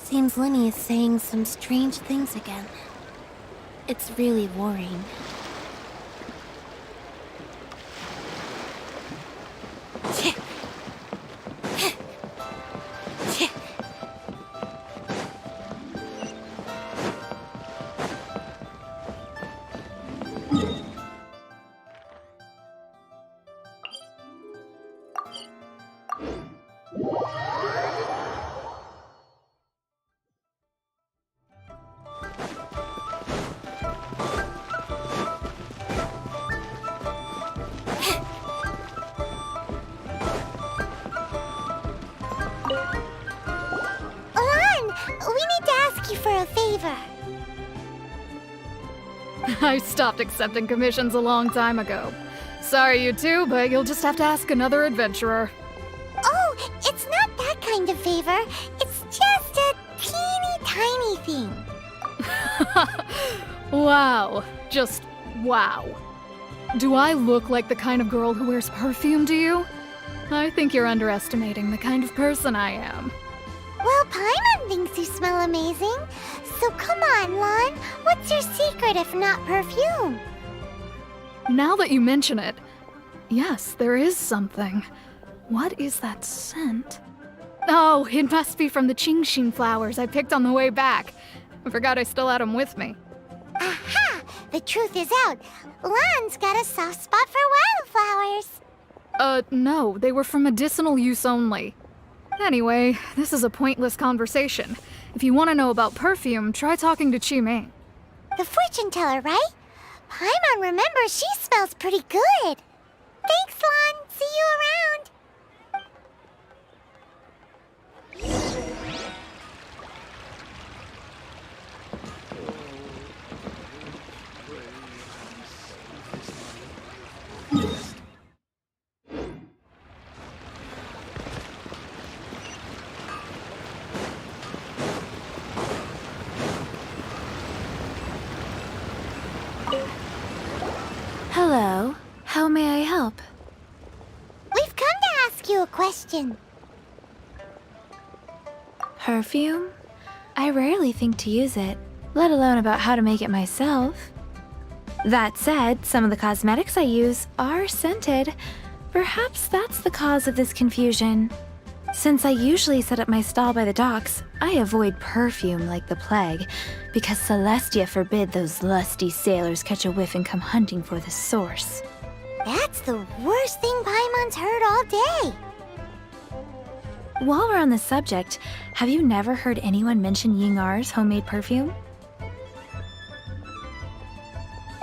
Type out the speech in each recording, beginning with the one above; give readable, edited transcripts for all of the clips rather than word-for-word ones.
Seems Lenny is saying some strange things again. It's really worrying. For a favor. I stopped accepting commissions a long time ago. Sorry, you two, but you'll just have to ask another adventurer. Oh, it's not that kind of favor. It's just a teeny tiny thing. Wow. Just wow. Do I look like the kind of girl who wears perfume to you? I think you're underestimating the kind of person I am. Well, Paimon thinks you smell amazing. So come on, Lon. What's your secret if not perfume? Now that you mention it, yes, there is something. What is that scent? Oh, it must be from the Genshin flowers I picked on the way back. I forgot I still had them with me. Aha! The truth is out. Lon's got a soft spot for wildflowers. No, they were for medicinal use only. Anyway, this is a pointless conversation. If you want to know about perfume, try talking to Chi-Ming. The fortune teller, right? Paimon remembers she smells pretty good. Thanks, Lon. See you around. Hello. How may I help? We've come to ask you a question. Perfume? I rarely think to use it, let alone about how to make it myself. That said, some of the cosmetics I use are scented. Perhaps that's the cause of this confusion. Since I usually set up my stall by the docks, I avoid perfume like the plague, because Celestia forbid those lusty sailors catch a whiff and come hunting for the source. That's the worst thing Paimon's heard all day. While we're on the subject, have you never heard anyone mention Yingar's homemade perfume?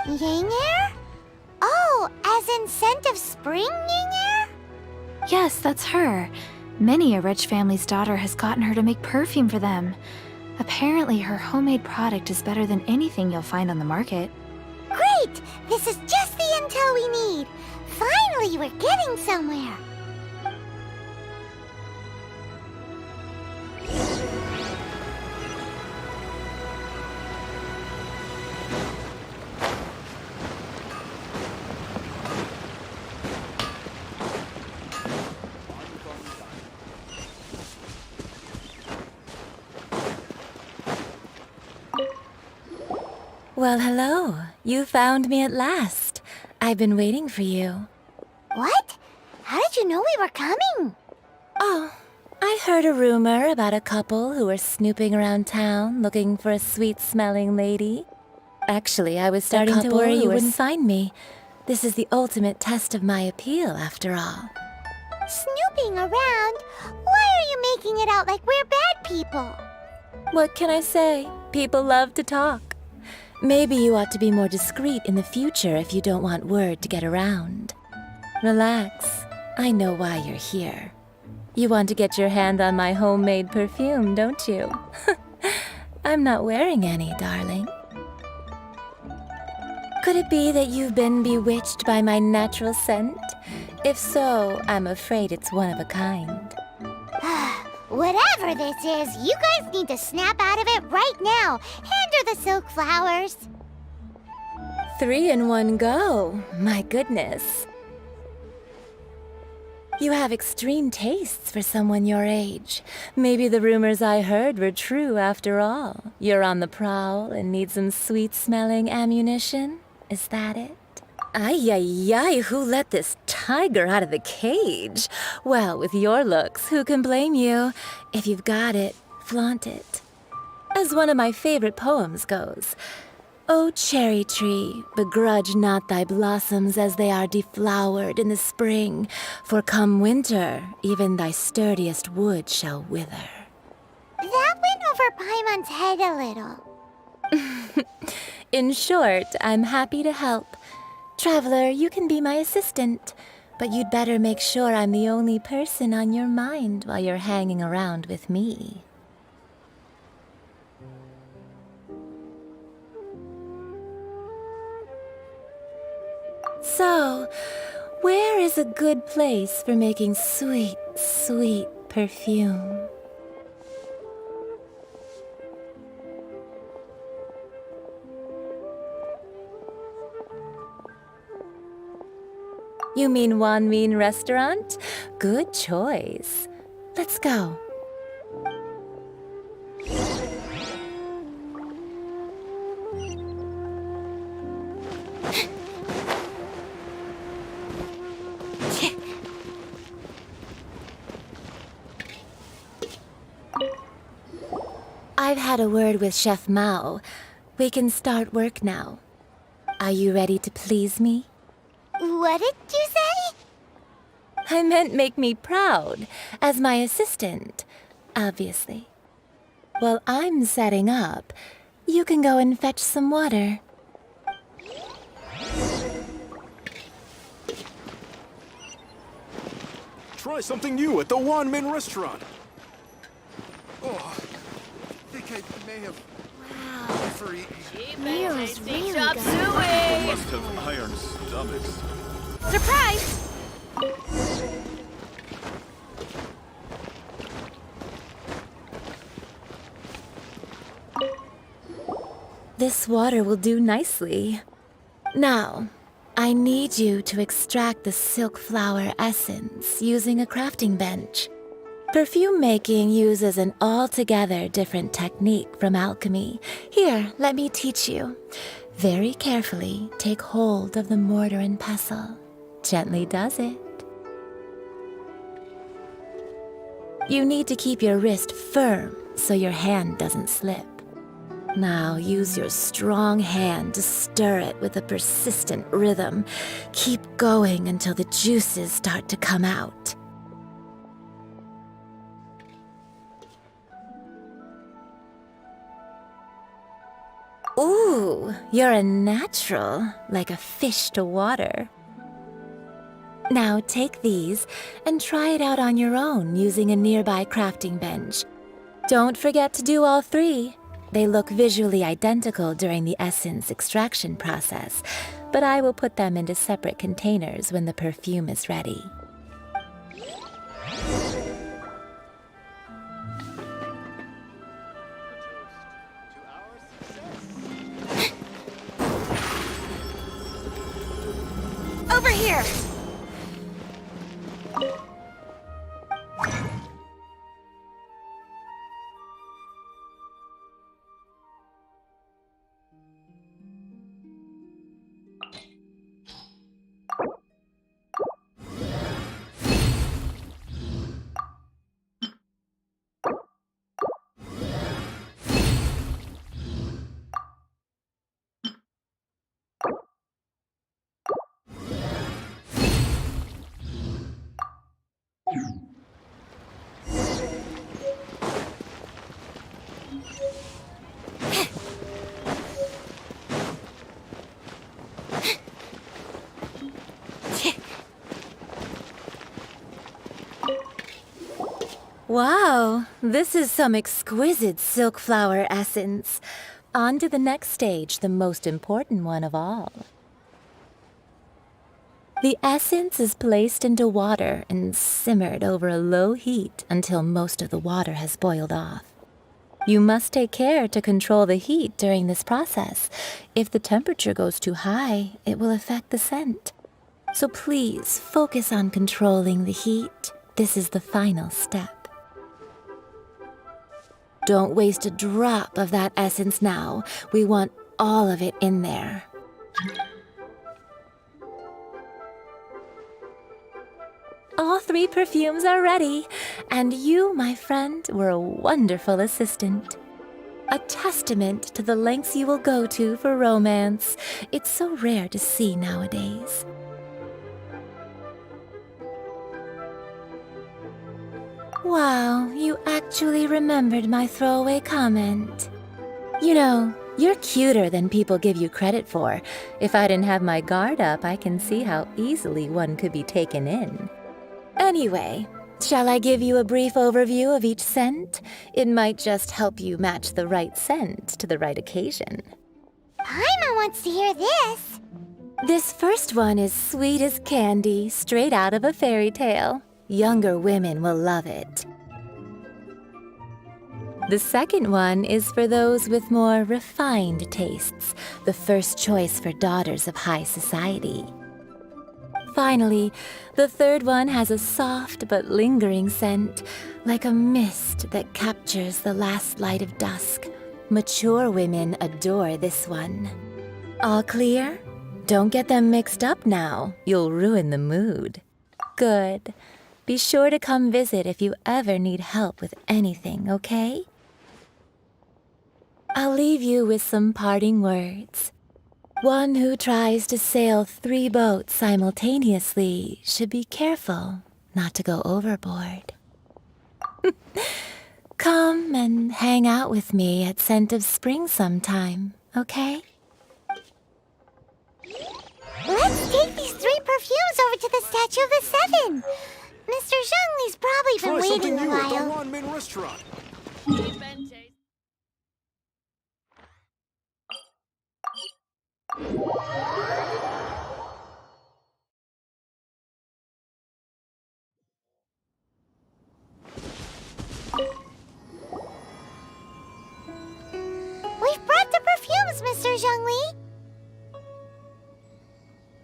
Yingar? Oh, as in scent of spring Yingar? Yes, that's her. Many a rich family's daughter has gotten her to make perfume for them. Apparently, her homemade product is better than anything you'll find on the market. Great! This is just the intel we need. Finally, we're getting somewhere. Well, hello. You found me at last. I've been waiting for you. What? How did you know we were coming? Oh, I heard a rumor about a couple who were snooping around town looking for a sweet-smelling lady. Actually, I was starting to worry you wouldn't find me. This is the ultimate test of my appeal, after all. Snooping around? Why are you making it out like we're bad people? What can I say? People love to talk. Maybe you ought to be more discreet in the future if you don't want word to get around. Relax. I know why you're here. You want to get your hand on my homemade perfume, don't you? I'm not wearing any, darling. Could it be that you've been bewitched by my natural scent? If so, I'm afraid it's one of a kind. Whatever this is, you guys need to snap out of it right now. Hand her the silk flowers. 3 in one go. My goodness. You have extreme tastes for someone your age. Maybe the rumors I heard were true after all. You're on the prowl and need some sweet-smelling ammunition? Is that it? Ay, ay, ay, who let this tiger out of the cage? Well, with your looks, who can blame you? If you've got it, flaunt it. As one of my favorite poems goes, "O cherry tree, begrudge not thy blossoms as they are deflowered in the spring, for come winter, even thy sturdiest wood shall wither." That went over Paimon's head a little. In short, I'm happy to help. Traveler, you can be my assistant, but you'd better make sure I'm the only person on your mind while you're hanging around with me. So, where is a good place for making sweet, sweet perfume? You mean Wanmin Restaurant? Good choice. Let's go. I've had a word with Chef Mao. We can start work now. Are you ready to please me? What did you say? I meant make me proud, as my assistant, obviously. While I'm setting up, you can go and fetch some water. Try something new at the Wanmin Restaurant. Oh, I think I may have overeaten. Meal's really good. Must have iron stomachs. Surprise! This water will do nicely. Now, I need you to extract the silk flower essence using a crafting bench. Perfume making uses an altogether different technique from alchemy. Here, let me teach you. Very carefully take hold of the mortar and pestle. Gently does it. You need to keep your wrist firm so your hand doesn't slip. Now use your strong hand to stir it with a persistent rhythm. Keep going until the juices start to come out. Ooh, you're a natural, like a fish to water. Now take these and try it out on your own using a nearby crafting bench. Don't forget to do all three. They look visually identical during the essence extraction process, but I will put them into separate containers when the perfume is ready. Over here! Wow, this is some exquisite silk flower essence. On to the next stage, the most important one of all. The essence is placed into water and simmered over a low heat until most of the water has boiled off. You must take care to control the heat during this process. If the temperature goes too high, it will affect the scent. So please focus on controlling the heat. This is the final step. Don't waste a drop of that essence now. We want all of it in there. All 3 perfumes are ready, and you, my friend, were a wonderful assistant. A testament to the lengths you will go to for romance. It's so rare to see nowadays. Wow, you actually remembered my throwaway comment. You know, you're cuter than people give you credit for. If I didn't have my guard up, I can see how easily one could be taken in. Anyway, shall I give you a brief overview of each scent? It might just help you match the right scent to the right occasion. Paimon wants to hear this. This first one is sweet as candy, straight out of a fairy tale. Younger women will love it. The second one is for those with more refined tastes, the first choice for daughters of high society. Finally, the third one has a soft but lingering scent, like a mist that captures the last light of dusk. Mature women adore this one. All clear? Don't get them mixed up now. You'll ruin the mood. Good. Be sure to come visit if you ever need help with anything, okay? I'll leave you with some parting words. One who tries to sail 3 boats simultaneously should be careful not to go overboard. Come and hang out with me at Scent of Spring sometime, okay? Let's take these 3 perfumes over to the Statue of the Seven. Mr. Zhongli's probably Try been something waiting a new at the while. Wanmin restaurant. We've brought the perfumes, Mr. Zhongli.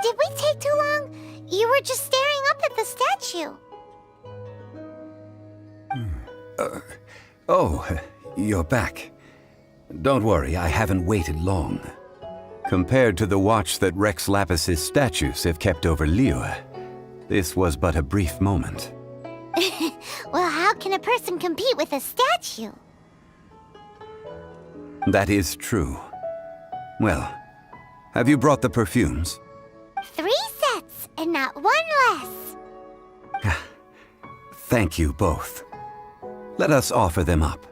Did we take too long? You were just staring up at the statue. Oh, you're back. Don't worry, I haven't waited long. Compared to the watch that Rex Lapis's statues have kept over Liyue, this was but a brief moment. Well, how can a person compete with a statue? That is true. Well, have you brought the perfumes? 3 sets, and not 1 less. Thank you both. Let us offer them up.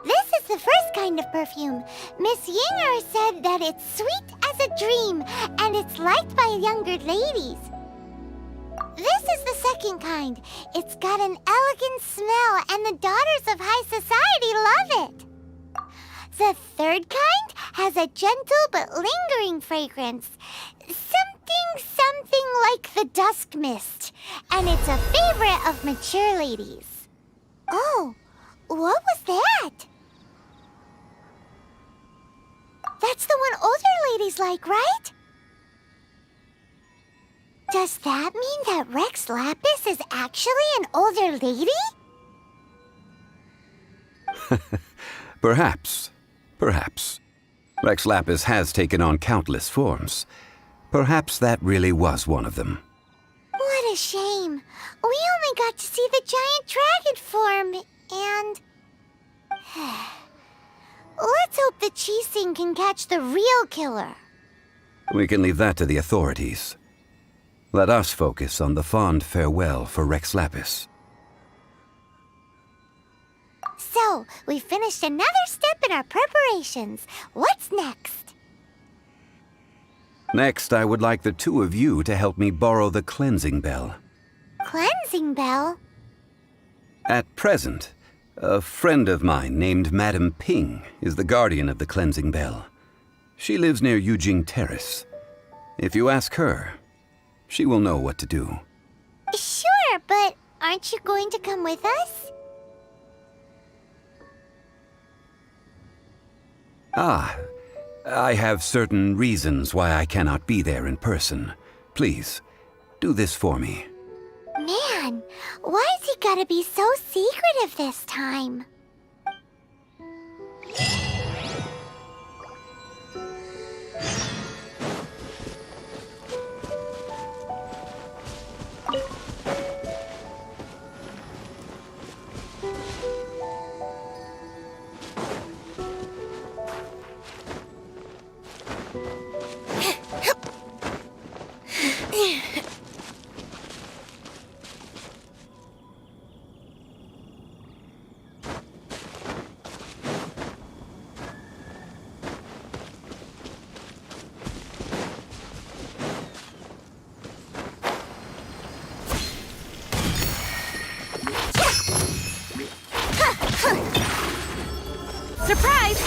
This is the first kind of perfume. Miss Yinger said that it's sweet as a dream, and it's liked by younger ladies. This is the second kind. It's got an elegant smell, and the daughters of high society love it. The third kind has a gentle but lingering fragrance. Something like the dusk mist. And it's a favorite of mature ladies. Oh, what was that? That's the one older ladies like, right? Does that mean that Rex Lapis is actually an older lady? Perhaps. Perhaps. Rex Lapis has taken on countless forms. Perhaps that really was one of them. What a shame. We only got to see the giant dragon form, and... Let's hope that Qixing can catch the real killer. We can leave that to the authorities. Let us focus on the fond farewell for Rex Lapis. So, we finished another step in our preparations. What's next? Next, I would like the 2 of you to help me borrow the cleansing bell. Cleansing bell? At present, a friend of mine named Madame Ping is the guardian of the cleansing bell. She lives near Yujing Terrace. If you ask her, she will know what to do. Sure, but aren't you going to come with us? Ah, I have certain reasons why I cannot be there in person. Please, do this for me. Man, why's he gotta be so secretive this time? Surprise!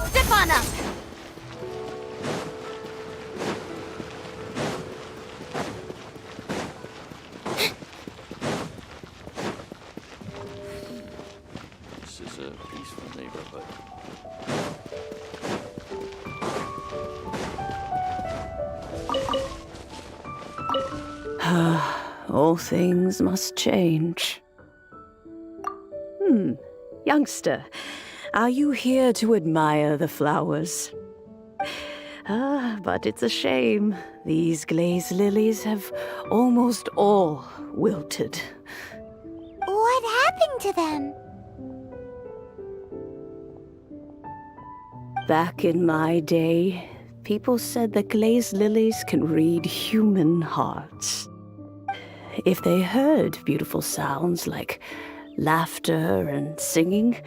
Step on up! This is a peaceful neighborhood. All things must change. Youngster, are you here to admire the flowers? But it's a shame. These glazed lilies have almost all wilted. What happened to them? Back in my day, people said that glazed lilies can read human hearts. If they heard beautiful sounds like laughter and singing,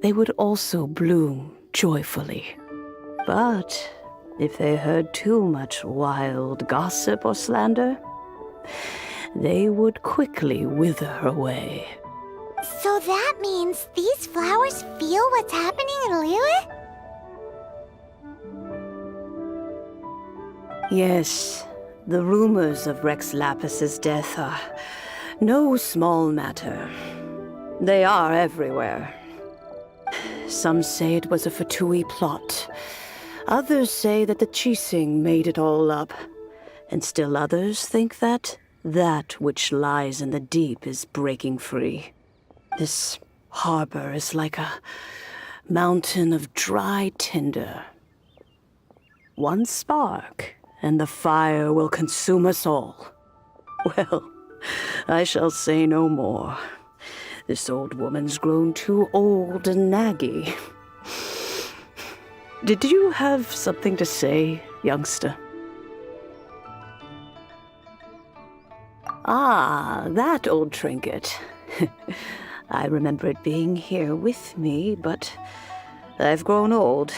they would also bloom joyfully. But if they heard too much wild gossip or slander, they would quickly wither away. So that means these flowers feel what's happening in Lilith? Yes, the rumors of Rex Lapis's death are no small matter. They are everywhere. Some say it was a Fatui plot. Others say that the Chising made it all up. And still others think that which lies in the deep is breaking free. This harbor is like a mountain of dry tinder. One spark, and the fire will consume us all. Well, I shall say no more. This old woman's grown too old and naggy. Did you have something to say, youngster? Ah, that old trinket. I remember it being here with me, but I've grown old.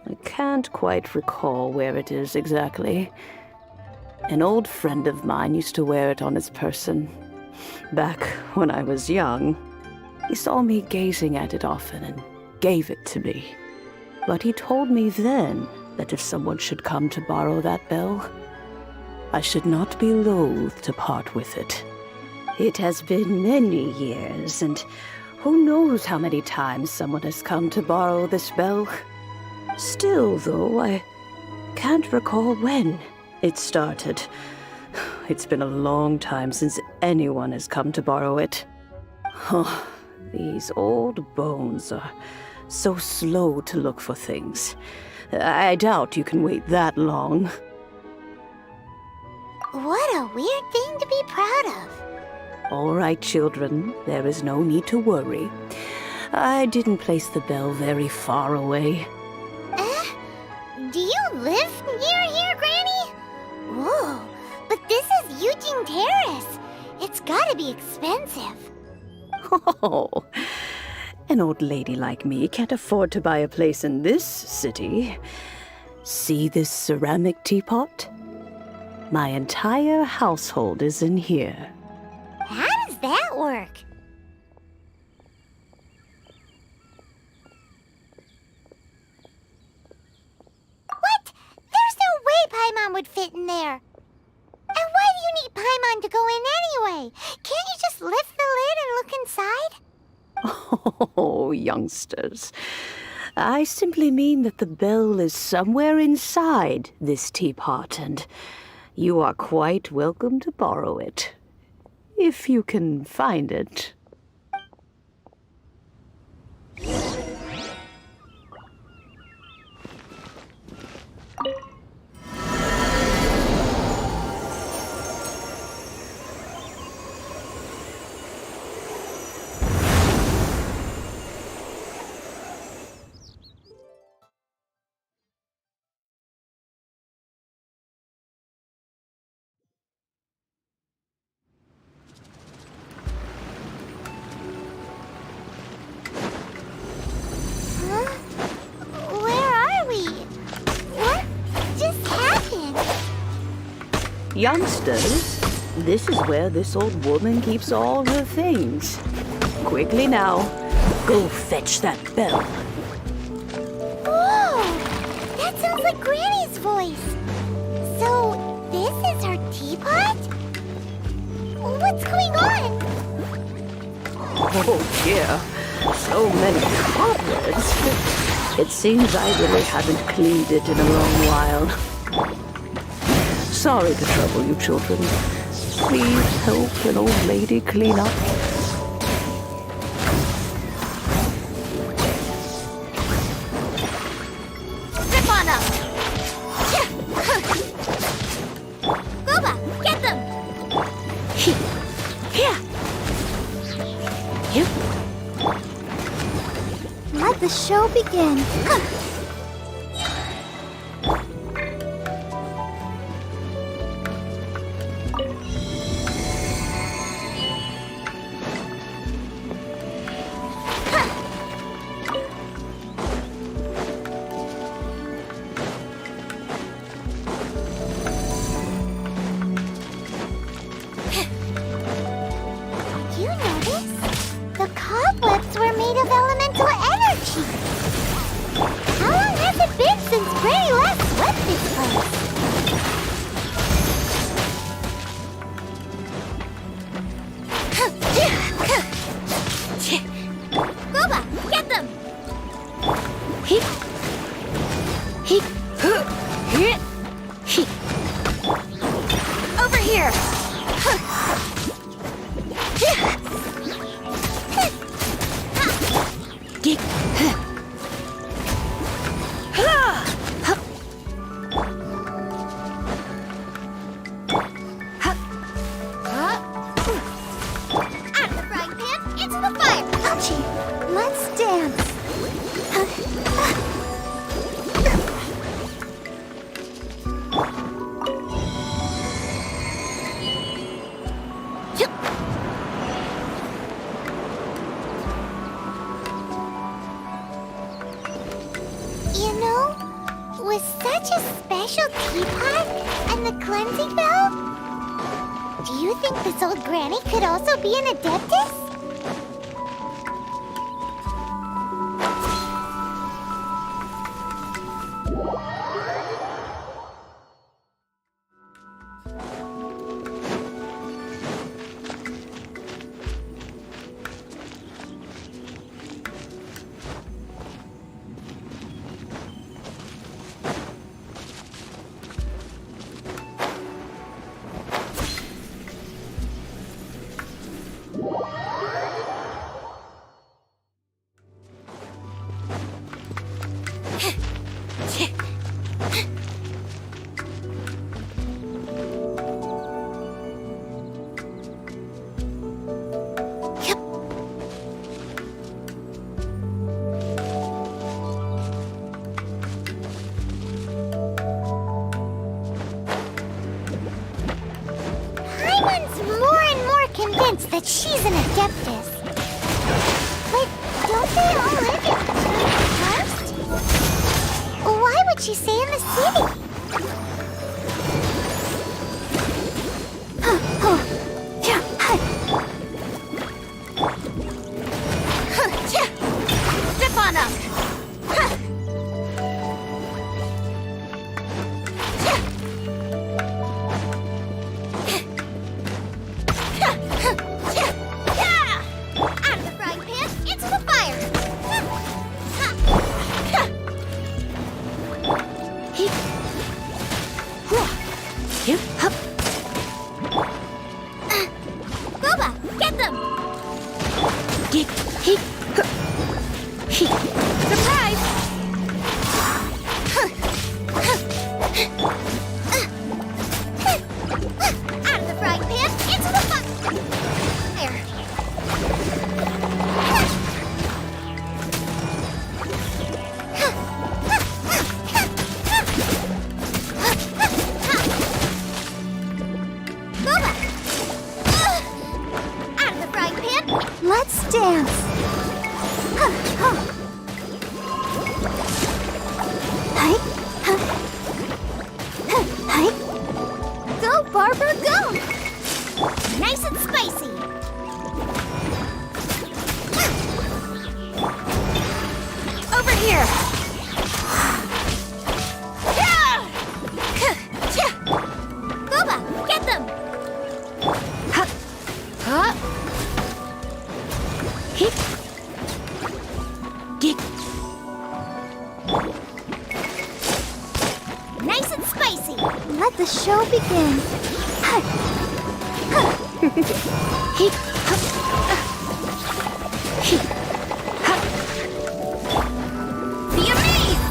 I can't quite recall where it is exactly. An old friend of mine used to wear it on his person. Back when I was young, he saw me gazing at it often and gave it to me. But he told me then that if someone should come to borrow that bell, I should not be loath to part with it. It has been many years, and who knows how many times someone has come to borrow this bell. Still, though, I can't recall when it started. It's been a long time since anyone has come to borrow it. Oh, these old bones are so slow to look for things. I doubt you can wait that long. What a weird thing to be proud of. All right, children, there is no need to worry. I didn't place the bell very far away. Do you live near here, Granny? Whoa, but this is Eugene Terrace. It's gotta be expensive. Oh, an old lady like me can't afford to buy a place in this city. See this ceramic teapot? My entire household is in here. How does that work? What? There's no way Paimon would fit in there. And why do you need Paimon to go in anyway? Can't you just lift the lid and look inside? Oh, youngsters. I simply mean that the bell is somewhere inside this teapot, and you are quite welcome to borrow it. If you can find it. Huh? Where are we? What just happened? Youngsters, this is where this old woman keeps all her things. Quickly now, go fetch that bell. Whoa! That sounds like Granny's voice. So, this is her teapot? What's going on? Oh dear, so many cobwebs. It seems I really haven't cleaned it in a long while. Sorry to trouble you, children. Please help an old lady clean up. Zip on up! Gooba, get them! Here. Here. Let the show begin. Did you notice? The cobwebs were made of elemental energy. How long has it been since Granny last swept this place? Gooba, get them! Over here! Out of the frying pan, into the fire! Ouchie! Let's dance! You know, with such a special teapot and the cleansing bell, do you think this old granny could also be an adeptus? Paimon's more and more convinced that she's an adeptus. they all live in first? Why would she stay in the city? Step on up! Out of the frying pan, into the fire! Boba, get them! Surprise! Out of the frying pan, into the fire! Boba! Out of the frying pan, let's dance! Go, Barbara, go! Nice and spicy! Over here! Boba, get them! Nice and spicy! Let the show begin! Be amazed!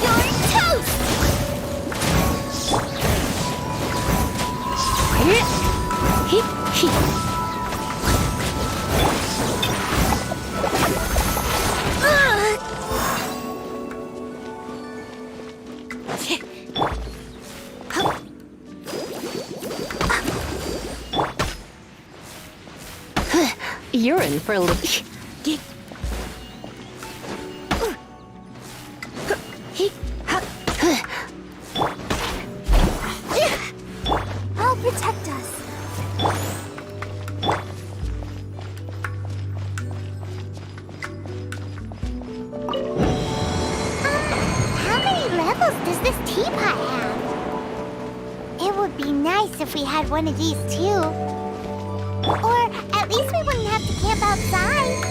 You're toast! You're in for a little. I'll protect us. How many levels does this teapot have? It would be nice if we had one of these too. Or at least we wouldn't have to camp outside.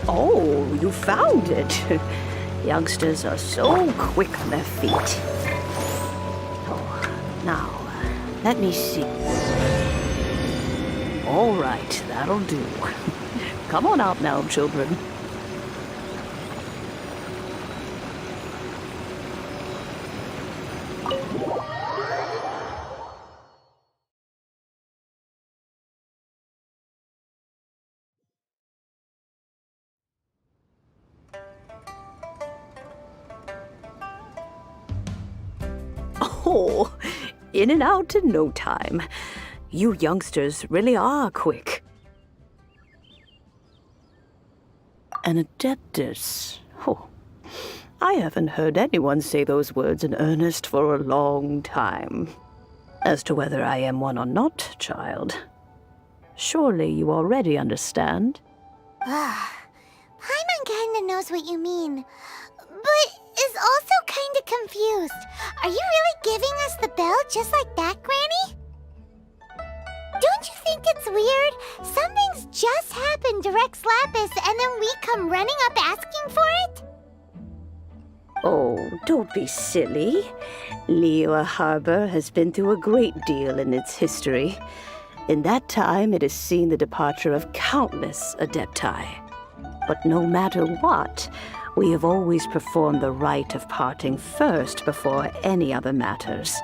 Oh, you found it. Youngsters are so quick on their feet. Oh, now, let me see. All right, that'll do. Come on out now, children. Oh, in and out in no time. You youngsters really are quick. An adeptus. Oh, I haven't heard anyone say those words in earnest for a long time. As to whether I am one or not, child, surely you already understand. Paimon kinda knows what you mean, but is also kinda confused. Are you really giving us the bell just like that, Granny? Don't you think it's weird? Something's just happened to Rex Lapis and then we come running up asking for it? Oh, don't be silly. Liyue Harbor has been through a great deal in its history. In that time, it has seen the departure of countless adepti. But no matter what, we have always performed the rite of parting first before any other matters.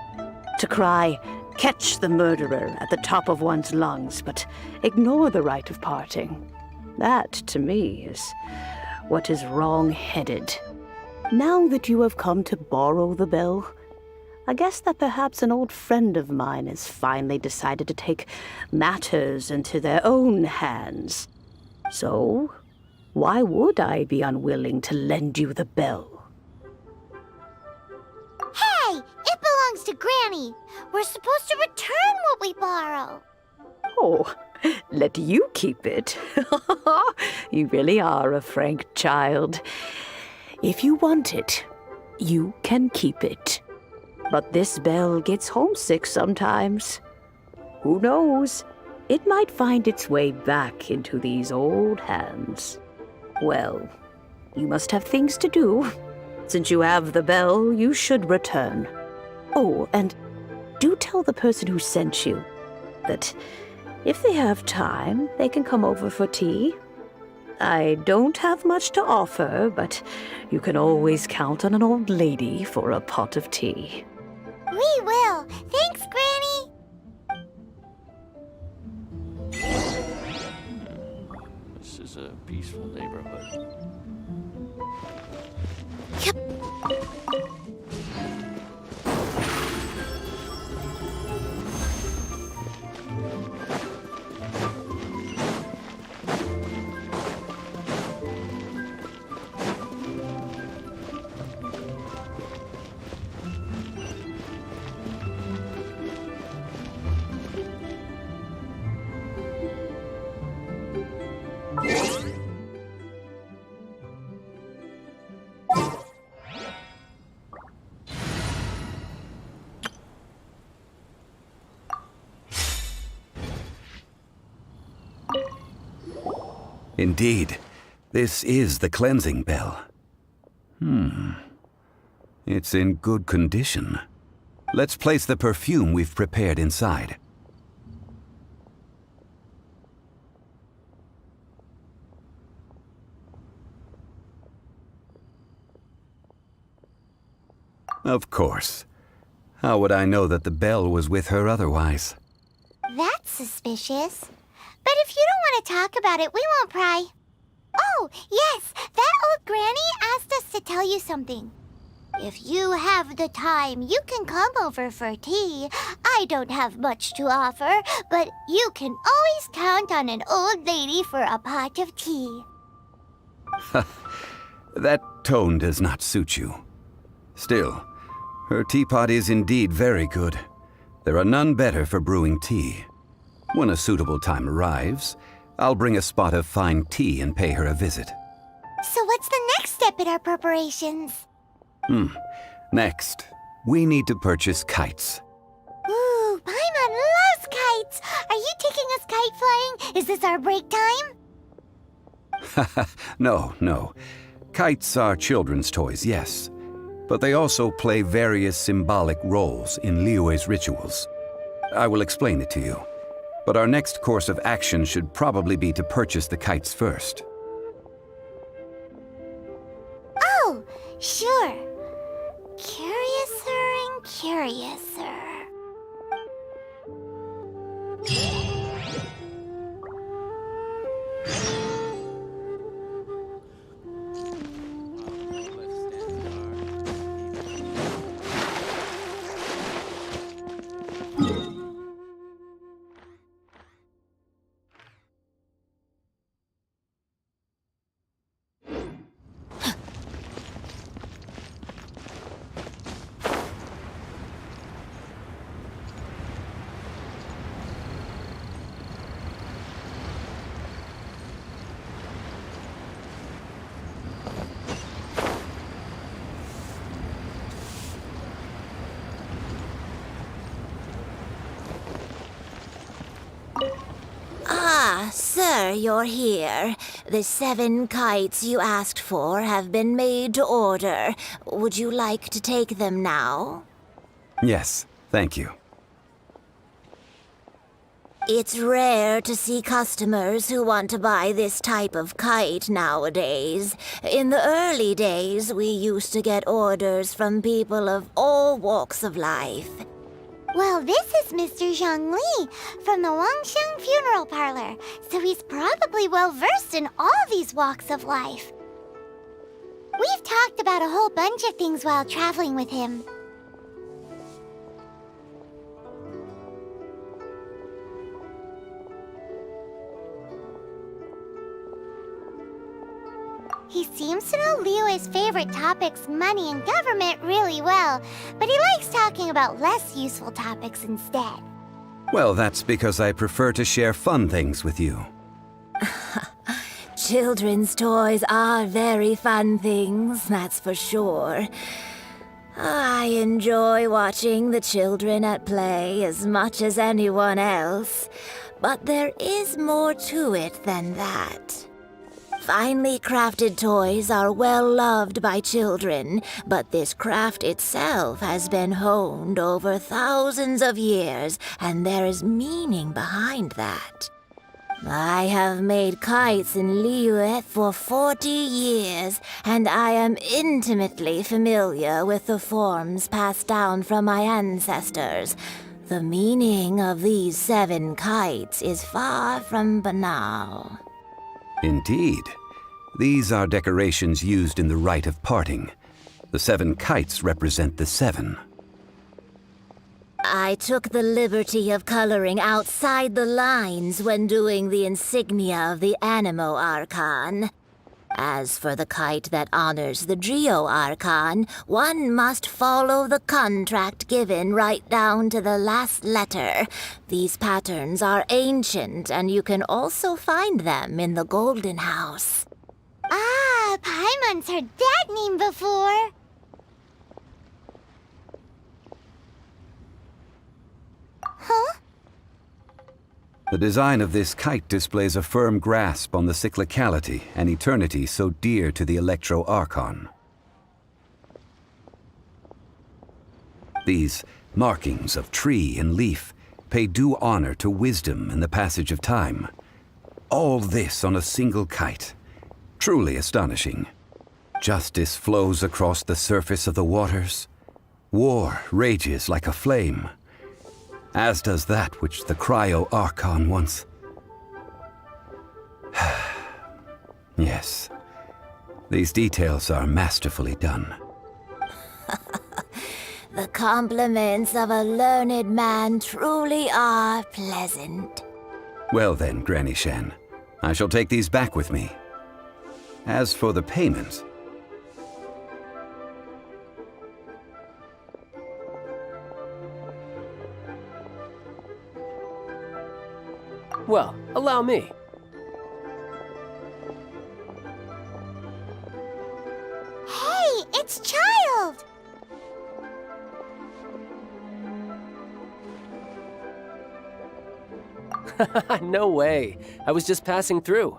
To cry, "Catch the murderer," at the top of one's lungs, but ignore the rite of parting. That, to me, is what is wrong-headed. Now that you have come to borrow the bell, I guess that perhaps an old friend of mine has finally decided to take matters into their own hands. So, why would I be unwilling to lend you the bell? Hey, it belongs to Granny. We're supposed to return what we borrow. Oh, let you keep it. You really are a frank child. If you want it, you can keep it. But this bell gets homesick sometimes. Who knows? It might find its way back into these old hands. Well, you must have things to do. Since you have the bell, you should return. Oh, and do tell the person who sent you that if they have time, they can come over for tea. I don't have much to offer, but you can always count on an old lady for a pot of tea. We will. Thanks, Granny. This is a peaceful neighborhood. Indeed, this is the cleansing bell. It's in good condition. Let's place the perfume we've prepared inside. Of course. How would I know that the bell was with her otherwise? That's suspicious. But if you don't want to talk about it, we won't pry. Oh, yes, that old granny asked us to tell you something. If you have the time, you can come over for tea. I don't have much to offer, but you can always count on an old lady for a pot of tea. That tone does not suit you. Still, her teapot is indeed very good. There are none better for brewing tea. When a suitable time arrives, I'll bring a spot of fine tea and pay her a visit. So what's the next step in our preparations? Next, we need to purchase kites. Ooh, Paimon loves kites! Are you taking us kite flying? Is this our break time? No. Kites are children's toys, yes. But they also play various symbolic roles in Liyue's rituals. I will explain it to you. But our next course of action should probably be to purchase the kites first. Oh, sure. Curiouser and curiouser. Ah, sir, you're here. The 7 kites you asked for have been made to order. Would you like to take them now? Yes, thank you. It's rare to see customers who want to buy this type of kite nowadays. In the early days, we used to get orders from people of all walks of life. Well, this is Mr. Zhongli from the Wangsheng Funeral Parlor, so he's probably well-versed in all these walks of life. We've talked about a whole bunch of things while traveling with him. He seems to know Liyue's favorite topics, money and government, really well, but he likes talking about less useful topics instead. Well, that's because I prefer to share fun things with you. Children's toys are very fun things, that's for sure. I enjoy watching the children at play as much as anyone else, but there is more to it than that. Finely crafted toys are well loved by children, but this craft itself has been honed over thousands of years, and there is meaning behind that. I have made kites in Liyue for 40 years, and I am intimately familiar with the forms passed down from my ancestors. The meaning of these 7 kites is far from banal. Indeed. These are decorations used in the rite of parting. The 7 kites represent the 7. I took the liberty of coloring outside the lines when doing the insignia of the Animo Archon. As for the kite that honors the Geo Archon, one must follow the contract given right down to the last letter. These patterns are ancient, and you can also find them in the Golden House. Ah, Paimon's heard that name before. Huh? The design of this kite displays a firm grasp on the cyclicality and eternity so dear to the Electro Archon. These markings of tree and leaf pay due honor to wisdom and the passage of time. All this on a single kite. Truly astonishing. Justice flows across the surface of the waters. War rages like a flame. As does that which the Cryo Archon once. Yes, these details are masterfully done. The compliments of a learned man truly are pleasant. Well then, Granny Shen, I shall take these back with me. As for the payment... Well, allow me. Hey, it's Child! No way. I was just passing through.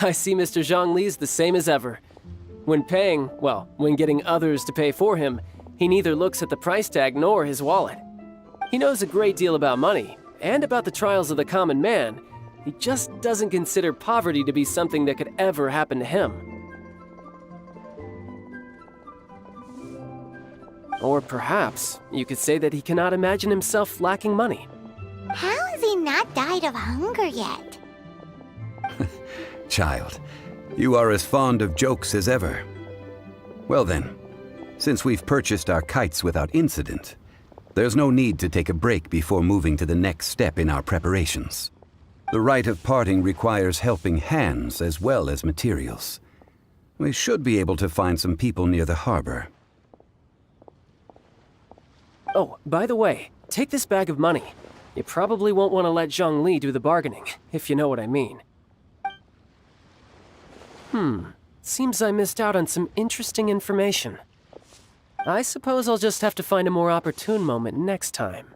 I see Mr. Zhongli's the same as ever. When paying, well, when getting others to pay for him, he neither looks at the price tag nor his wallet. He knows a great deal about money, and about the trials of the common man. He just doesn't consider poverty to be something that could ever happen to him. Or perhaps you could say that he cannot imagine himself lacking money. How has he not died of hunger yet? Child, you are as fond of jokes as ever. Well then, since we've purchased our kites without incident, there's no need to take a break before moving to the next step in our preparations. The rite of parting requires helping hands as well as materials. We should be able to find some people near the harbor. Oh, by the way, take this bag of money. You probably won't want to let Zhongli do the bargaining, if you know what I mean. Seems I missed out on some interesting information. I suppose I'll just have to find a more opportune moment next time.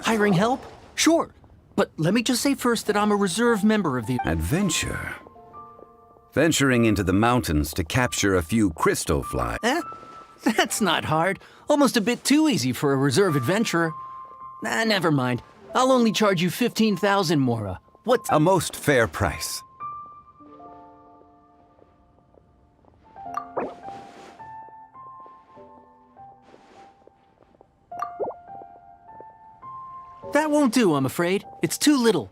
Hiring help? Sure. But let me just say first that I'm a reserve member of the... Adventure? Venturing into the mountains to capture a few crystal flies. That's not hard. Almost a bit too easy for a reserve adventurer. Never mind. I'll only charge you 15,000 Mora. What's... A most fair price. That won't do, I'm afraid. It's too little.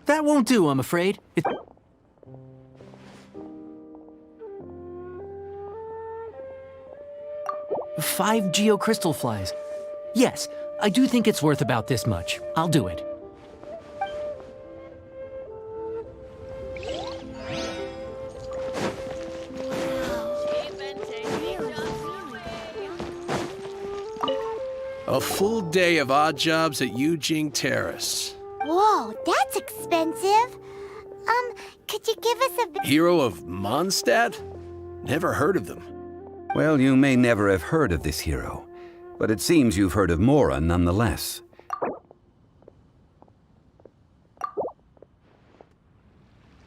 That won't do, I'm afraid. 5 geocrystal flies. Yes, I do think it's worth about this much. I'll do it. A full day of odd jobs at Eugene Terrace. Whoa, that's expensive. Could you give us a... Hero of Mondstadt? Never heard of them. Well, you may never have heard of this hero, but it seems you've heard of Mora nonetheless.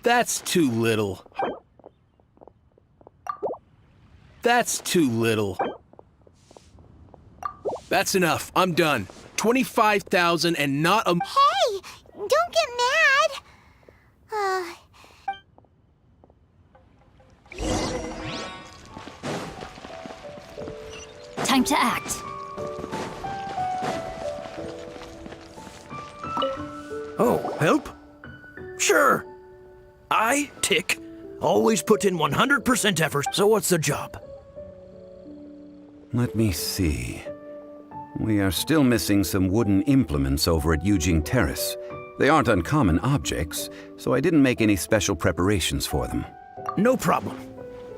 That's too little. That's too little. That's enough. I'm done. 25,000 and not a... Hey, don't get mad. Time to act. Oh, help? Sure. I, Tick, always put in 100% effort, so what's the job? Let me see. We are still missing some wooden implements over at Eugene Terrace. They aren't uncommon objects, so I didn't make any special preparations for them. No problem.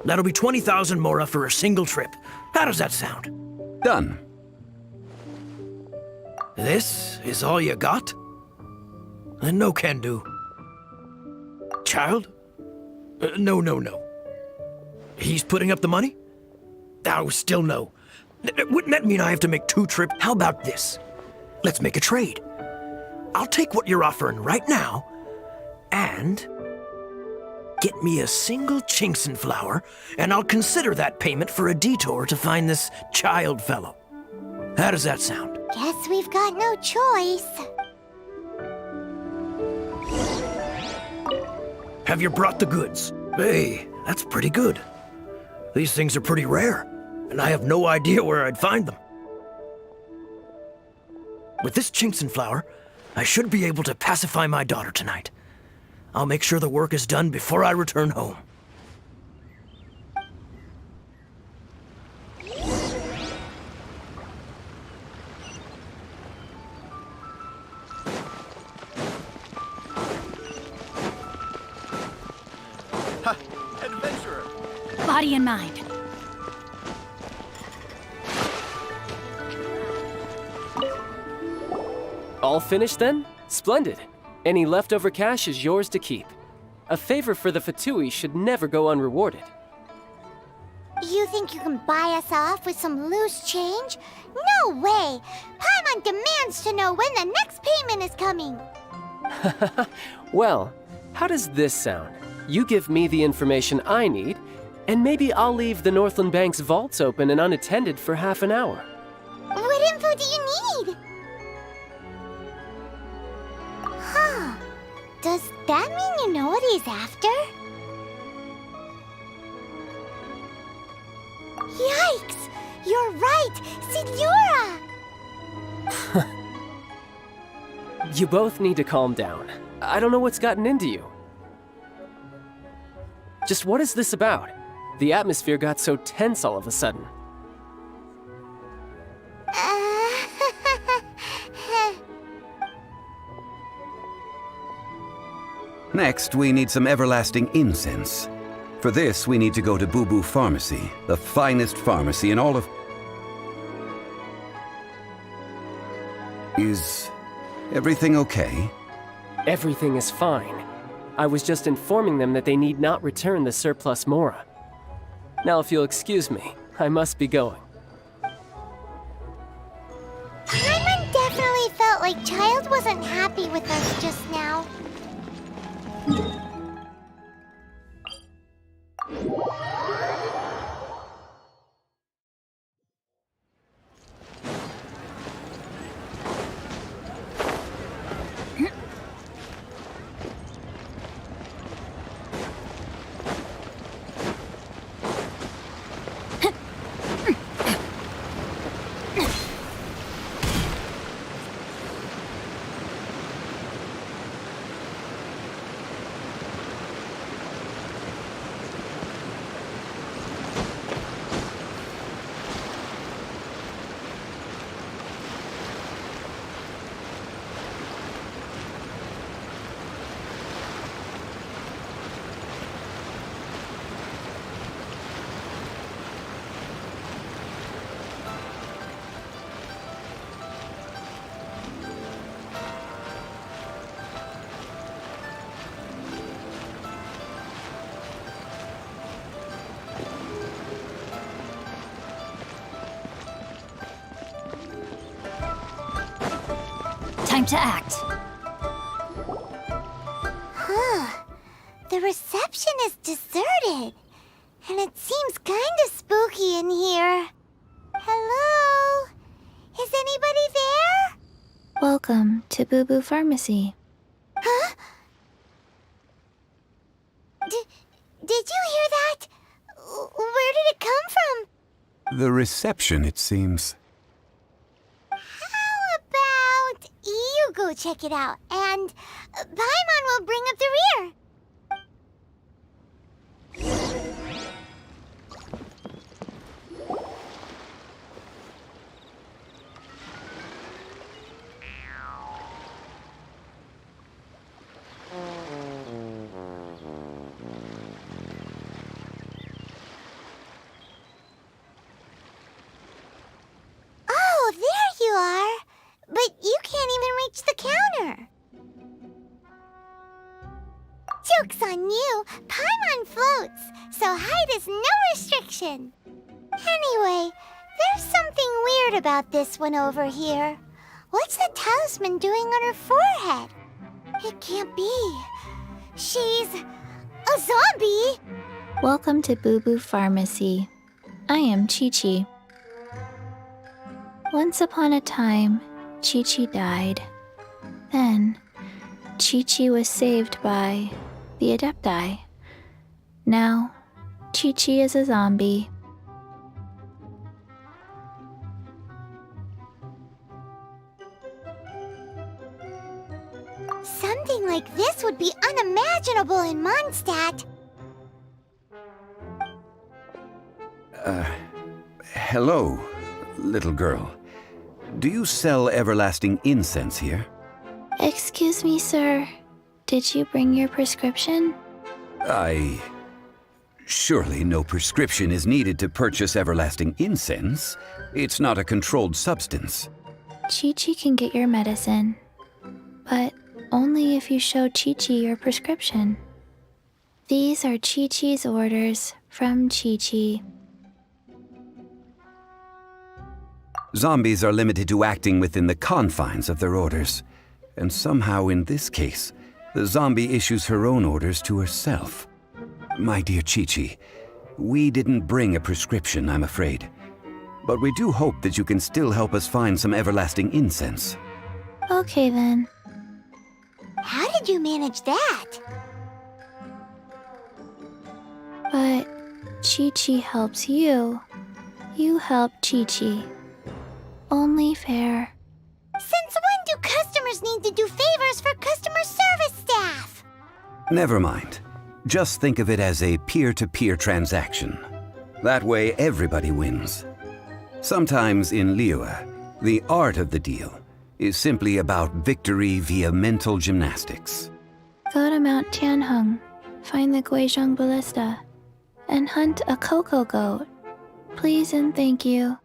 That'll be 20,000 Mora for a single trip. How does that sound? Done. This is all you got? Then no can do. Child? No. He's putting up the money? Oh, still no. Wouldn't that mean I have to make 2 trips? How about this? Let's make a trade. I'll take what you're offering right now, and get me a single Chinkson flower, and I'll consider that payment for a detour to find this child fellow. How does that sound? Guess we've got no choice. Have you brought the goods? Hey, that's pretty good. These things are pretty rare, and I have no idea where I'd find them. With this Chinkson flower, I should be able to pacify my daughter tonight. I'll make sure the work is done before I return home. Adventurer! Body and mind. All finished then? Splendid. Any leftover cash is yours to keep. A favor for the Fatui should never go unrewarded. You think you can buy us off with some loose change? No way! Paimon demands to know when the next payment is coming. Well, how does this sound? You give me the information I need, and maybe I'll leave the Northland Bank's vaults open and unattended for half an hour. What info do you need? Huh. Does that mean you know what he's after? Yikes! You're right! Signora! You both need to calm down. I don't know what's gotten into you. Just what is this about? The atmosphere got so tense all of a sudden. Next, we need some everlasting incense. For this, we need to go to Boo Boo Pharmacy, the finest pharmacy in all of... Is everything okay? Everything is fine. I was just informing them that they need not return the surplus Mora. Now, if you'll excuse me, I must be going. Paimon definitely felt like Child wasn't happy with us just now. Time to act. Huh. The reception is deserted. And it seems kinda spooky in here. Hello? Is anybody there? Welcome to Boo Boo Pharmacy. Huh? Did you hear that? Where did it come from? The reception, it seems. How about you go check it out, and Paimon will bring up the rear. Oh, there you are. But you can't even reach the counter. Joke's on you. Paimon floats, so height is no restriction. Anyway, there's something weird about this one over here. What's the talisman doing on her forehead? It can't be. She's a zombie. Welcome to Boo Boo Pharmacy. I am Chi-Chi. Once upon a time, Chi-Chi died. Then, Chi-Chi was saved by the Adepti. Now, Chi-Chi is a zombie. Something like this would be unimaginable in Mondstadt. Hello, little girl. Do you sell everlasting incense here? Excuse me, sir. Did you bring your prescription? Surely no prescription is needed to purchase everlasting incense. It's not a controlled substance. Chi-Chi can get your medicine, but only if you show Chi-Chi your prescription. These are Chi-Chi's orders from Chi-Chi. Zombies are limited to acting within the confines of their orders. And somehow in this case, the zombie issues her own orders to herself. My dear Chi-Chi, we didn't bring a prescription, I'm afraid. But we do hope that you can still help us find some everlasting incense. Okay then. How did you manage that? But Chi-Chi helps you. You help Chi-Chi. Only fair. Since when do customers need to do favors for customer service staff? Never mind. Just think of it as a peer-to-peer transaction. That way everybody wins. Sometimes in Liyue, the art of the deal is simply about victory via mental gymnastics. Go to Mount Tianheng, find the Guizhong Ballista, and hunt a cocoa goat. Please and thank you.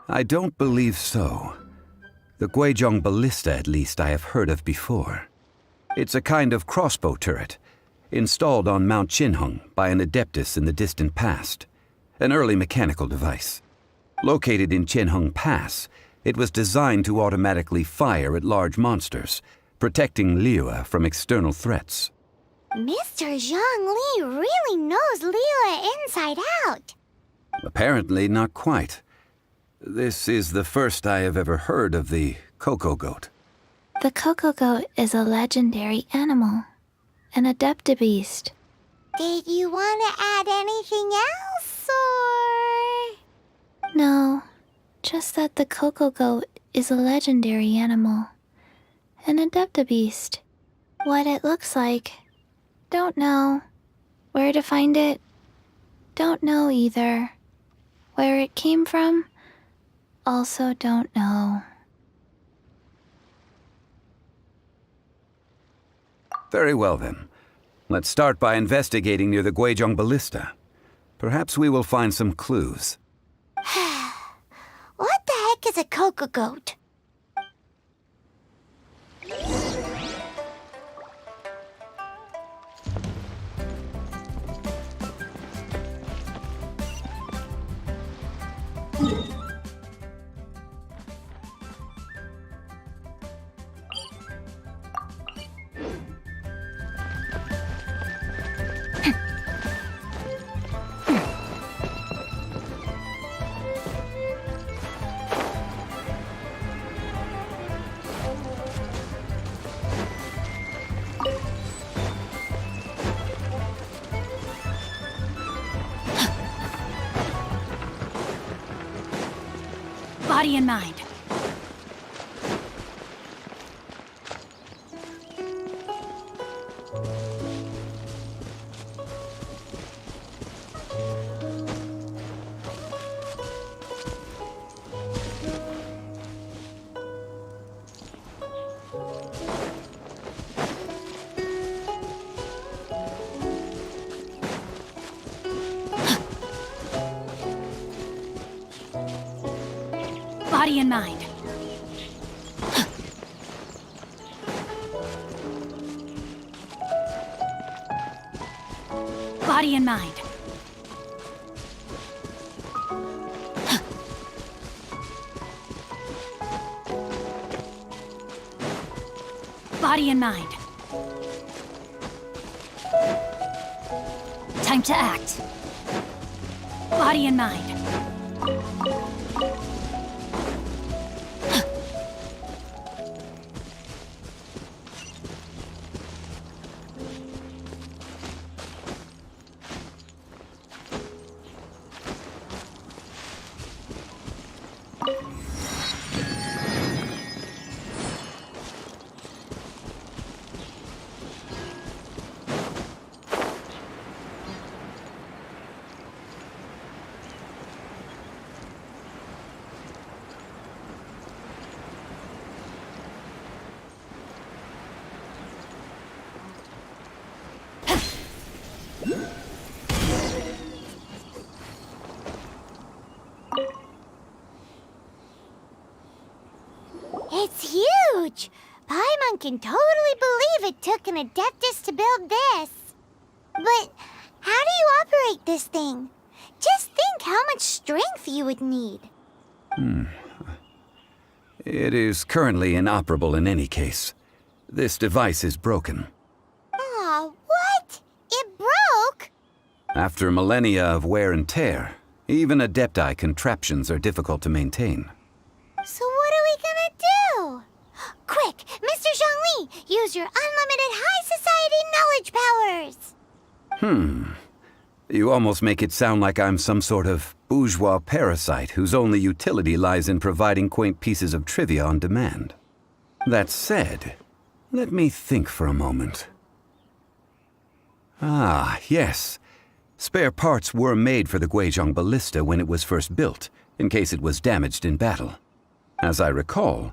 I don't believe so. The Guizhong Ballista, at least, I have heard of before. It's a kind of crossbow turret, installed on Mount Qinheng by an adeptus in the distant past, an early mechanical device. Located in Qinheng Pass, it was designed to automatically fire at large monsters, protecting Liyue from external threats. Mr. Zhang Li really knows Liyue inside out. Apparently not quite. This is the first I have ever heard of the cocoa goat. The cocoa goat is a legendary animal, an adeptabeast. Did you want to add anything else, or...? No, just that the cocoa goat is a legendary animal, an adeptabeast. What it looks like, don't know. Where to find it, don't know either. Where it came from, also don't know. Very well then. Let's start by investigating near the Guizhong Ballista. Perhaps we will find some clues. What the heck is a cocoa goat? Body and mind. Body and mind. Body and mind. Body and mind. Time to act. Body and mind. It's huge! Paimon can totally believe it took an Adeptus to build this. But how do you operate this thing? Just think how much strength you would need. It is currently inoperable in any case. This device is broken. Aw, what? It broke? After millennia of wear and tear, even Adepti contraptions are difficult to maintain. So what are we gonna do? Quick, Mr. Zhongli, use your unlimited high society knowledge powers! You almost make it sound like I'm some sort of bourgeois parasite whose only utility lies in providing quaint pieces of trivia on demand. That said, let me think for a moment. Ah, yes. Spare parts were made for the Guizhong ballista when it was first built, in case it was damaged in battle. As I recall,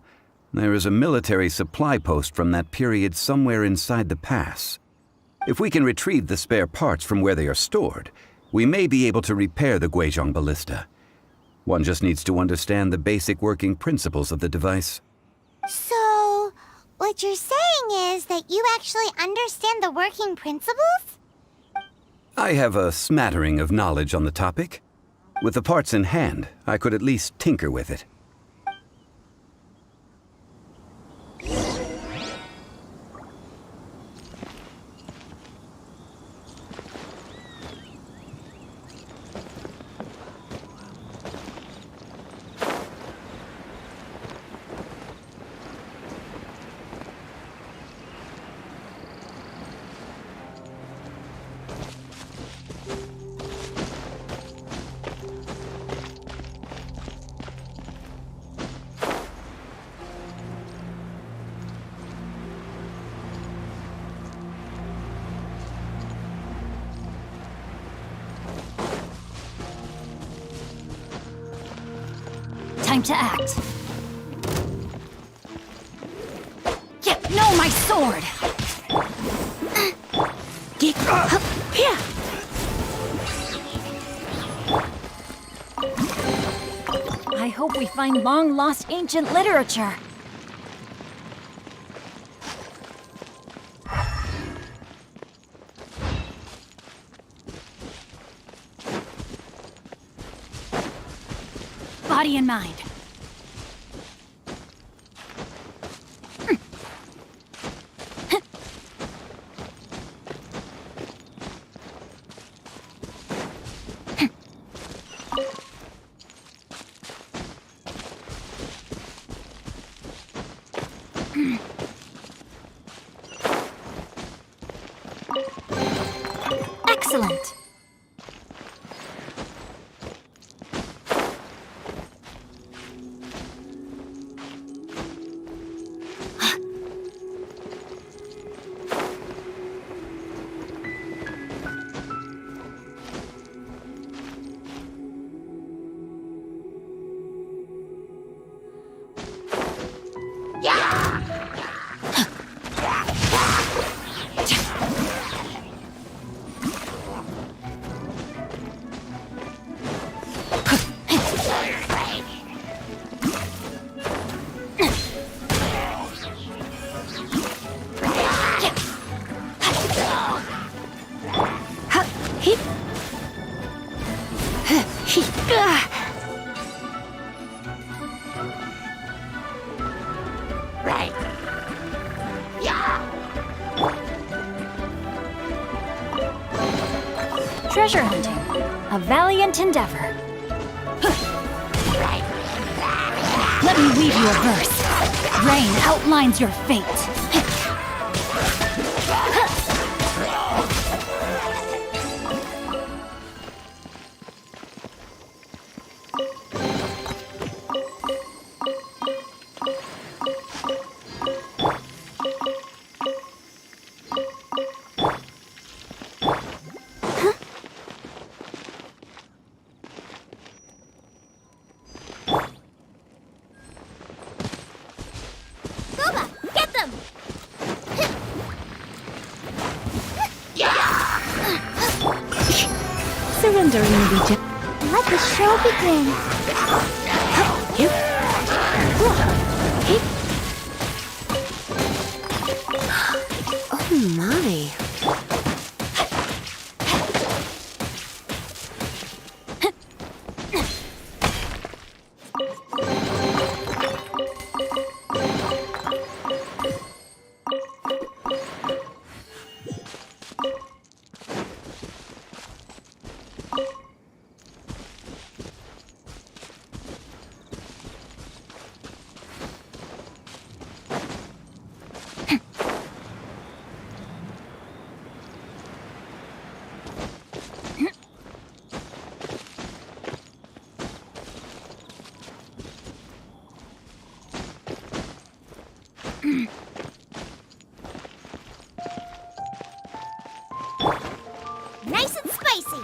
there is a military supply post from that period somewhere inside the pass. If we can retrieve the spare parts from where they are stored, we may be able to repair the Guizhong ballista. One just needs to understand the basic working principles of the device. So, what you're saying is that you actually understand the working principles? I have a smattering of knowledge on the topic. With the parts in hand, I could at least tinker with it. Time to act. Yeah, no, my sword! Get up here! I hope we find long-lost ancient literature. Body and mind. Excellent. Right. Treasure hunting, a valiant endeavor. Let me weave you a verse. Rain outlines your fate. Booba, get them! Surrendering the region. Let the show begin. Oh my. Nice and spicy.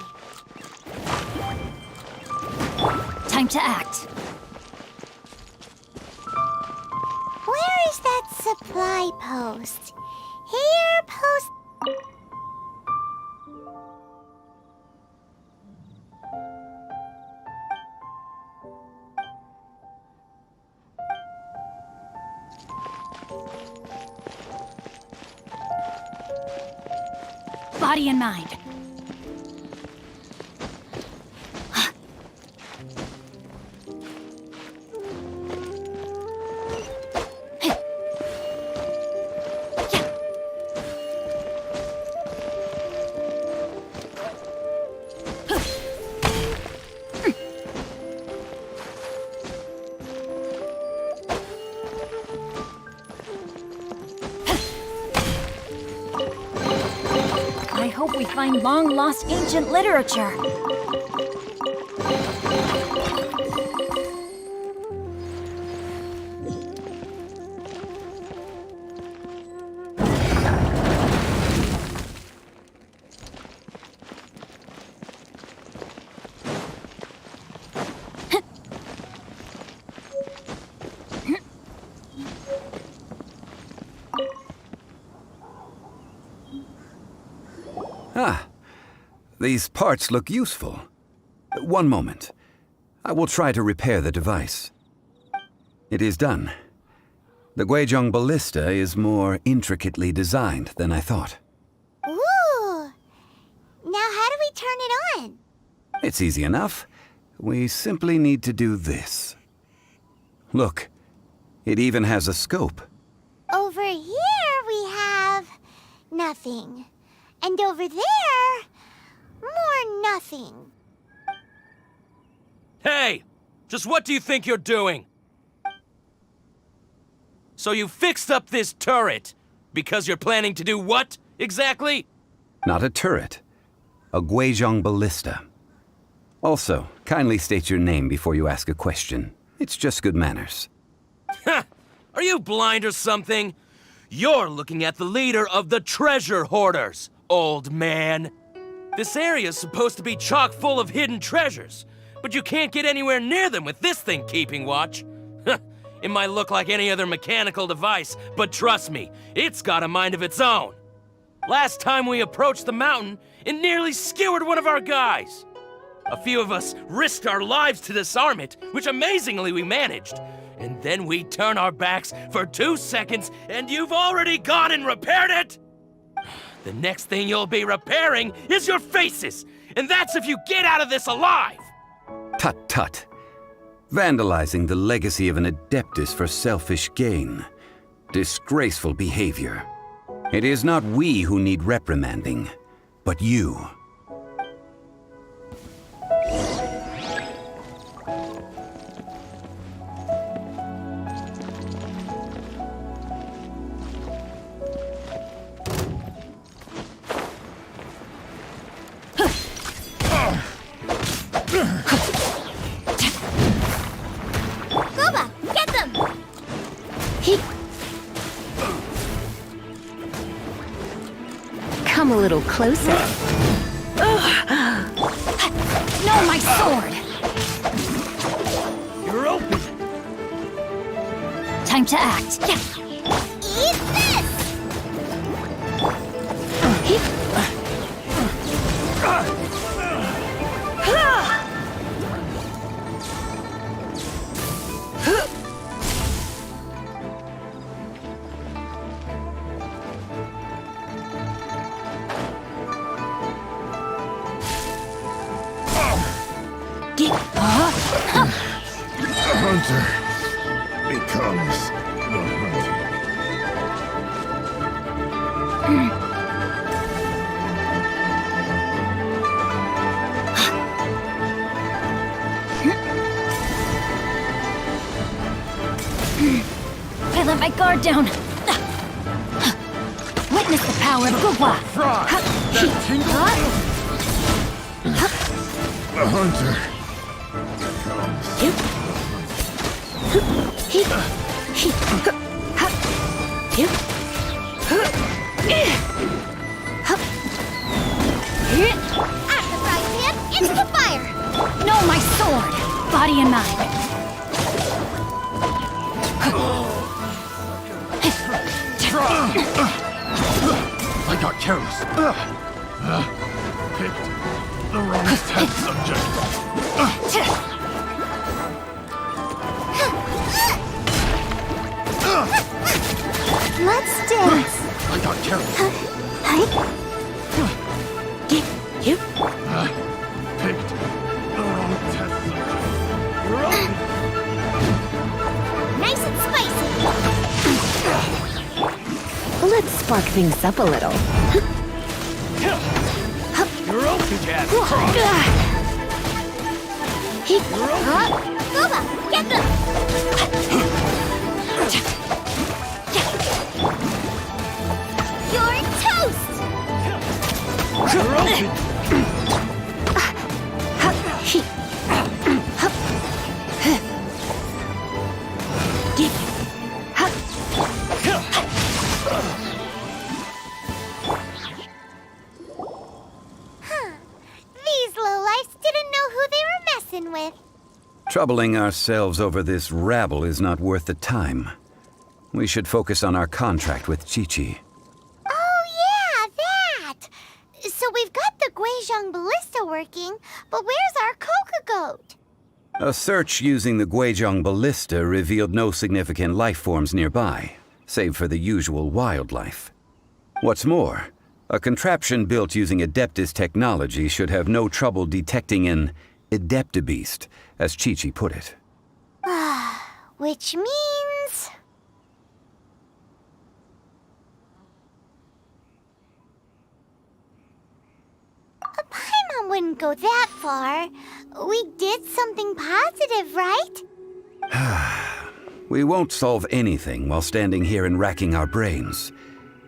Time to act. Where is that supply post? Here, post. Body and mind. I hope we find long-lost ancient literature. Ah, these parts look useful. One moment. I will try to repair the device. It is done. The Guizhong ballista is more intricately designed than I thought. Ooh! Now how do we turn it on? It's easy enough. We simply need to do this. Look, it even has a scope. Over here we have nothing. And over there, more nothing. Hey! Just what do you think you're doing? So you fixed up this turret because you're planning to do what, exactly? Not a turret. A Guizhong ballista. Also, kindly state your name before you ask a question. It's just good manners. Ha! Are you blind or something? You're looking at the leader of the treasure hoarders, old man. This area's supposed to be chock full of hidden treasures, but you can't get anywhere near them with this thing keeping watch. It might look like any other mechanical device, but trust me, it's got a mind of its own. Last time we approached the mountain, it nearly skewered one of our guys. A few of us risked our lives to disarm it, which amazingly we managed. And then we turn our backs for 2 seconds, and you've already gone and repaired it? The next thing you'll be repairing is your faces, and that's if you get out of this alive! Tut tut. Vandalizing the legacy of an Adeptus for selfish gain. Disgraceful behavior. It is not we who need reprimanding, but you. Goba, get them! Come a little closer. No, my sword! You're open! Time to act. Eat this! The hunter becomes the hunted. I let my guard down. Witness the power of Gugwa. Fry! That tingle! The hunter At the frying pan, into the fire! No, my sword. Body and mind. I got careless. Picked the wrong test subject. Let's dance! I got careless. Picked the wrong test subject. You're up. Nice and spicy! Let's spark things up a little. You're open, Cat! Goba, get them! You're toast! You're open! These lowlifes didn't know who they were messing with. Troubling ourselves over this rabble is not worth the time. We should focus on our contract with Chi-Chi. Oh yeah, that! So we've got the Guizhong ballista working, but where's our Coca goat? A search using the Guizhong ballista revealed no significant life forms nearby, save for the usual wildlife. What's more, a contraption built using Adeptus technology should have no trouble detecting an Adeptabeast, as Chi-Chi put it. Which means... Paimon wouldn't go that far. We did something positive, right? We won't solve anything while standing here and racking our brains.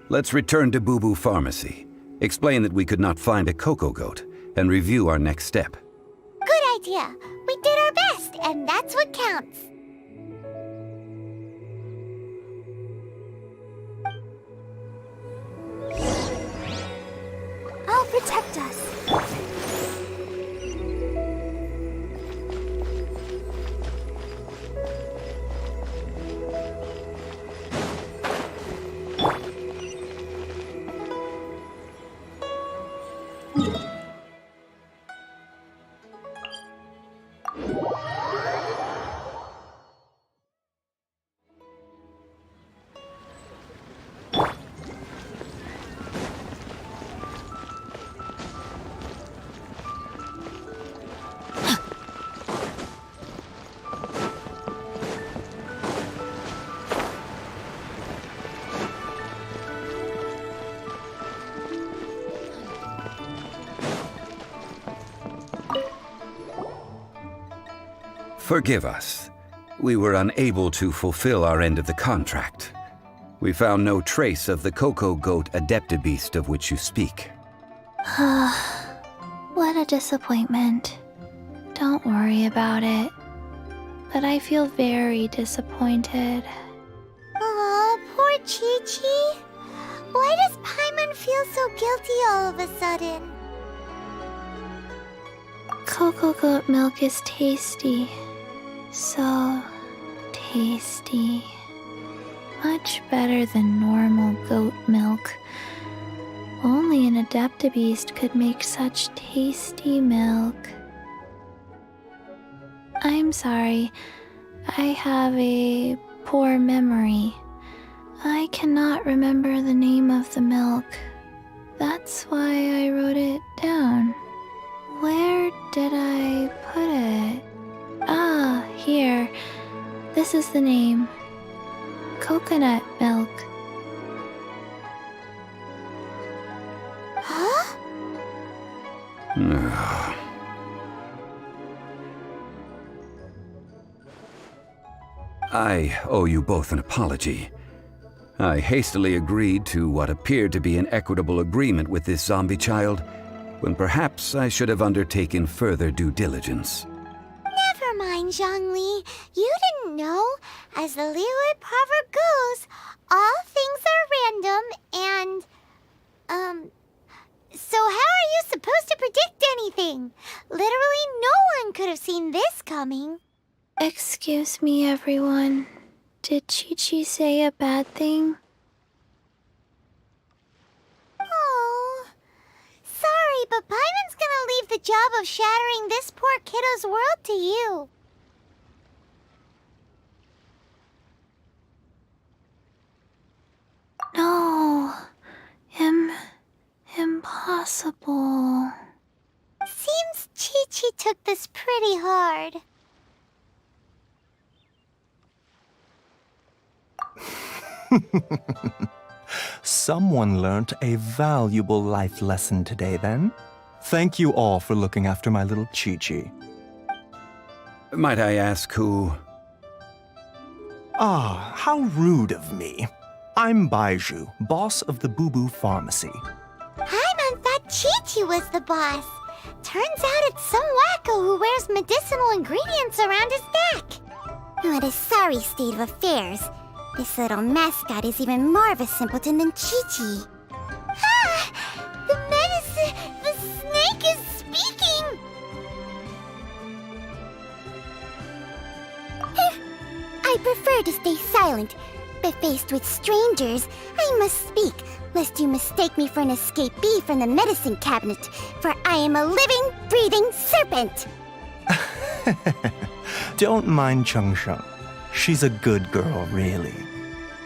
Let's return to Boo Boo Pharmacy, explain that we could not find a Coco Goat, and review our next step. Good idea. We did our best, and that's what counts. I'll protect us. Forgive us. We were unable to fulfill our end of the contract. We found no trace of the Cocoa Goat Adeptabeast of which you speak. What a disappointment. Don't worry about it. But I feel very disappointed. Aw, poor Chi-Chi. Why does Paimon feel so guilty all of a sudden? Cocoa goat milk is tasty. So tasty. Much better than normal goat milk. Only an Adeptabeast could make such tasty milk. I'm sorry. I have a poor memory. I cannot remember the name of the milk. That's why I wrote it down. Where did I put it? Ah, here. This is the name. Coconut milk. Huh? I owe you both an apology. I hastily agreed to what appeared to be an equitable agreement with this zombie child, when perhaps I should have undertaken further due diligence. Never mind, Zhongli. You didn't know. As the Liyue proverb goes, all things are random and, so how are you supposed to predict anything? Literally no one could have seen this coming. Excuse me, everyone. Did Chi-Chi say a bad thing? Oh, sorry, but Paimon's gonna leave the job of shattering this poor kiddo's world to you. No. Impossible. Seems Chi-Chi took this pretty hard. Someone learnt a valuable life lesson today, then. Thank you all for looking after my little Chi-Chi. Might I ask who? Ah, how rude of me. I'm Baiju, boss of the Boo Boo Pharmacy. Paimon thought Chi-Chi was the boss. Turns out it's some wacko who wears medicinal ingredients around his neck. What a sorry state of affairs. This little mascot is even more of a simpleton than Chi-Chi. Ah! The snake is speaking! I prefer to stay silent, but faced with strangers, I must speak, lest you mistake me for an escapee from the medicine cabinet, for I am a living, breathing serpent! Don't mind Chung Sheng. She's a good girl, really.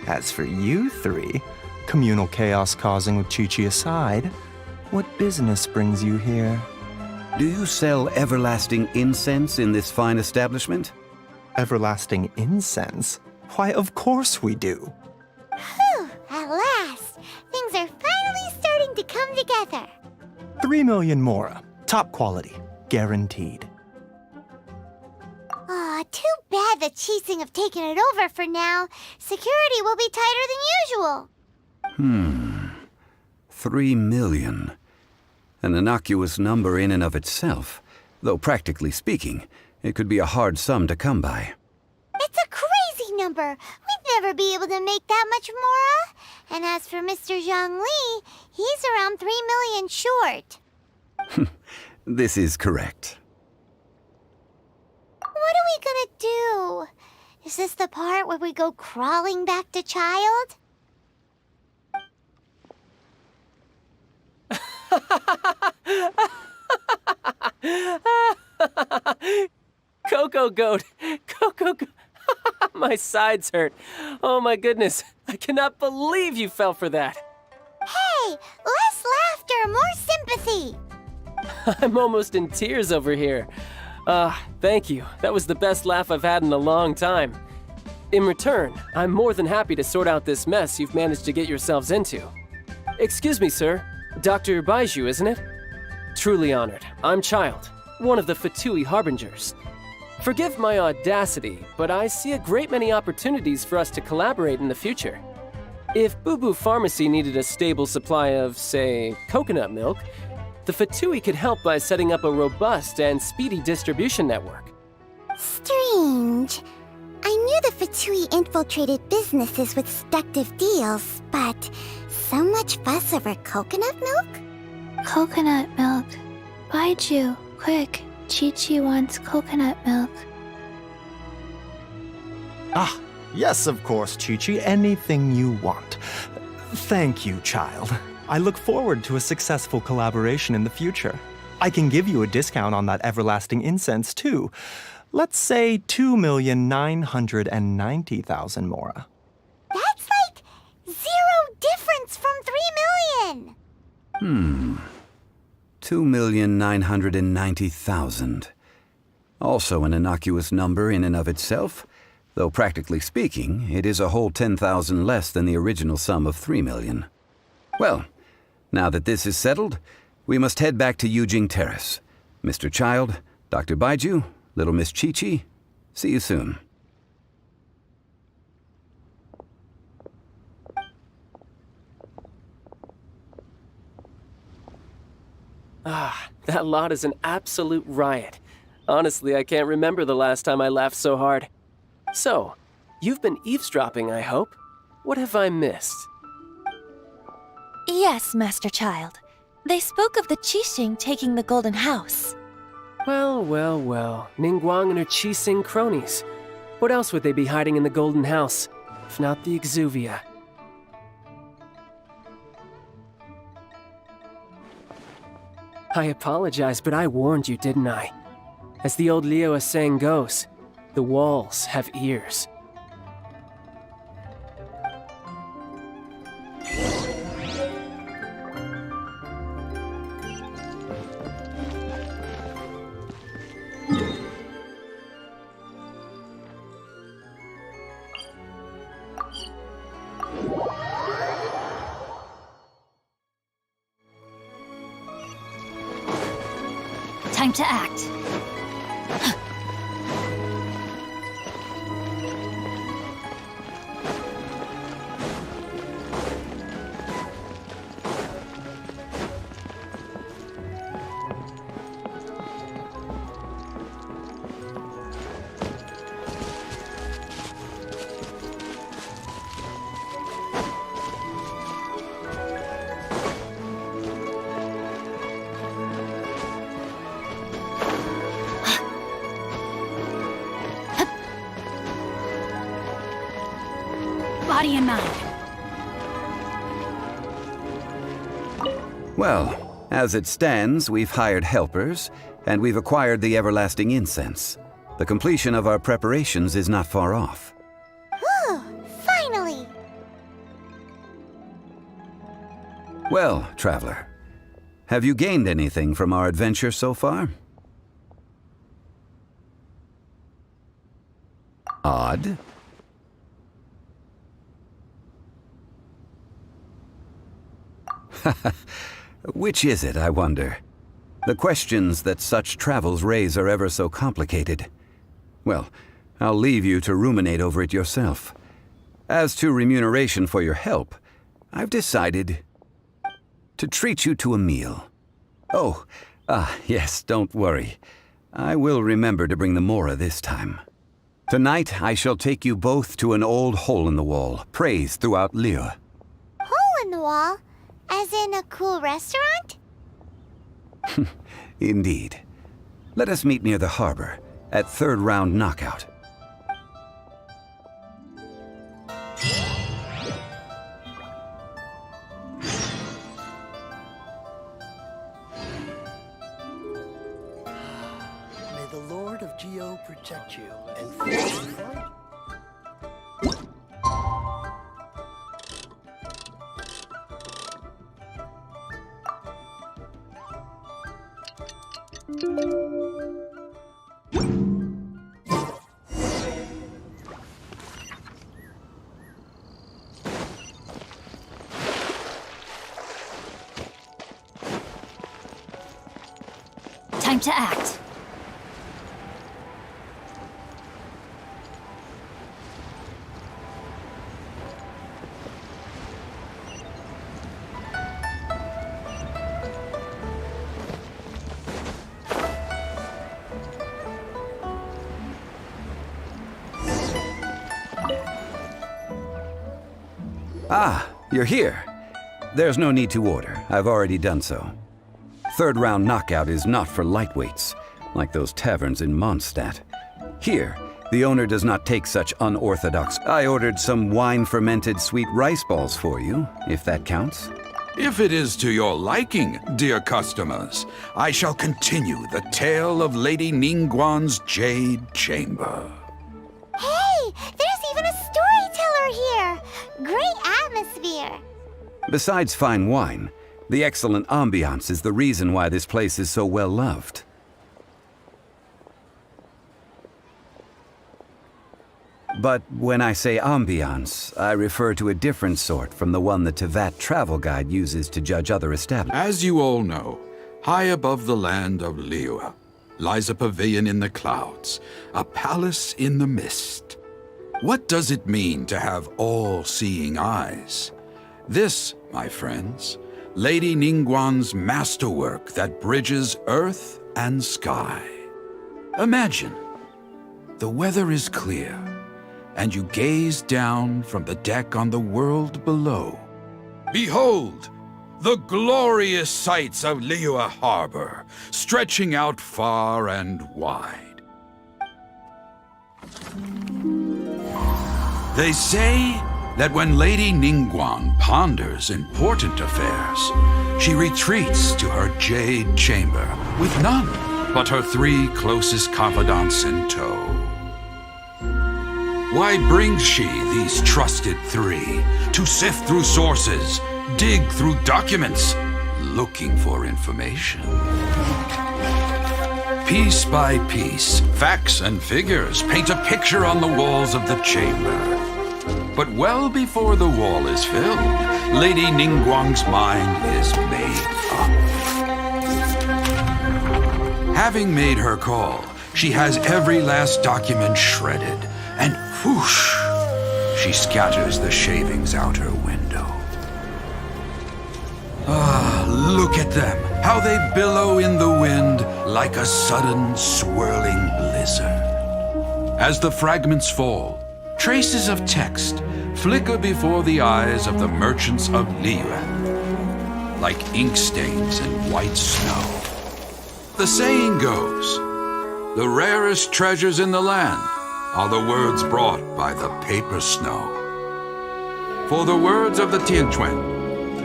As for you three, communal chaos causing with Chi-Chi aside, what business brings you here? Do you sell everlasting incense in this fine establishment? Everlasting incense? Why, of course we do. Whew, at last! Things are finally starting to come together. 3 million mora. Top quality. Guaranteed. Aw, too bad the Chising have taken it over for now. Security will be tighter than usual. 3 million. An innocuous number in and of itself, though practically speaking, it could be a hard sum to come by. It's a crazy number. We'd never be able to make that much mora. And as for Mr. Zhang Li, he's around 3 million short. This is correct. What are we gonna do? Is this the part where we go crawling back to child? Cocoa Goat! Cocoa Goat! My sides hurt. Oh my goodness. I cannot believe you fell for that. Hey, less laughter, more sympathy. I'm almost in tears over here. Thank you. That was the best laugh I've had in a long time. In return, I'm more than happy to sort out this mess you've managed to get yourselves into. Excuse me, sir. Dr. Baiju, isn't it? Truly honored. I'm Child, one of the Fatui Harbingers. Forgive my audacity, but I see a great many opportunities for us to collaborate in the future. If Boo Boo Pharmacy needed a stable supply of, say, coconut milk, the Fatui could help by setting up a robust and speedy distribution network. Strange. I knew the Fatui infiltrated businesses with seductive deals, but so much fuss over coconut milk? Coconut milk. Baiju, quick. Chi-Chi wants coconut milk. Ah, yes, of course, Chi-Chi. Anything you want. Thank you, child. I look forward to a successful collaboration in the future. I can give you a discount on that everlasting incense, too. Let's say 2,990,000 mora. That's like 0 difference from 3 million! 2,990,000. Also an innocuous number in and of itself, though practically speaking, it is a whole 10,000 less than the original sum of 3 million. Well, now that this is settled, we must head back to Yujing Terrace. Mr. Child, Dr. Baiju, Little Miss Chi-Chi, see you soon. Ah, that lot is an absolute riot. Honestly, I can't remember the last time I laughed so hard. So, you've been eavesdropping, I hope? What have I missed? Yes, Master Child. They spoke of the Qixing taking the Golden House. Well, well, well. Ningguang and her Qixing cronies. What else would they be hiding in the Golden House, if not the Exuvia? I apologize, but I warned you, didn't I? As the old Liu saying goes, the walls have ears. Time to act. Body and mind. Well, as it stands, we've hired helpers, and we've acquired the everlasting incense. The completion of our preparations is not far off. Whew, finally! Well, traveler, have you gained anything from our adventure so far? Odd. Which is it, I wonder? The questions that such travels raise are ever so complicated. Well, I'll leave you to ruminate over it yourself. As to remuneration for your help, I've decided to treat you to a meal. Oh, yes, don't worry. I will remember to bring the mora this time. Tonight, I shall take you both to an old hole-in-the-wall, praised throughout Liu. Hole in the wall? As in a cool restaurant? Indeed. Let us meet near the harbor, at third round knockout. May the Lord of Geo protect you and find you. Time to act. Ah, you're here. There's no need to order. I've already done so. Third round knockout is not for lightweights, like those taverns in Mondstadt. Here, the owner does not take such unorthodox. I ordered some wine-fermented sweet rice balls for you, if that counts. If it is to your liking, dear customers, I shall continue the tale of Lady Ningguang's Jade Chamber. Hey, there's even a storyteller here. Great atmosphere. Besides fine wine, the excellent ambiance is the reason why this place is so well loved. But when I say ambiance, I refer to a different sort from the one the Tevat travel guide uses to judge other establishments. As you all know, high above the land of Liyue lies a pavilion in the clouds, a palace in the mist. What does it mean to have all-seeing eyes? This, my friends, Lady Ningguang's masterwork that bridges earth and sky. Imagine, the weather is clear, and you gaze down from the deck on the world below. Behold, the glorious sights of Liyue Harbor, stretching out far and wide. They say that when Lady Ningguang ponders important affairs, she retreats to her jade chamber with none but her 3 closest confidants in tow. Why brings she these trusted 3 to sift through sources, dig through documents, looking for information? Piece by piece, facts and figures paint a picture on the walls of the chamber. But well before the wall is filled, Lady Ningguang's mind is made up. Having made her call, she has every last document shredded, and whoosh, she scatters the shavings out her window. Ah, look at them, how they billow in the wind like a sudden swirling blizzard. As the fragments fall, traces of text flicker before the eyes of the merchants of Liyue, like ink stains in white snow. The saying goes, the rarest treasures in the land are the words brought by the paper snow. For the words of the Tianquan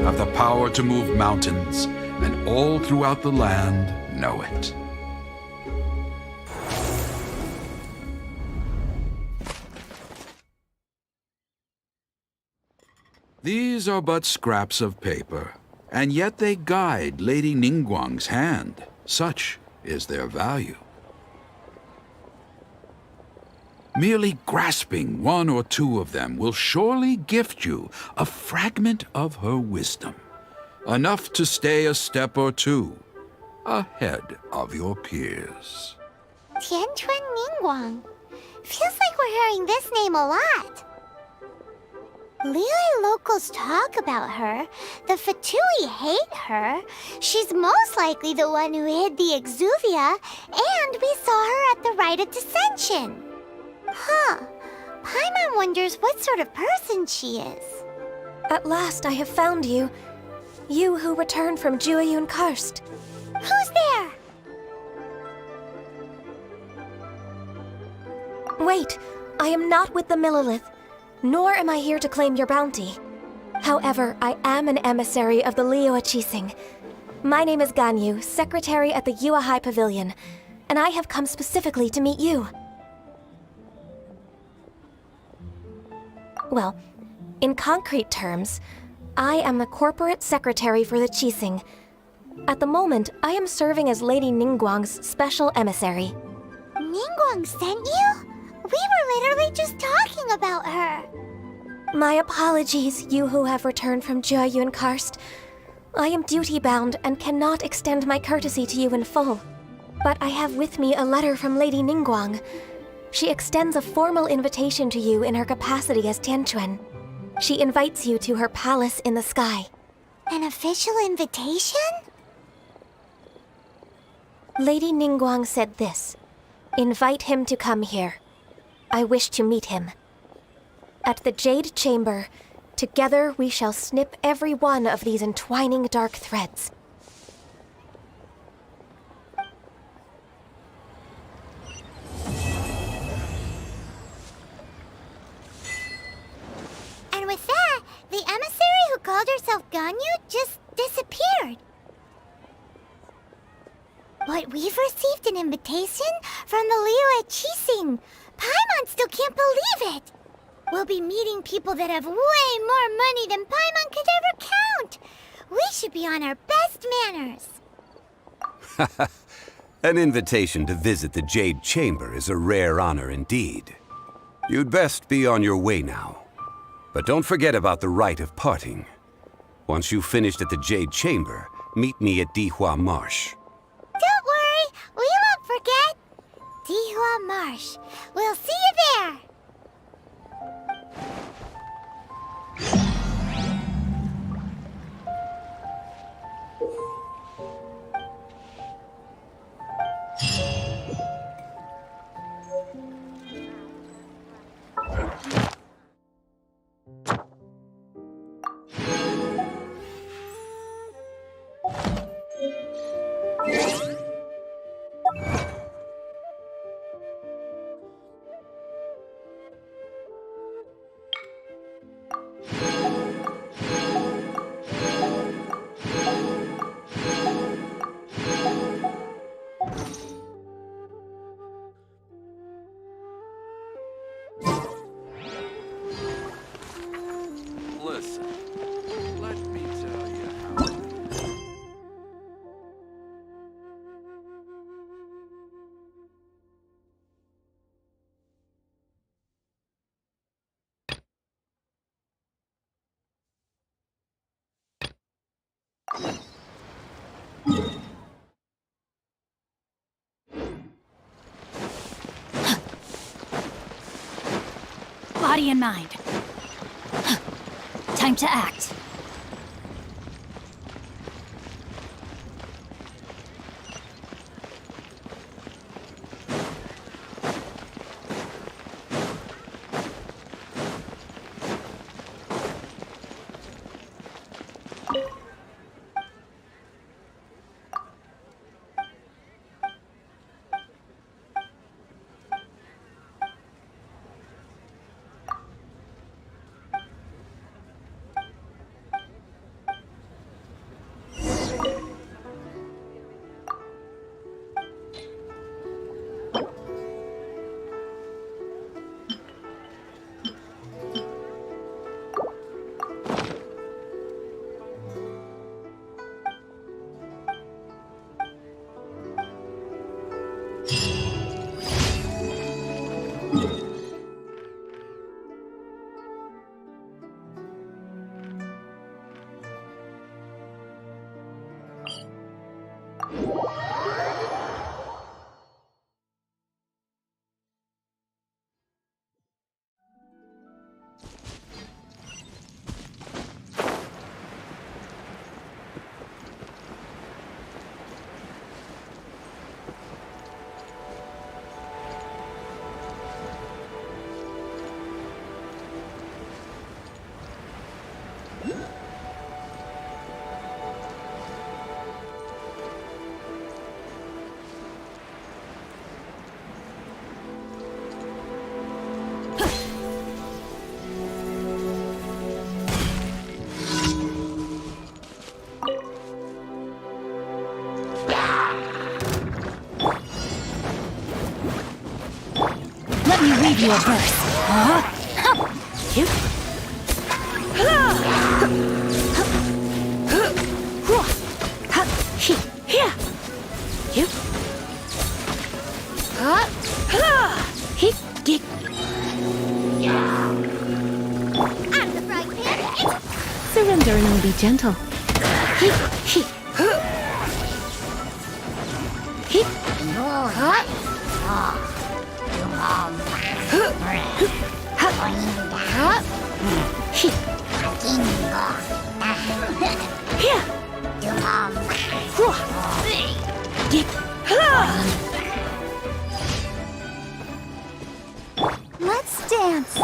have the power to move mountains, and all throughout the land know it. These are but scraps of paper, and yet they guide Lady Ningguang's hand. Such is their value. Merely grasping 1 or 2 of them will surely gift you a fragment of her wisdom, enough to stay a step or 2 ahead of your peers. Tianquan Ningguang. Feels like we're hearing this name a lot. Liyue locals talk about her. The Fatui hate her. She's most likely the one who hid the exuvia, and we saw her at the rite of dissension. Huh. Paimon wonders what sort of person she is. At last I have found you. You who returned from Jueyun Karst. Who's there? Wait, I am not with the Millelith, nor am I here to claim your bounty. However, I am an emissary of the Liyue Qixing. My name is Ganyu, secretary at the Yuehai Pavilion, and I have come specifically to meet you. Well, in concrete terms, I am the corporate secretary for the Qixing. At the moment, I am serving as Lady Ningguang's special emissary. Ningguang sent you? We were literally just talking about her. My apologies, you who have returned from Jueyun Karst. I am duty-bound and cannot extend my courtesy to you in full. But I have with me a letter from Lady Ningguang. She extends a formal invitation to you in her capacity as Tianquan. She invites you to her palace in the sky. An official invitation? Lady Ningguang said this. Invite him to come here. I wish to meet him. At the Jade Chamber, Together we shall snip every one of these entwining dark threads. And with that, the emissary who called herself Ganyu just disappeared. But we've received an invitation from the Liyue Qixing. Paimon still can't believe it. We'll be meeting people that have way more money than Paimon could ever count. We should be on our best manners. An invitation to visit the Jade Chamber is a rare honor indeed. You'd best be on your way now. But don't forget about the rite of parting. Once you've finished at the Jade Chamber, meet me at Dihua Marsh. Don't worry, we won't forget. Dihua Marsh. We'll see you there. Listen, let me tell you how. Body and mind. Time to act. Let me read you a verse. Surrender and I'll be gentle. Let's dance.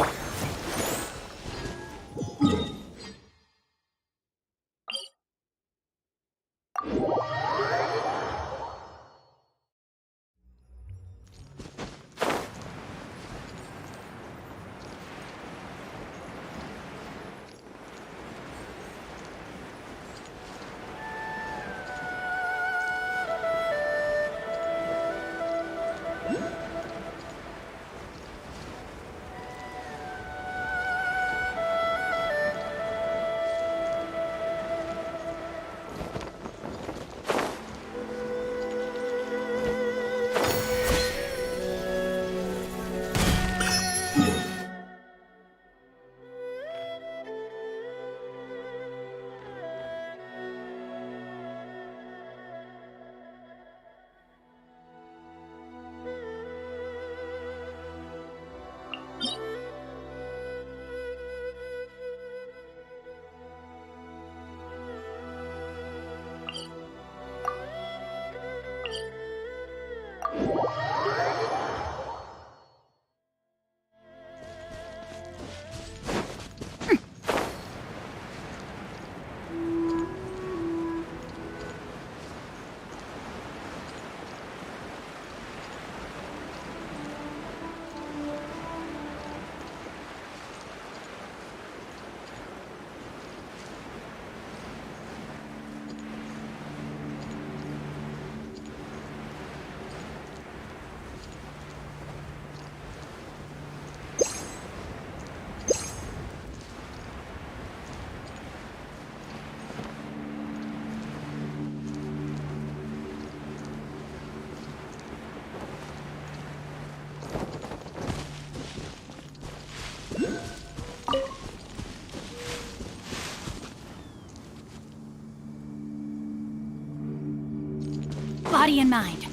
Body and mind.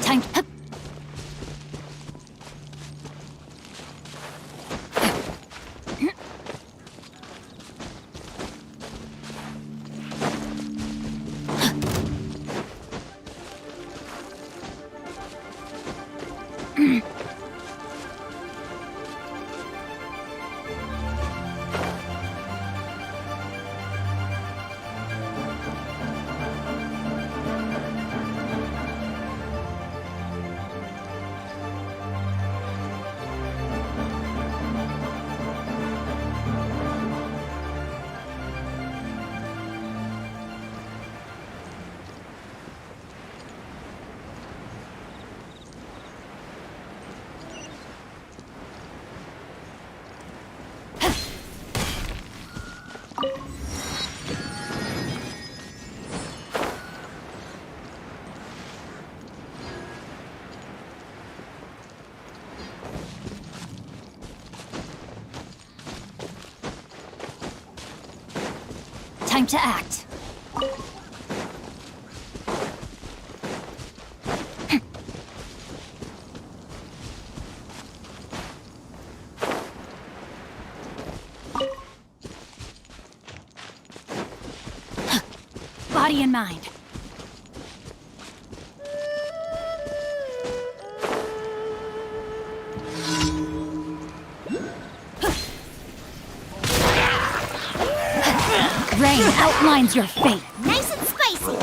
Time. Hup. Time to act. Body and mind. Rain outlines your fate. Nice and spicy.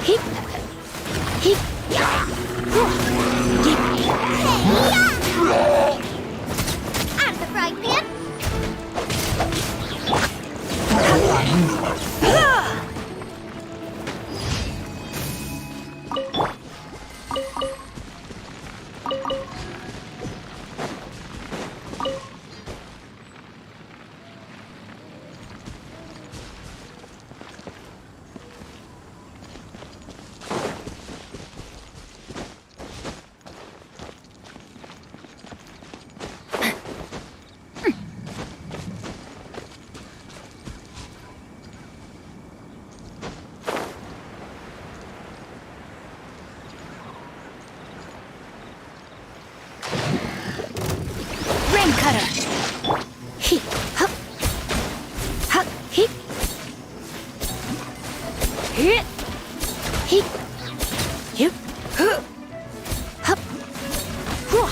Heap. Heap. Out of the frying pan. Rain cutter. Heap. Hup. Hup. Heap. Hit. Heap. Heap. Hup. Hup. Hua.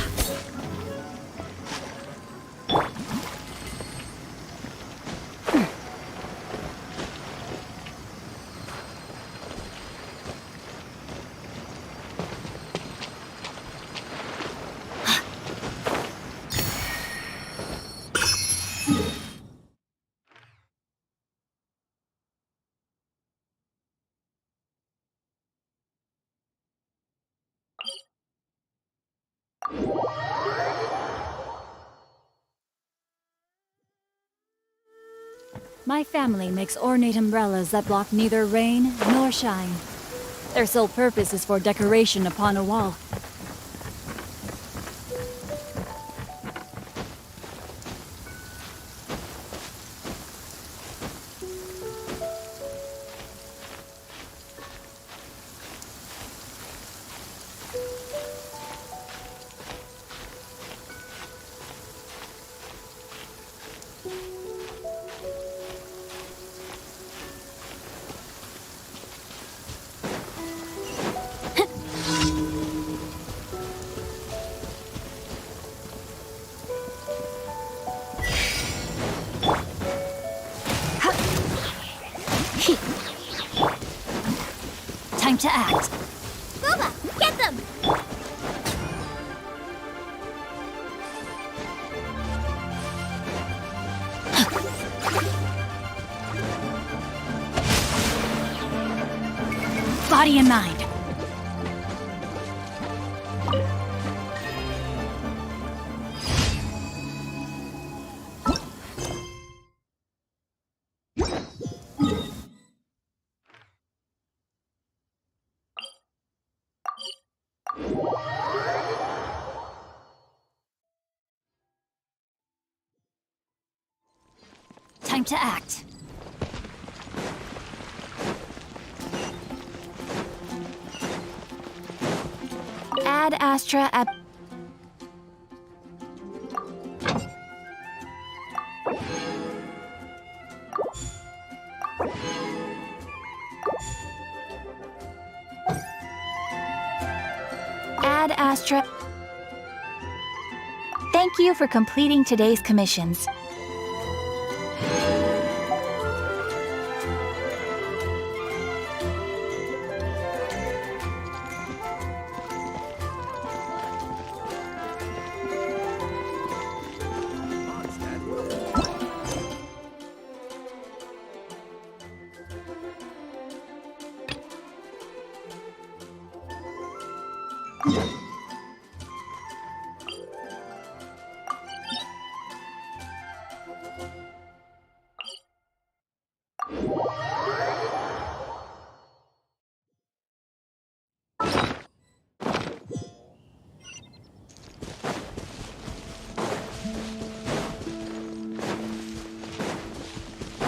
My family makes ornate umbrellas that block neither rain nor shine. Their sole purpose is for decoration upon a wall. Time to act. Booba, get them! Body and mind. Time to act. Ad Astra ep... Ad Astra... Thank you for completing today's commissions.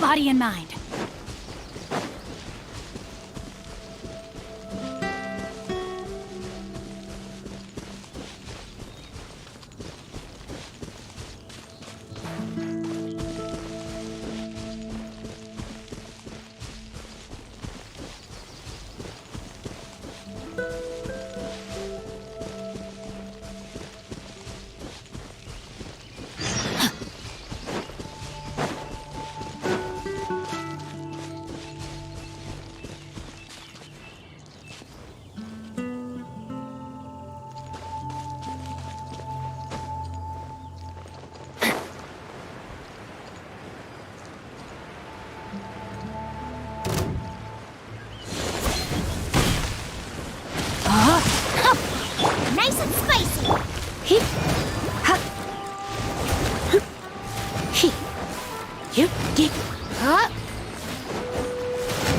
Body and mind. Nice and spicy. He. Ha. He. You. Get. Ha.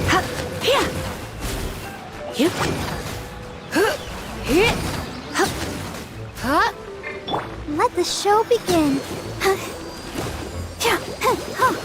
Ha. Here. You. Here. Ha. Ha. Let the show begin. Yeah. Huh.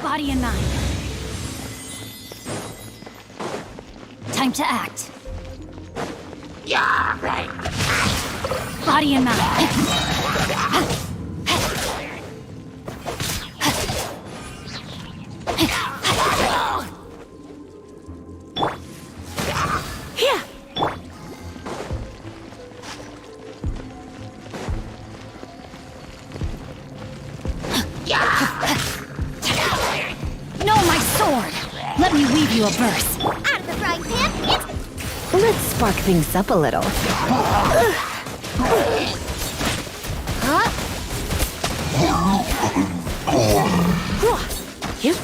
Body and mind. Time to act. Yeah, right. Body and mind. Here. No, my sword! Let me weave you a verse. Out of the frying pan, Let's spark things up a little. You.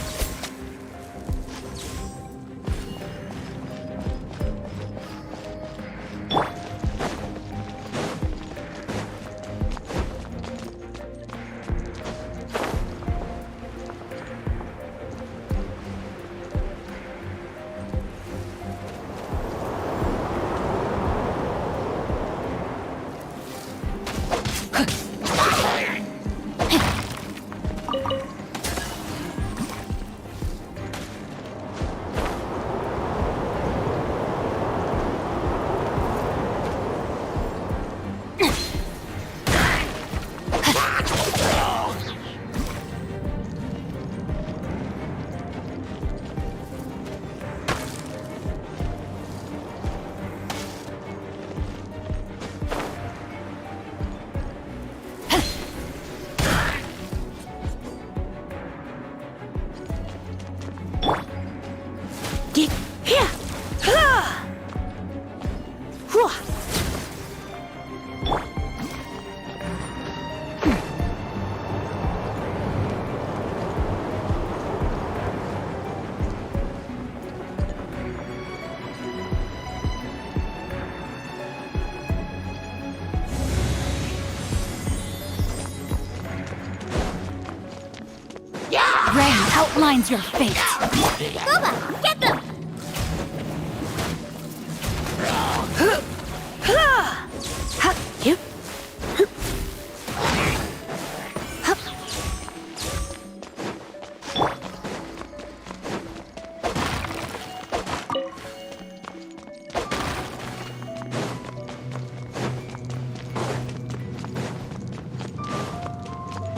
Rain outlines your fate. Booba, get them!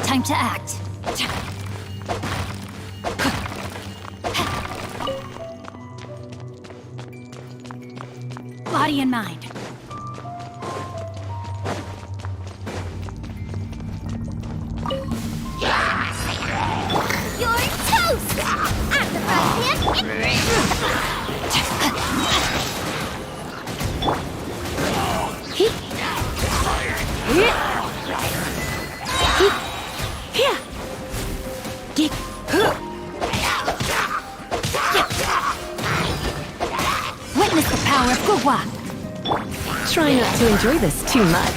Time to act. Body and mind. You're toast! I'm the front Witness the power of Gugwa. Try not to enjoy this too much.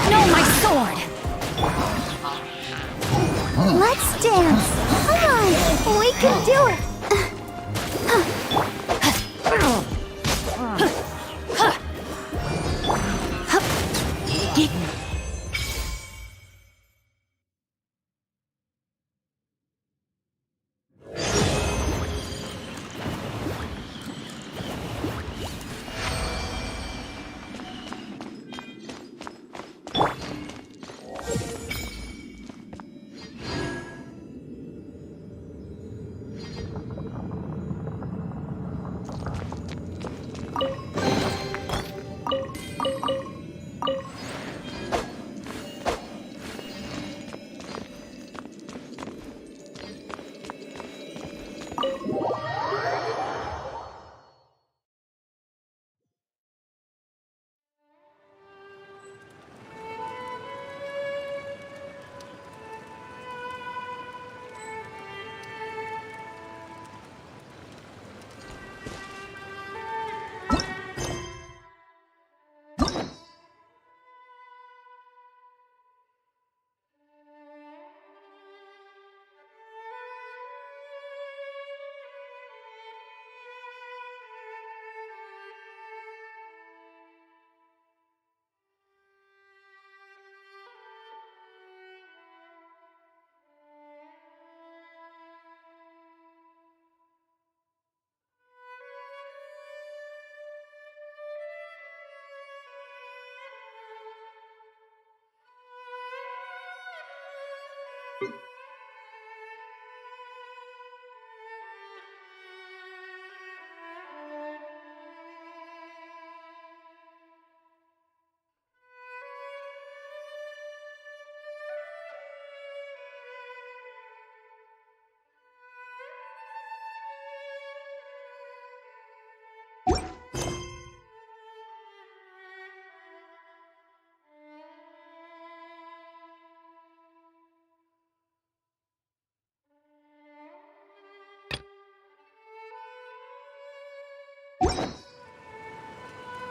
No, my sword! Let's dance! Come on! We can do it!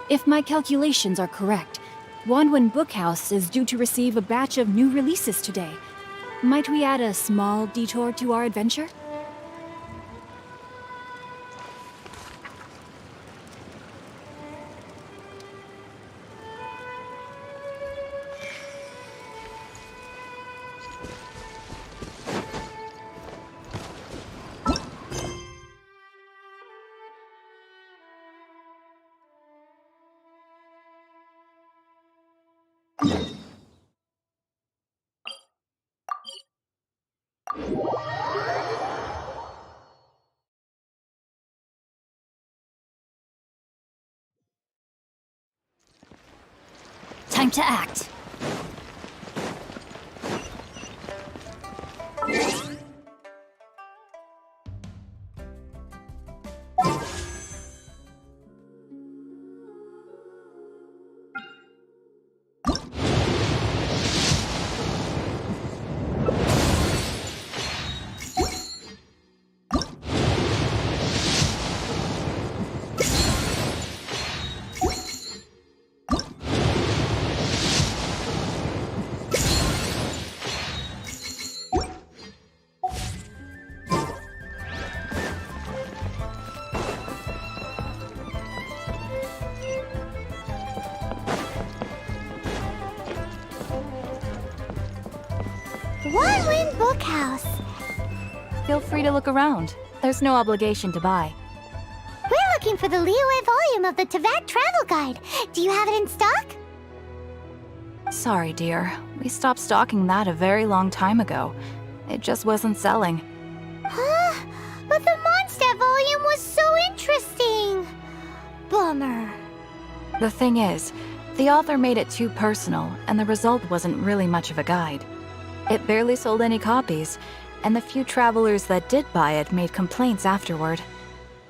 If my calculations are correct, Wanwen Bookhouse is due to receive a batch of new releases today. Might we add a small detour to our adventure? Time to act. One Win Bookhouse. Feel free to look around. There's no obligation to buy. We're looking for the Liyue volume of the Teyvat Travel Guide. Do you have it in stock? Sorry, dear. We stopped stocking that a very long time ago. It just wasn't selling. Huh? But the Mondstadt volume was so interesting. Bummer. The thing is, the author made it too personal, and the result wasn't really much of a guide. It barely sold any copies, and the few travelers that did buy it made complaints afterward.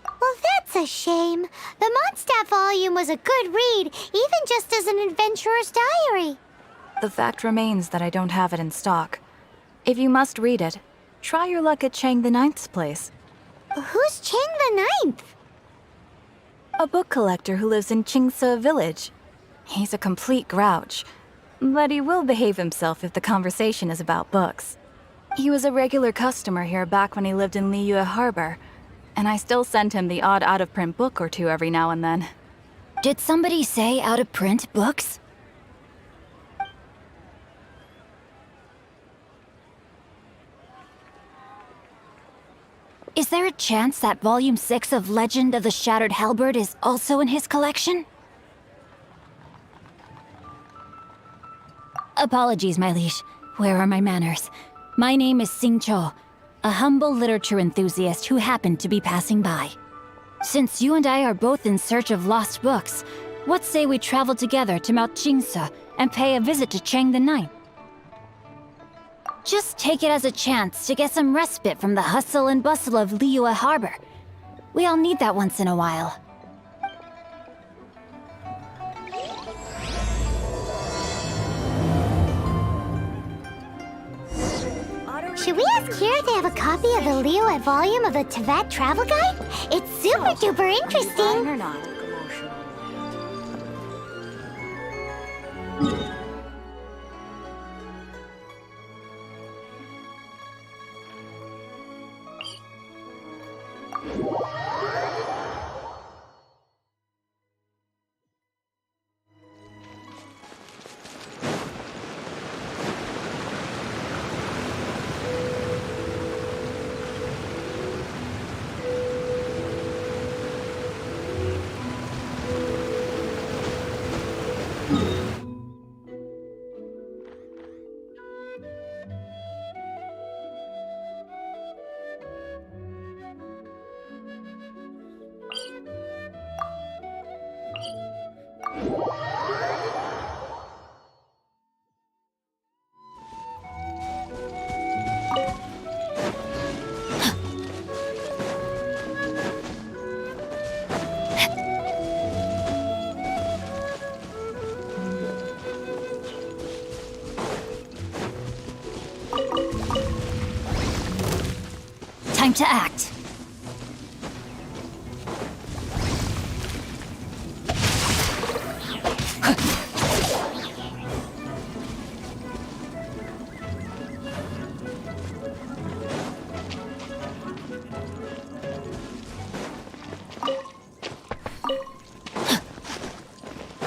Well, that's a shame. The Mondstadt volume was a good read, even just as an adventurer's diary. The fact remains that I don't have it in stock. If you must read it, try your luck at Chang the Ninth's place. Who's Chang the Ninth? A book collector who lives in Qingse village. He's a complete grouch, but he will behave himself if the conversation is about books. He was a regular customer here back when he lived in Liyue Harbor, and I still send him the odd out-of-print book or two every now and then. Did somebody say out-of-print books? Is there a chance that Volume 6 of Legend of the Shattered Halberd is also in his collection? Apologies, my liege. Where are my manners? My name is Sing Cho, a humble literature enthusiast who happened to be passing by. Since you and I are both in search of lost books, what say we travel together to Mount Qingse and pay a visit to Chang the Ninth? Just take it as a chance to get some respite from the hustle and bustle of Liyue Harbor. We all need that once in a while. Should we ask here if they have a copy of the Liyue volume of the Teyvat Travel Guide? It's super duper interesting. Or not. Time to act.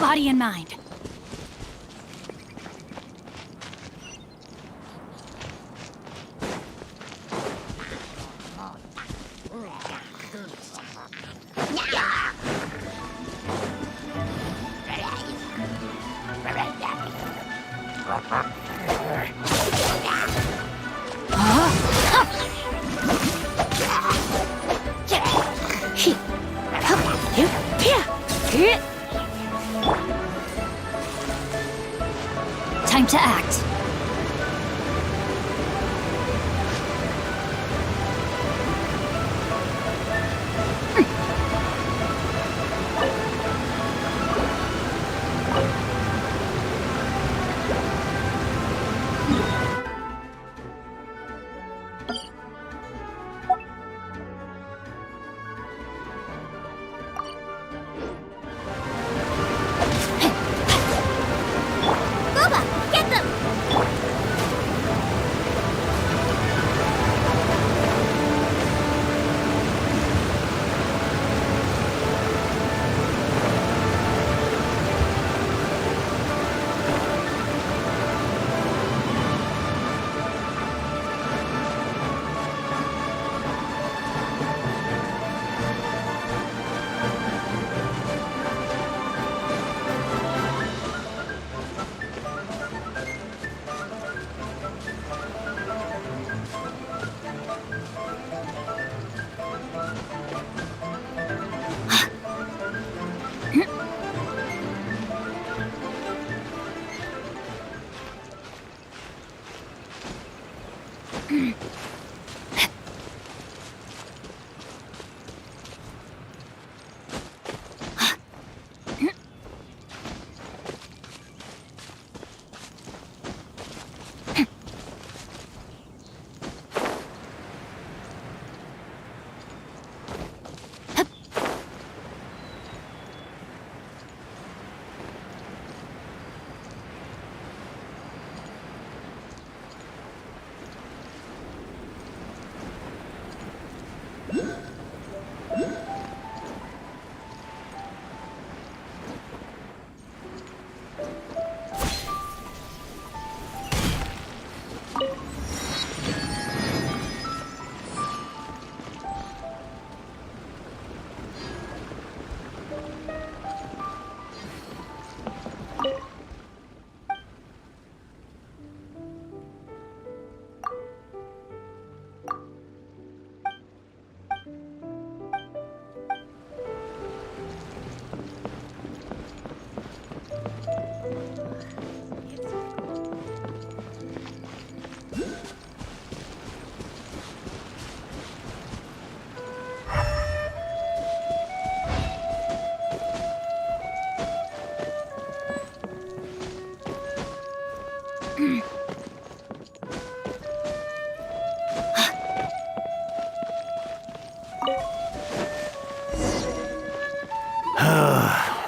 Body and mind. Time to act.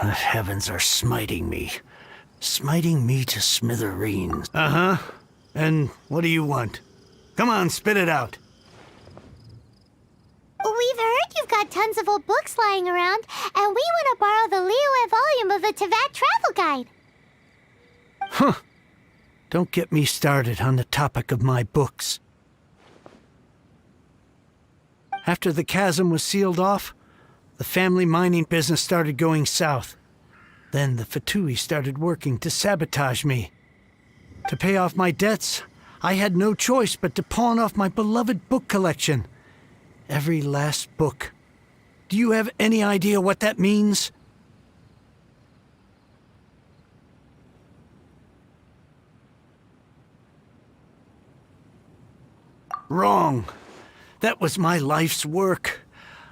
The heavens are smiting me. Smiting me to smithereens. Uh-huh. And what do you want? Come on, spit it out. We've heard you've got tons of old books lying around, and we want to borrow the Liyue volume of the Teyvat Travel Guide. Huh. Don't get me started on the topic of my books. After the chasm was sealed off, the family mining business started going south. Then the Fatui started working to sabotage me. To pay off my debts, I had no choice but to pawn off my beloved book collection. Every last book. Do you have any idea what that means? Wrong. That was my life's work.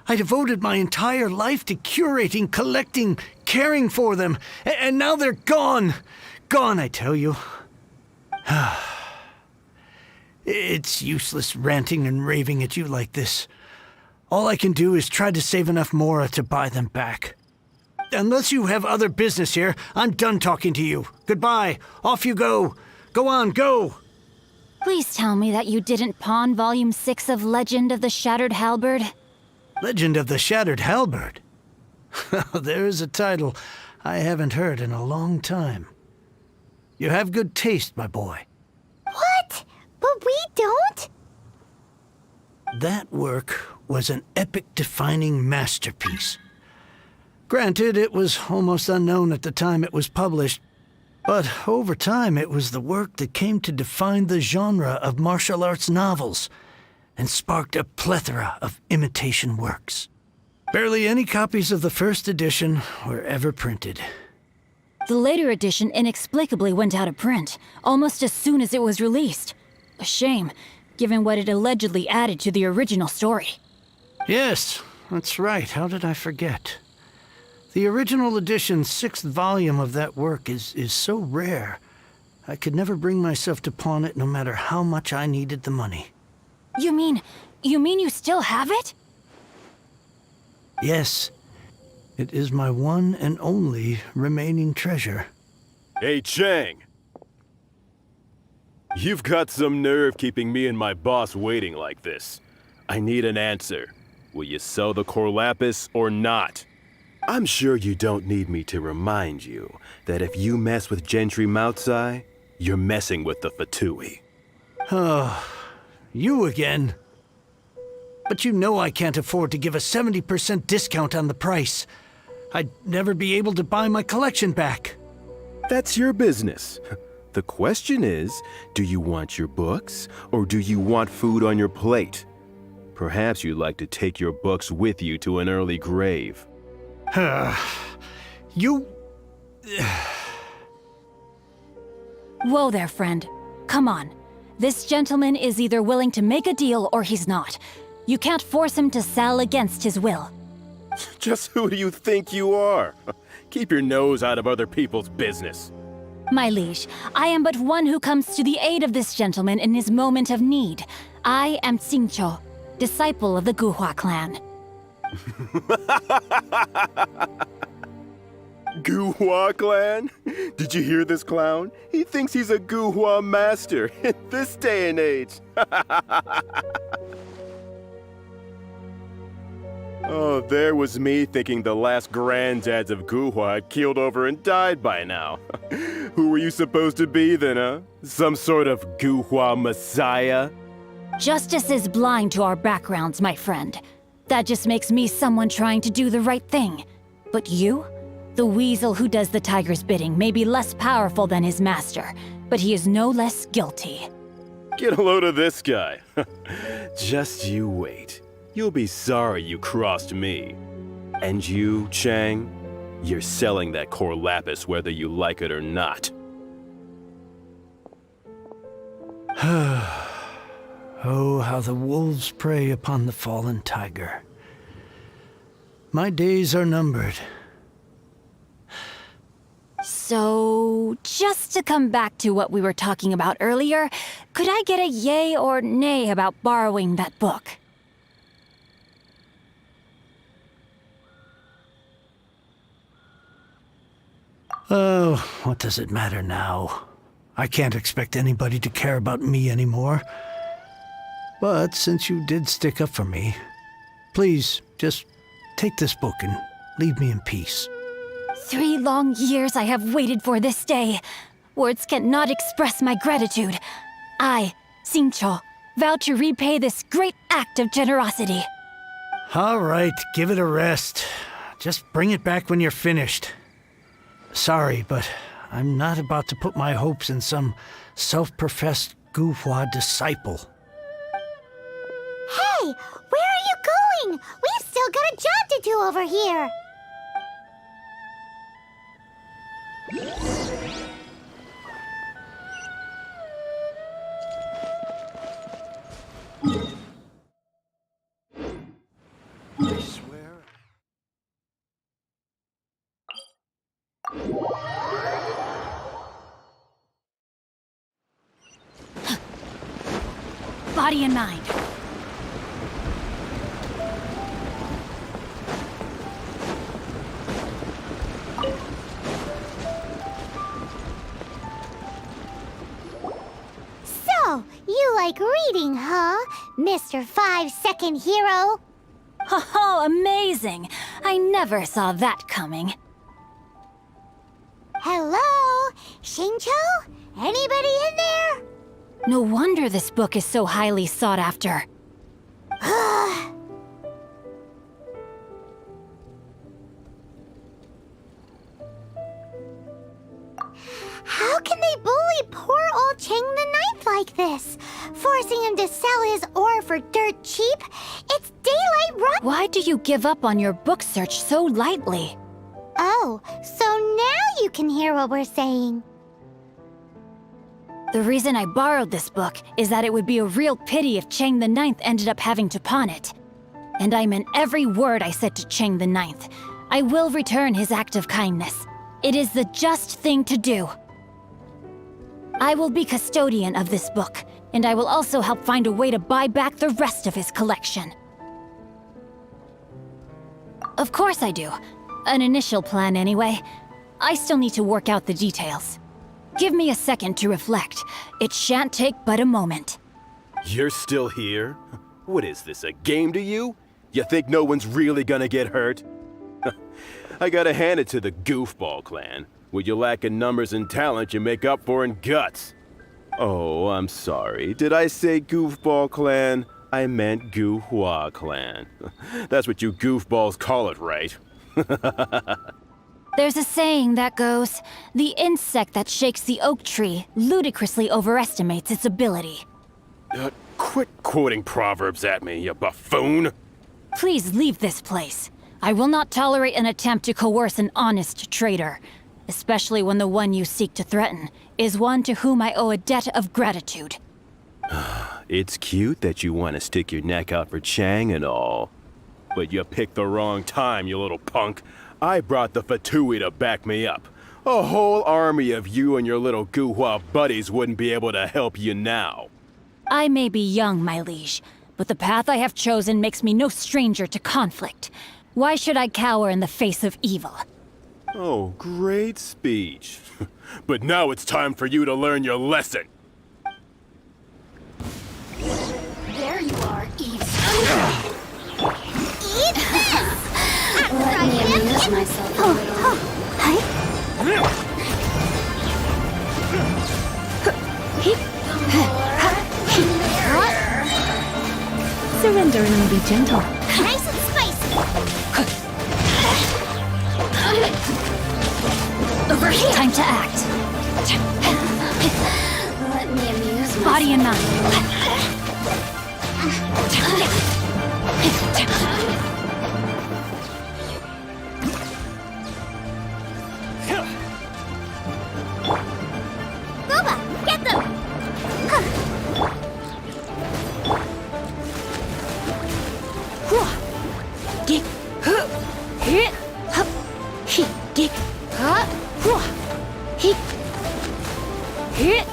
I devoted my entire life to curating, collecting, caring for them, and now they're gone. Gone, I tell you. It's useless ranting and raving at you like this. All I can do is try to save enough Mora to buy them back. Unless you have other business here, I'm done talking to you. Goodbye. Off you go. Go on, go. Please tell me that you didn't pawn Volume 6 of Legend of the Shattered Halberd. Legend of the Shattered Halberd? There's a title I haven't heard in a long time. You have good taste, my boy. What? But we don't? That work was an epic-defining masterpiece. Granted, it was almost unknown at the time it was published, but over time it was the work that came to define the genre of martial arts novels and sparked a plethora of imitation works. Barely any copies of the first edition were ever printed. The later edition inexplicably went out of print, almost as soon as it was released. A shame, given what it allegedly added to the original story. Yes, that's right. How did I forget? The original edition's 6th volume of that work is so rare. I could never bring myself to pawn it no matter how much I needed the money. You mean you still have it? Yes. It is my one and only remaining treasure. Hey, Chang! You've got some nerve keeping me and my boss waiting like this. I need an answer. Will you sell the Corlapis or not? I'm sure you don't need me to remind you that if you mess with Gentry Moutsai, you're messing with the Fatui. Oh, you again. But you know I can't afford to give a 70% discount on the price. I'd never be able to buy my collection back. That's your business. The question is, do you want your books, or do you want food on your plate? Perhaps you'd like to take your books with you to an early grave. You... Whoa there, friend. Come on. This gentleman is either willing to make a deal or he's not. You can't force him to sell against his will. Just who do you think you are? Keep your nose out of other people's business. My liege, I am but one who comes to the aid of this gentleman in his moment of need. I am Xingqiu, disciple of the Guhua clan. Guhua clan? Did you hear this clown? He thinks he's a Guhua master in this day and age. Oh, there was me thinking the last granddads of Guhua had keeled over and died by now. Who were you supposed to be then, huh? Some sort of Guhua messiah? Justice is blind to our backgrounds, my friend. That just makes me someone trying to do the right thing. But you? The weasel who does the tiger's bidding may be less powerful than his master, but he is no less guilty. Get a load of this guy. Just you wait. You'll be sorry you crossed me. And you, Chang, you're selling that Corlapis whether you like it or not. Oh, how the wolves prey upon the fallen tiger. My days are numbered. So, just to come back to what we were talking about earlier, could I get a yay or nay about borrowing that book? Oh, what does it matter now? I can't expect anybody to care about me anymore. But since you did stick up for me, please, just take this book and leave me in peace. 3 long years I have waited for this day. Words cannot express my gratitude. I, Xingqiu, vow to repay this great act of generosity. All right, give it a rest. Just bring it back when you're finished. Sorry, but I'm not about to put my hopes in some self-professed Guhua disciple. Hey, where are you going? We've still got a job to do over here. I swear. Body and mind. So, you like reading, huh, Mr. 5-second hero? Oh, amazing! I never saw that coming. Hello? Xingqiu? Anybody in there? No wonder this book is so highly sought after. How can they bully poor old Chang the Ninth like this? Forcing him to sell his ore for dirt cheap? It's daylight Why do you give up on your book search so lightly? Oh, so now you can hear what we're saying. The reason I borrowed this book is that it would be a real pity if Chang the Ninth ended up having to pawn it. And I meant every word I said to Chang the Ninth. I will return his act of kindness. It is the just thing to do. I will be custodian of this book, and I will also help find a way to buy back the rest of his collection. Of course I do. An initial plan anyway. I still need to work out the details. Give me a second to reflect. It shan't take but a moment. You're still here? What is this, a game to you? You think no one's really gonna get hurt? I gotta hand it to the Goofball clan. What you lack in numbers and talent, you make up for in guts. Oh, I'm sorry. Did I say Goofball clan? I meant Guhua clan. That's what you goofballs call it, right? There's a saying that goes, the insect that shakes the oak tree ludicrously overestimates its ability. Quit quoting proverbs at me, you buffoon! Please leave this place. I will not tolerate an attempt to coerce an honest trader, especially when the one you seek to threaten is one to whom I owe a debt of gratitude. It's cute that you want to stick your neck out for Chang and all. But you picked the wrong time, you little punk. I brought the Fatui to back me up. A whole army of you and your little Guhua buddies wouldn't be able to help you now. I may be young, my liege, but the path I have chosen makes me no stranger to conflict. Why should I cower in the face of evil? Oh, great speech. But now it's time for you to learn your lesson. There you are, Eve. Eat this! Let me amuse myself a little. Surrender and be gentle. Nice and spicy! Over here. Time to act. Let me amuse myself. Body and mind. Boba, get them! Dig. Hit. Hup. He. Dig. Ha. He. Hit.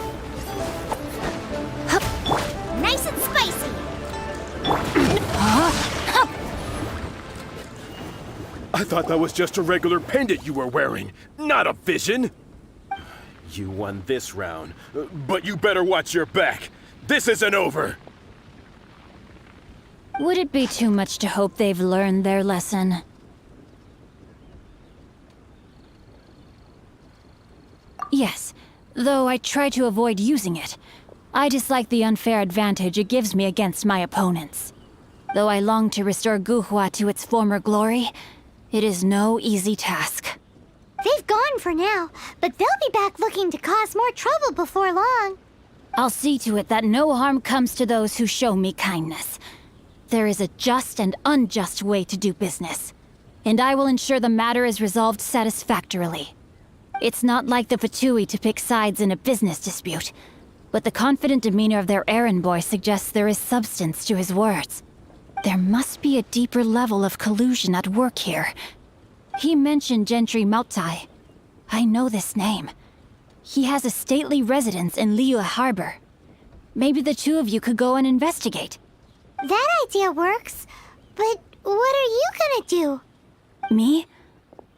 Hup. Nice and spicy! Hup. I thought that was just a regular pendant you were wearing, not a vision. You won this round, but you better watch your back. This isn't over. Would it be too much to hope they've learned their lesson? Yes, though I try to avoid using it. I dislike the unfair advantage it gives me against my opponents. Though I long to restore Guhua to its former glory, it is no easy task. They've gone for now, but they'll be back looking to cause more trouble before long. I'll see to it that no harm comes to those who show me kindness. There is a just and unjust way to do business, and I will ensure the matter is resolved satisfactorily. It's not like the Fatui to pick sides in a business dispute, but the confident demeanor of their errand boy suggests there is substance to his words. There must be a deeper level of collusion at work here. He mentioned Gentry Mautai. I know this name. He has a stately residence in Liyue Harbor. Maybe the two of you could go and investigate. That idea works, but what are you gonna do? Me?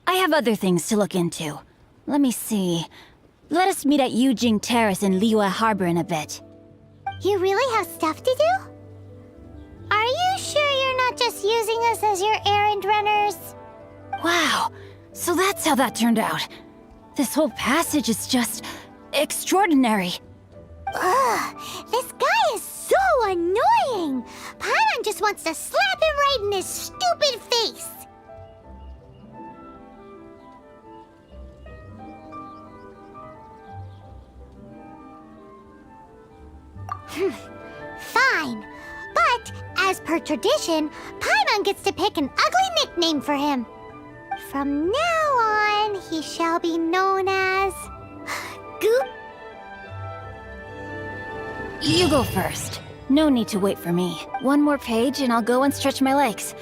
I have other things to look into. Let me see. Let us meet at Yujing Terrace in Liyue Harbor in a bit. You really have stuff to do? Are you sure you're not just using us as your errand runners? Wow, so that's how that turned out. This whole passage is just extraordinary. Ugh, this guy is so annoying! Paimon just wants to slap him right in his stupid face! Fine. But, as per tradition, Paimon gets to pick an ugly nickname for him. From now on, he shall be known as... Goop. You go first. No need to wait for me. One more page and I'll go and stretch my legs.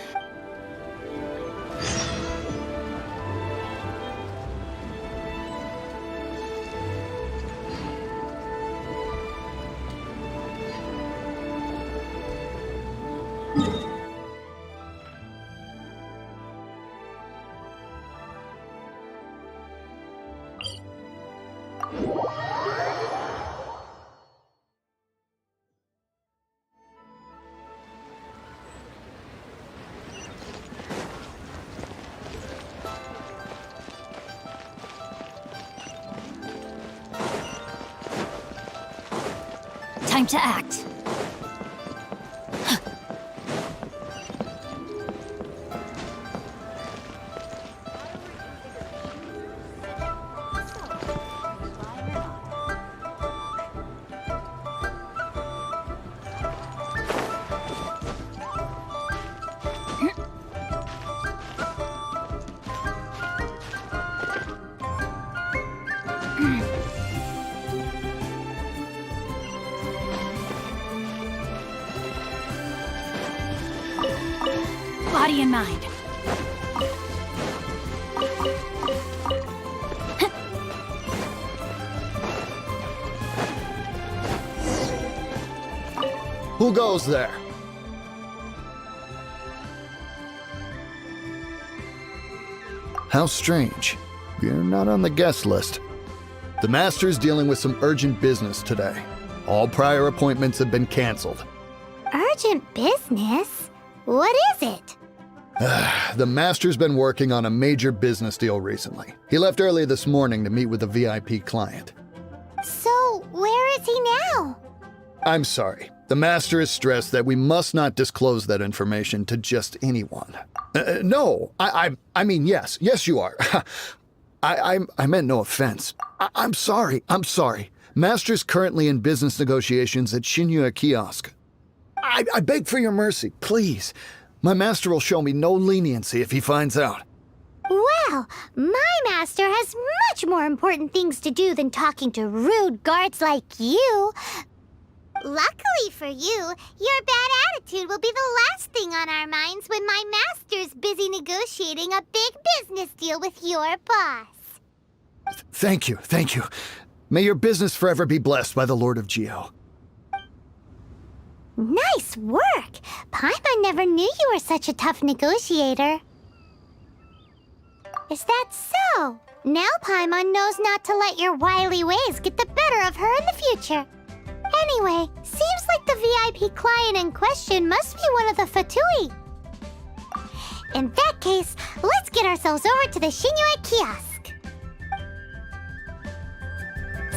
Time to act. Body and mind. Who goes there? How strange. You're not on the guest list. The Master's dealing with some urgent business today. All prior appointments have been canceled. Urgent business? What is it? The Master's been working on a major business deal recently. He left early this morning to meet with a VIP client. So, where is he now? I'm sorry. The Master is stressed that we must not disclose that information to just anyone. No, I mean, yes. Yes, you are. I meant no offense. I'm sorry. Master's currently in business negotiations at Shinya Kiosk. I beg for your mercy, please. My master will show me no leniency if he finds out. Well, my master has much more important things to do than talking to rude guards like you. Luckily for you, your bad attitude will be the last thing on our minds when my master's busy negotiating a big business deal with your boss. Thank you. May your business forever be blessed by the Lord of Geo. Nice work! Paimon never knew you were such a tough negotiator. Is that so? Now Paimon knows not to let your wily ways get the better of her in the future. Anyway, seems like the VIP client in question must be one of the Fatui. In that case, let's get ourselves over to the Shinya Kiosk.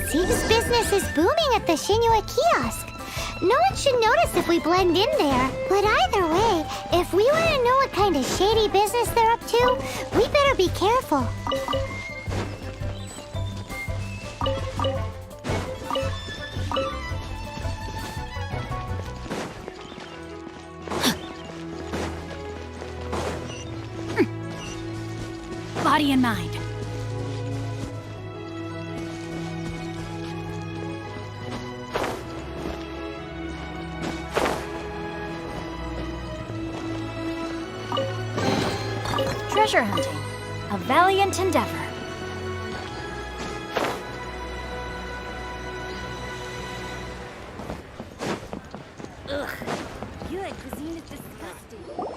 Seems business is booming at the Shinya Kiosk. No one should notice if we blend in there. But either way, if we want to know what kind of shady business they're up to, we better be careful. Body and mind. Treasure hunting. A valiant endeavor. Ugh. Good cuisine is disgusting.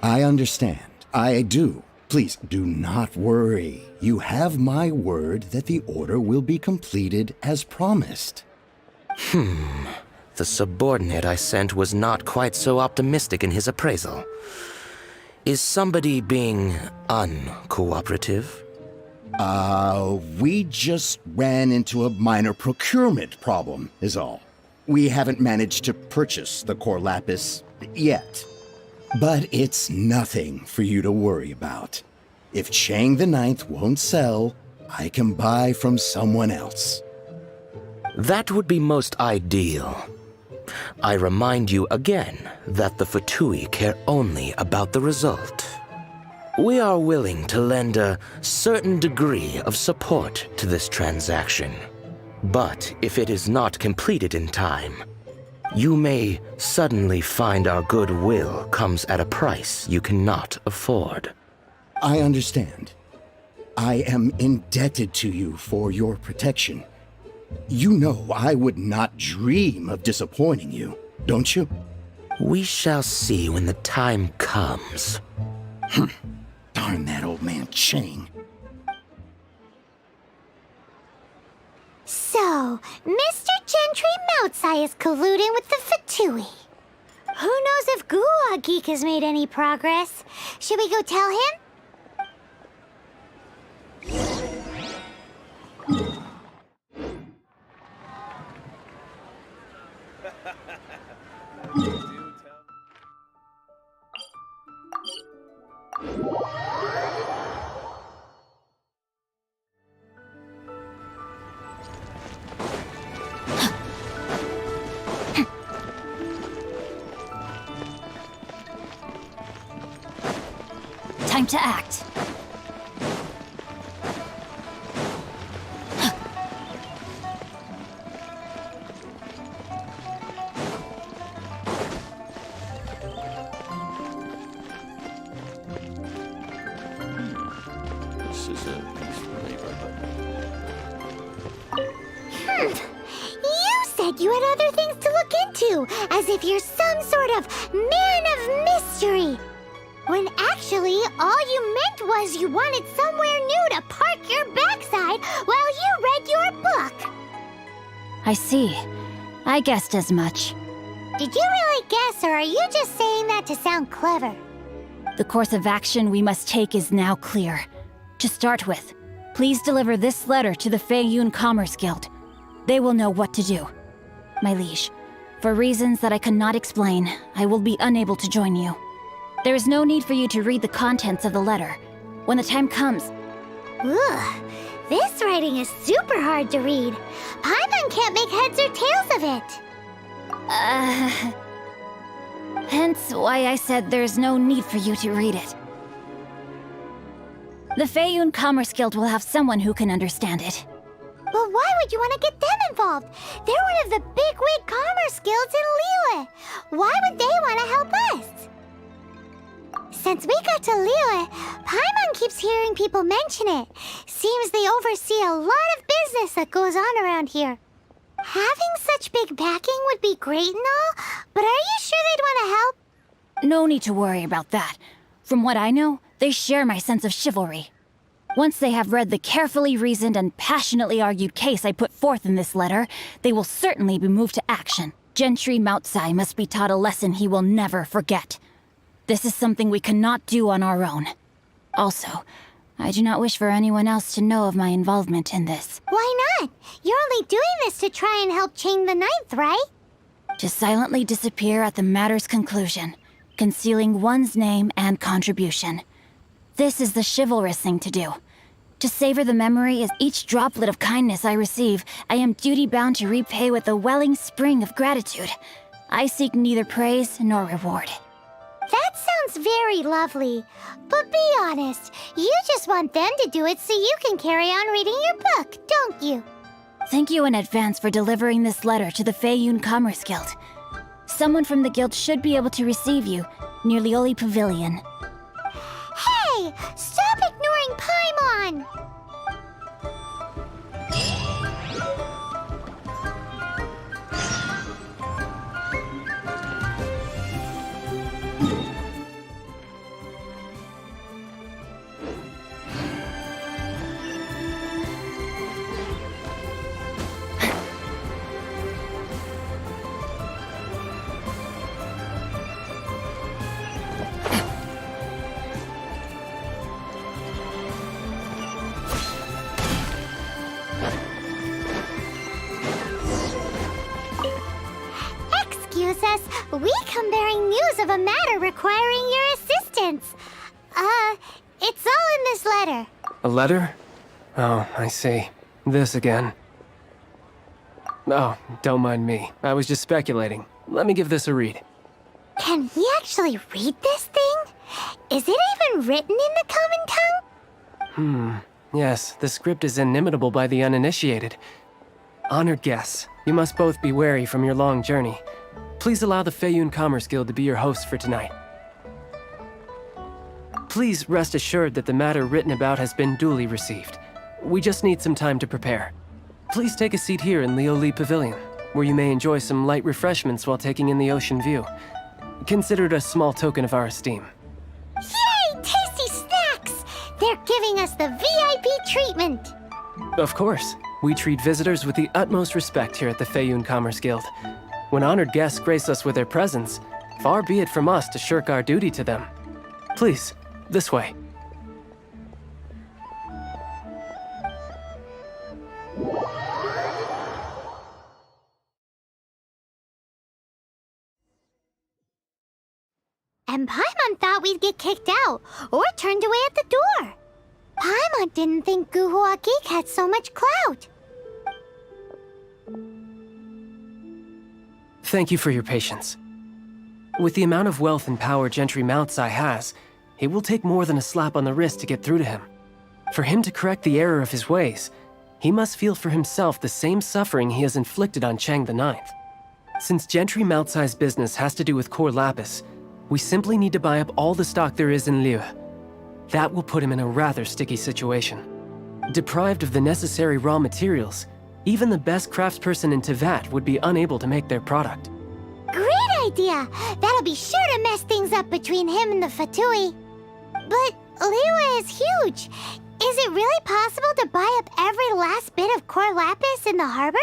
I understand. I do. Please do not worry. You have my word that the order will be completed as promised. The subordinate I sent was not quite so optimistic in his appraisal. Is somebody being uncooperative? We just ran into a minor procurement problem, is all. We haven't managed to purchase the core lapis yet. But it's nothing for you to worry about. If Chang the Ninth won't sell, I can buy from someone else. That would be most ideal. I remind you again that the Fatui care only about the result. We are willing to lend a certain degree of support to this transaction. But if it is not completed in time, you may suddenly find our goodwill comes at a price you cannot afford. I understand. I am indebted to you for your protection. You know I would not dream of disappointing you, don't you? We shall see when the time comes. Darn that old man Chang. So, Mr. Gentry Moutsai is colluding with the Fatui. Who knows if Gulag Geek has made any progress? Should we go tell him? Time to act. This is a peaceful neighborhood. You said you had other things to look into, as if you're some sort of man of mystery. When actually, all you meant was you wanted somewhere new to park your backside while you read your book. I see. I guessed as much. Did you really guess, or are you just saying that to sound clever? The course of action we must take is now clear. To start with, please deliver this letter to the Feiyun Commerce Guild. They will know what to do. My liege, for reasons that I cannot explain, I will be unable to join you. There is no need for you to read the contents of the letter. When the time comes... Ugh, this writing is super hard to read. Paimon can't make heads or tails of it. Hence why I said there's no need for you to read it. The Feiyun Commerce Guild will have someone who can understand it. But why would you want to get them involved? They're one of the bigwig commerce guilds in Liyue. Why would they want to help us? Since we got to Liyue, Paimon keeps hearing people mention it. Seems they oversee a lot of business that goes on around here. Having such big backing would be great and all, but are you sure they'd want to help? No need to worry about that. From what I know, they share my sense of chivalry. Once they have read the carefully reasoned and passionately argued case I put forth in this letter, they will certainly be moved to action. Gentry Moutsai must be taught a lesson he will never forget. This is something we cannot do on our own. Also, I do not wish for anyone else to know of my involvement in this. Why not? You're only doing this to try and help Chang the Ninth, right? To silently disappear at the matter's conclusion, concealing one's name and contribution. This is the chivalrous thing to do. To savor the memory as each droplet of kindness I receive, I am duty-bound to repay with a welling spring of gratitude. I seek neither praise nor reward. That sounds very lovely. But be honest, you just want them to do it so you can carry on reading your book, don't you? Thank you in advance for delivering this letter to the Feiyun Commerce Guild. Someone from the guild should be able to receive you near Lioli Pavilion. Hey! Stop ignoring Paimon! Excuse us, we come bearing news of a matter requiring your assistance. It's all in this letter. A letter? Oh, I see. This again. Oh, don't mind me. I was just speculating. Let me give this a read. Can he actually read this thing? Is it even written in the common tongue? Yes, the script is inimitable by the uninitiated. Honored guests, you must both be wary from your long journey. Please allow the Feiyun Commerce Guild to be your host for tonight. Please rest assured that the matter written about has been duly received. We just need some time to prepare. Please take a seat here in Leo Lee Pavilion, where you may enjoy some light refreshments while taking in the ocean view. Consider it a small token of our esteem. Yay! Tasty snacks! They're giving us the VIP treatment! Of course. We treat visitors with the utmost respect here at the Feiyun Commerce Guild. When honored guests grace us with their presence, far be it from us to shirk our duty to them. Please, this way. And Paimon thought we'd get kicked out, or turned away at the door. Paimon didn't think Guhua Geek had so much clout. Thank you for your patience. With the amount of wealth and power Gentry Moutsai has, it will take more than a slap on the wrist to get through to him. For him to correct the error of his ways, he must feel for himself the same suffering he has inflicted on Chang the Ninth. Since Gentry Moutsai's business has to do with core lapis, we simply need to buy up all the stock there is in Liyue. That will put him in a rather sticky situation. Deprived of the necessary raw materials, even the best craftsperson in Tevat would be unable to make their product. Great idea! That'll be sure to mess things up between him and the Fatui. But Liyue is huge. Is it really possible to buy up every last bit of core lapis in the harbor?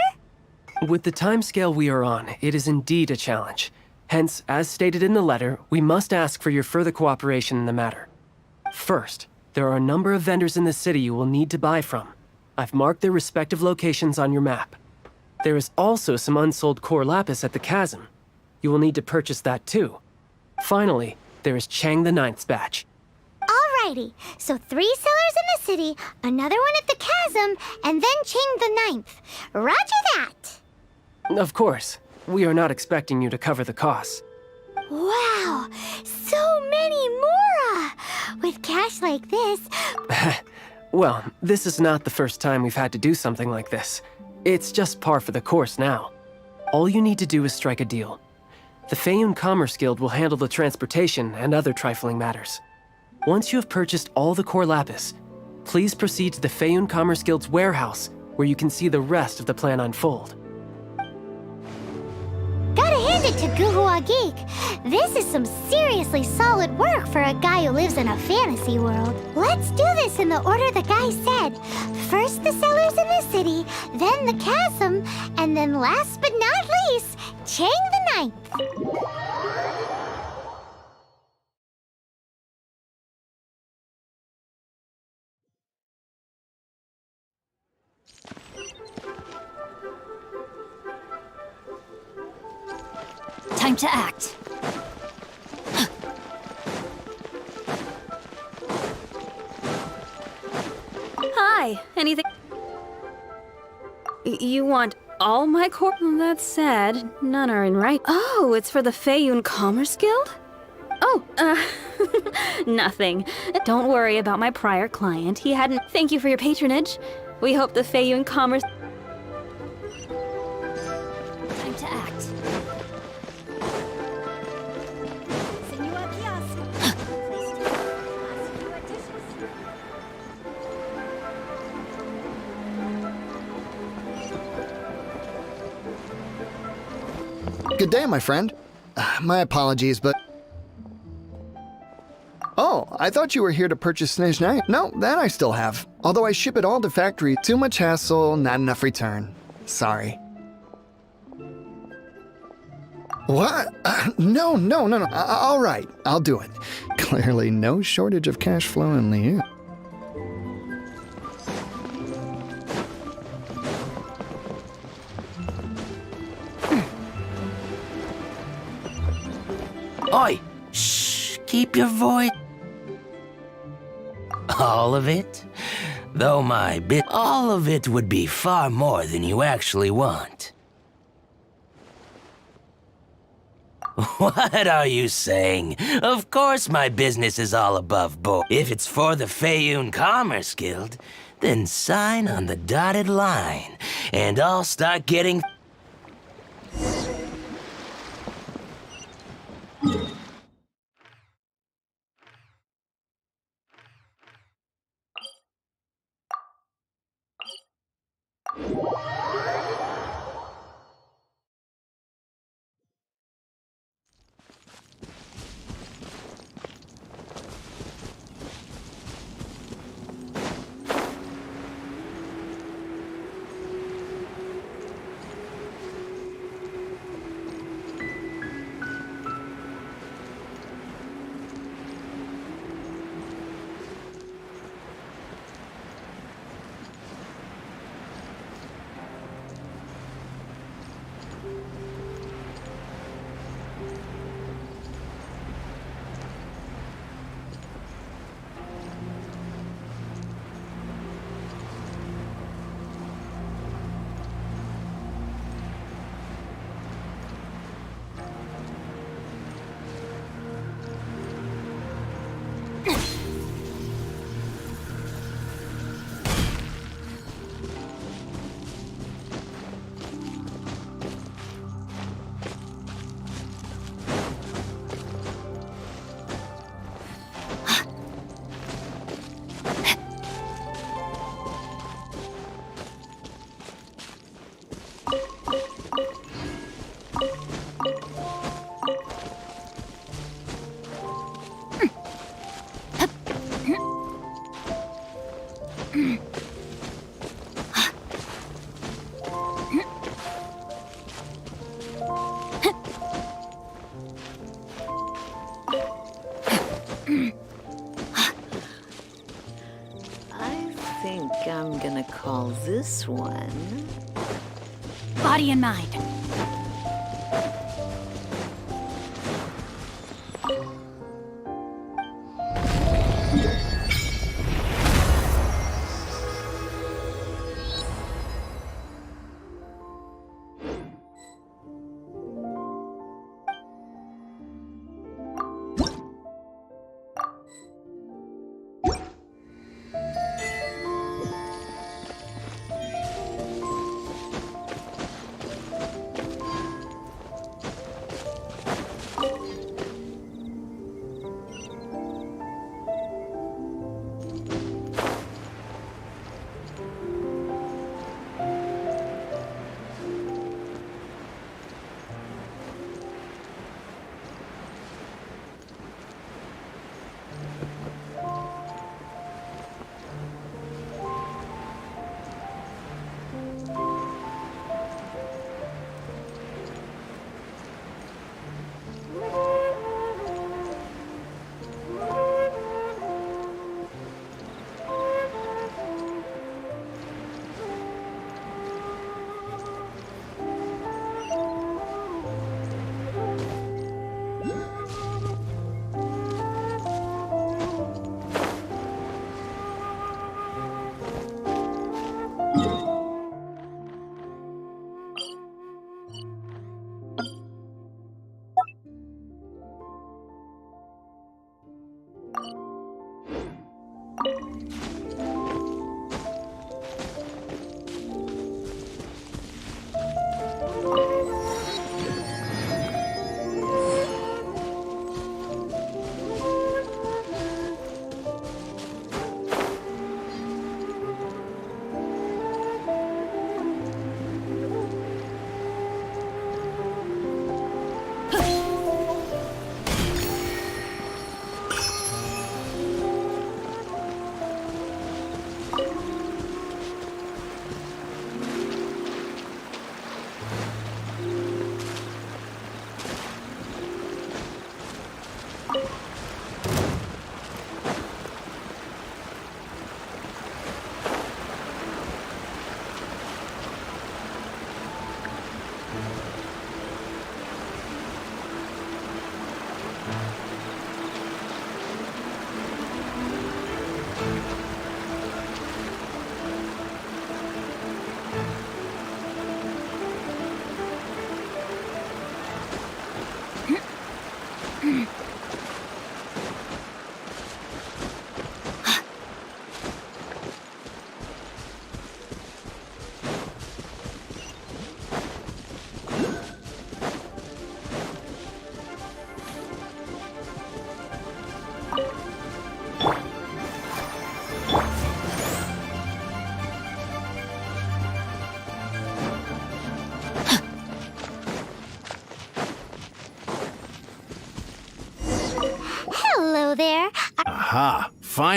With the timescale we are on, it is indeed a challenge. Hence, as stated in the letter, we must ask for your further cooperation in the matter. First, there are a number of vendors in the city you will need to buy from. I've marked their respective locations on your map. There is also some unsold core lapis at the chasm. You will need to purchase that too. Finally, there is Chang the Ninth's batch. Alrighty, so 3 sellers in the city, another one at the chasm, and then Chang the Ninth. Roger that! Of course, we are not expecting you to cover the costs. Wow, so many more! With cash like this... Well, this is not the first time we've had to do something like this. It's just par for the course now. All you need to do is strike a deal. The Feiyun Commerce Guild will handle the transportation and other trifling matters. Once you have purchased all the core lapis, please proceed to the Feiyun Commerce Guild's warehouse, where you can see the rest of the plan unfold. Gotta hand it to Guhua Geek. This is some seriously solid work for a guy who lives in a fantasy world. Let's do this in the order the guy said. First the sellers in the city, then the chasm, and then last but not least, Chang the Ninth. Time to act. Hi, anything? You want all my core? That said, none are in right. Oh, it's for the Feiyun Commerce Guild? Oh, nothing. Don't worry about my prior client. He hadn't. Thank you for your patronage. We hope the Feiyun Commerce. Time to act. Good day, my friend. My apologies, but... Oh, I thought you were here to purchase Snezhnaya. No, that I still have. Although I ship it all to factory. Too much hassle, not enough return. Sorry. What? No. All right, I'll do it. Clearly no shortage of cash flow in Liyue. Oi! Shh! Keep your voice. All of it? Though my bit, all of it would be far more than you actually want. What are you saying? Of course my business is all above board. If it's for the Feiyun Commerce Guild, then sign on the dotted line, and I'll start getting... I think I'm gonna call this one... Body and mind.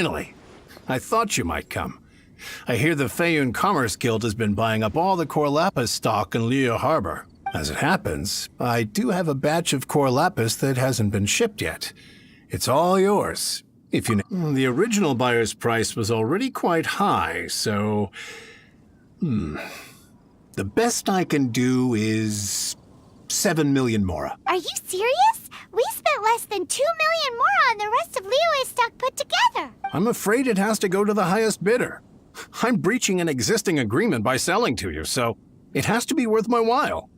Finally! I thought you might come. I hear the Feiyun Commerce Guild has been buying up all the Core Lapis stock in Liyue Harbor. As it happens, I do have a batch of Core Lapis that hasn't been shipped yet. It's all yours. If you know, the original buyer's price was already quite high, so... The best I can do is 7 million mora. Are you serious? We spent less than 2 million more on the rest of Liyue's stock put together. I'm afraid it has to go to the highest bidder. I'm breaching an existing agreement by selling to you, so it has to be worth my while.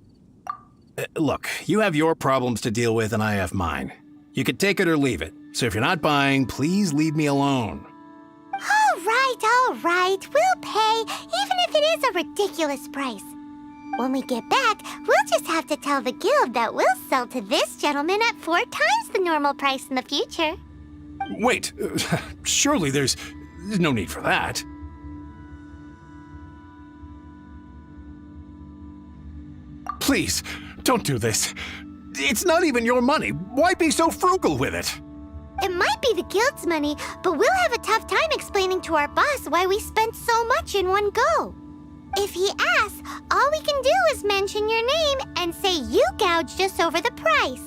Look, you have your problems to deal with and I have mine. You could take it or leave it. So if you're not buying, please leave me alone. All right. We'll pay, even if it is a ridiculous price. When we get back, we'll just have to tell the guild that we'll sell to this gentleman at 4 times the normal price in the future. Wait, surely there's no need for that. Please, don't do this. It's not even your money. Why be so frugal with it? It might be the guild's money, but we'll have a tough time explaining to our boss why we spent so much in one go. If he asks, all we can do is mention your name and say you gouged us over the price.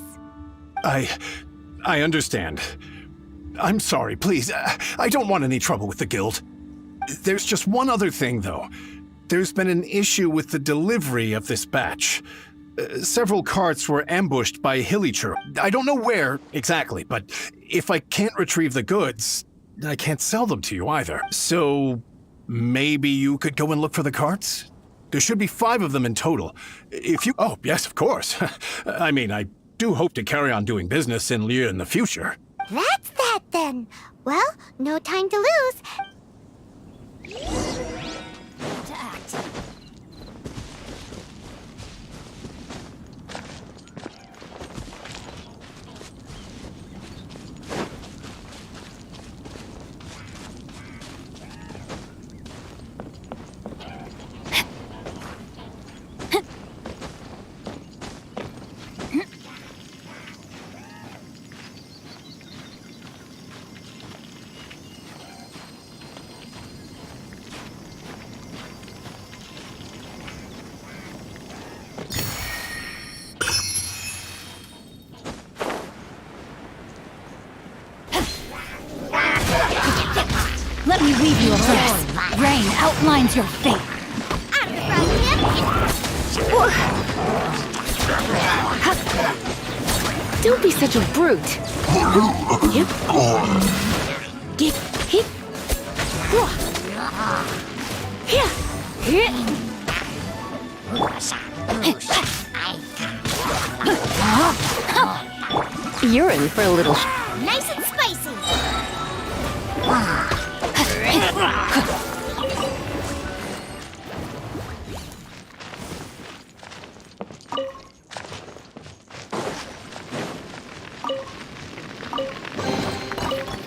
I understand. I'm sorry, please. I don't want any trouble with the guild. There's just one other thing, though. There's been an issue with the delivery of this batch. Several carts were ambushed by Hillicher. I don't know where exactly, but if I can't retrieve the goods, I can't sell them to you either. So maybe you could go and look for the carts? There should be 5 of them in total. If you... Oh, yes, of course. I mean, I do hope to carry on doing business in Liyue in the future. That's that then. Well, no time to lose. To act. Let me weave you a verse. Rain outlines your fate. Don't be such a brute. Hip. Get hip. Here. You're in for a little. Nice and spicy.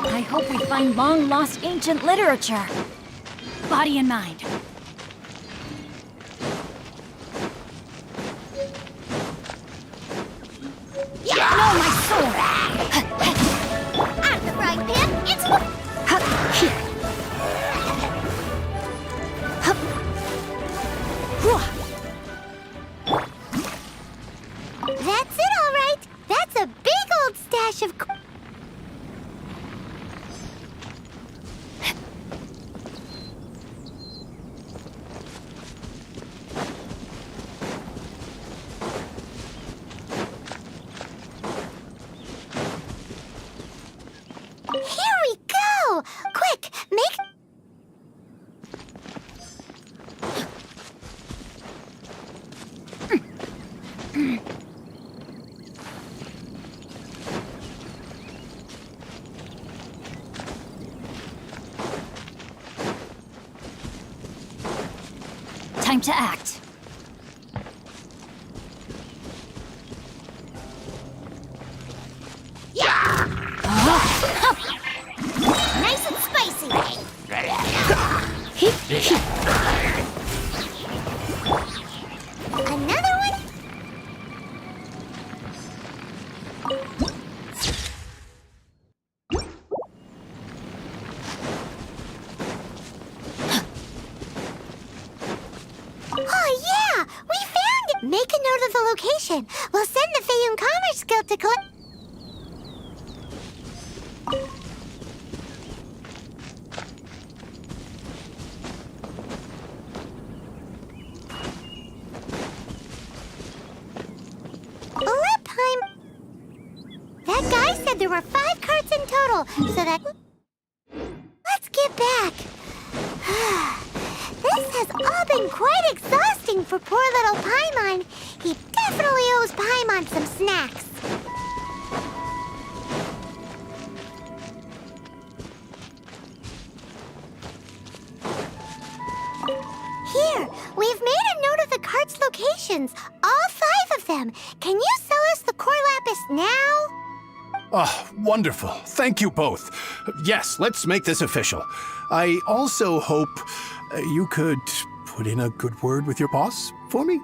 I hope we find long-lost ancient literature. Body and mind. No, my sword! At the right pin, it's... That's it, all right. That's a big old stash of... Here we go! Quick, make... Time to act. Nice and spicy! Another one? location. We'll send the Fayun Commerce Guild to collect... That guy said there were 5 carts in total, so that... Let's get back. This has all been quite exhausting for poor little Paimon. He definitely owes Paimon some snacks. Here, we've made a note of the cart's locations. All 5 of them. Can you sell us the core lapis now? Oh, wonderful. Thank you both. Yes, let's make this official. I also hope you could put in a good word with your boss for me.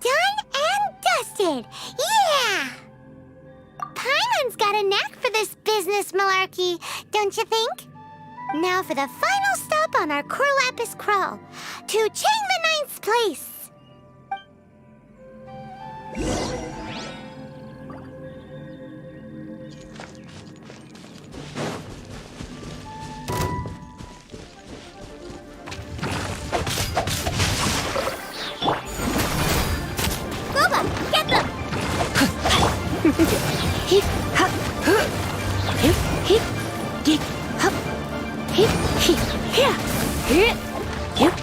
Done and dusted. Yeah! Paimon's got a knack for this business malarkey, don't you think? Now for the final stop on our core lapis crawl, to Chang the Ninth's place. Hip, hop, hip, hip, hip, hop, hip, hip, here, here, hip.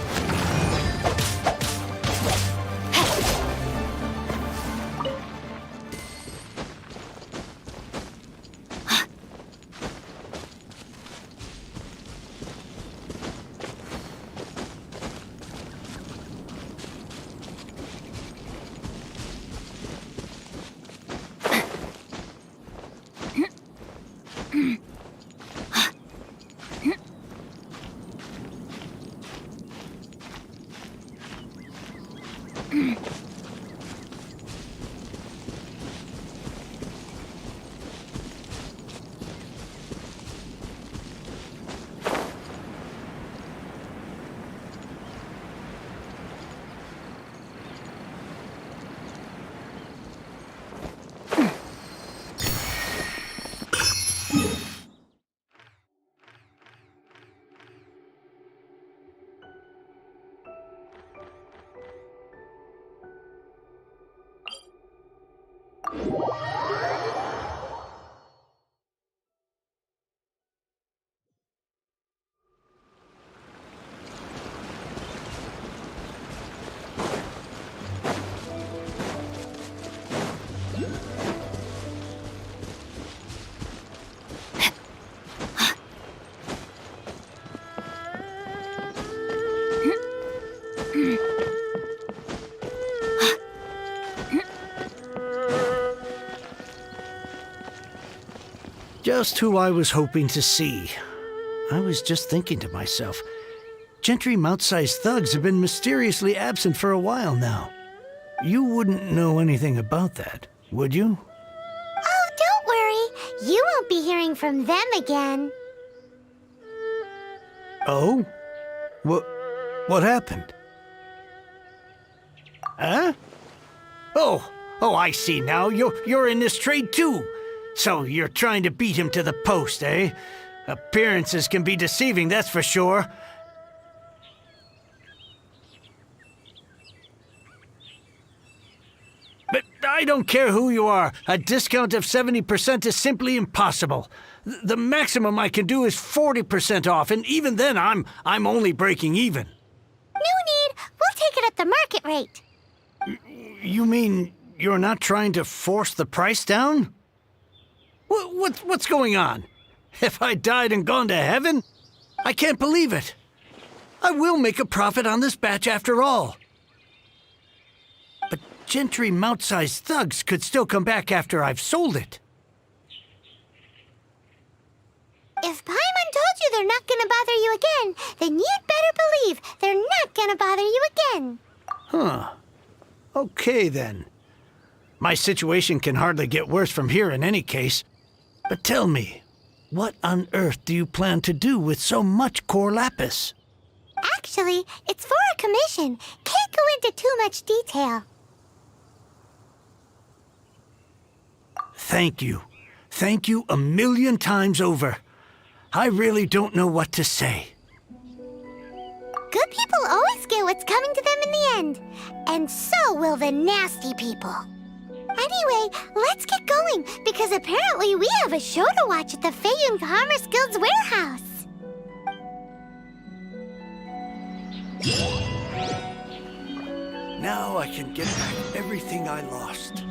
Just who I was hoping to see. I was just thinking to myself, gentry mouth-sized thugs have been mysteriously absent for a while now. You wouldn't know anything about that, would you? Oh, don't worry. You won't be hearing from them again. Oh? What happened? Huh? Oh, I see now. You're in this trade too. So you're trying to beat him to the post, eh? Appearances can be deceiving, that's for sure. But I don't care who you are. A discount of 70% is simply impossible. The maximum I can do is 40% off, and even then I'm only breaking even. No need. We'll take it at the market rate. You mean you're not trying to force the price down? What's going on? Have I died and gone to heaven? I can't believe it. I will make a profit on this batch after all. But gentry mouth-sized thugs could still come back after I've sold it. If Paimon told you they're not gonna bother you again, then you'd better believe they're not gonna bother you again. Huh. Okay, then. My situation can hardly get worse from here in any case. But tell me, what on earth do you plan to do with so much core lapis? Actually, Actually, it's for a commission. Can't go into too much detail. Thank you. Thank you a million times over. I really don't know what to say. Good people always get what's coming to them in the end. And so will the nasty people. Anyway, let's get going, because apparently we have a show to watch at the Feiyun Commerce Guild's warehouse. Now I can get back everything I lost.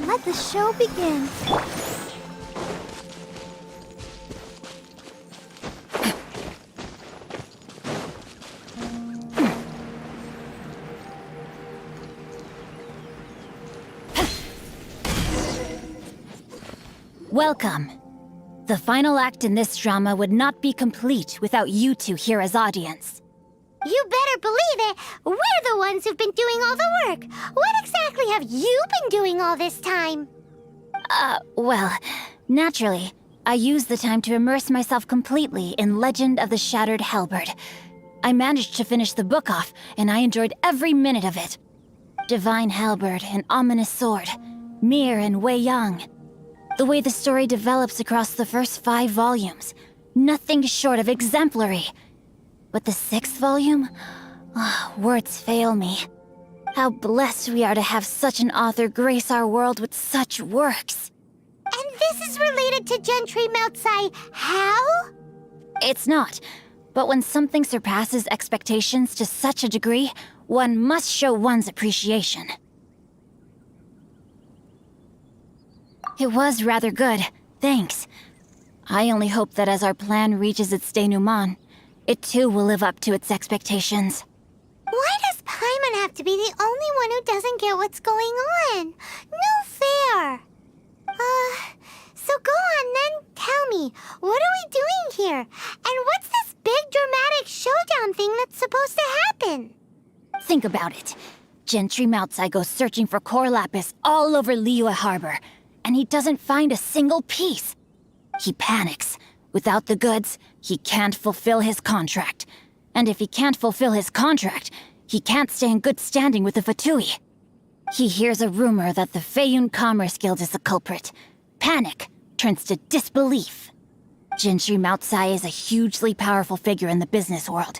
Let the show begin. Welcome. The final act in this drama would not be complete without you two here as audience. You better believe it. We're the ones who've been doing all the work. What exactly have you been doing all this time? Well, naturally, I used the time to immerse myself completely in Legend of the Shattered Halberd. I managed to finish the book off, and I enjoyed every minute of it. Divine Halberd, an ominous sword, Mir and Wei Yang. The way the story develops across the first 5 volumes, nothing short of exemplary. But the 6th volume? Words fail me. How blessed we are to have such an author grace our world with such works. And this is related to Gentry Meltsai. How? It's not. But when something surpasses expectations to such a degree, one must show one's appreciation. It was rather good, thanks. I only hope that as our plan reaches its denouement, it too will live up to its expectations. Why does Paimon have to be the only one who doesn't get what's going on? No fair. So go on then, tell me, what are we doing here? And what's this big dramatic showdown thing that's supposed to happen? Think about it. Gentry Meltsai goes searching for core lapis all over Liyue Harbor, and he doesn't find a single piece. He panics. Without the goods, he can't fulfill his contract. And if he can't fulfill his contract, he can't stay in good standing with the Fatui. He hears a rumor that the Feiyun Commerce Guild is the culprit. Panic turns to disbelief. Gentry Meltsai is a hugely powerful figure in the business world.